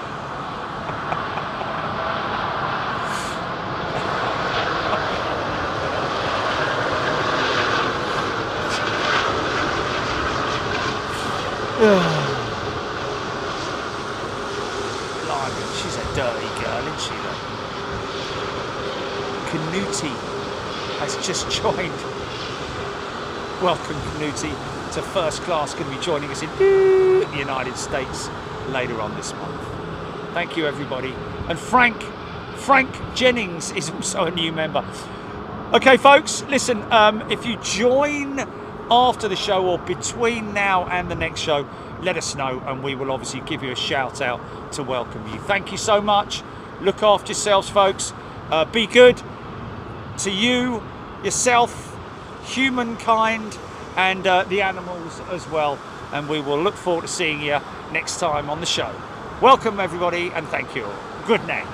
Blimey, she's a dirty girl, isn't she? Canuti has just joined. Welcome, Canuti, to first class. Going to be joining us in the United States later on this month. Thank you, everybody. And Frank Jennings is also a new member. Okay, folks, listen, if you join after the show or between now and the next show, let us know and we will obviously give you a shout out to welcome you. Thank you so much. Look after yourselves, folks. Be good to you, yourself, humankind, and the animals as well. And we will look forward to seeing you next time on the show. Welcome, everybody, and thank you all. Good night.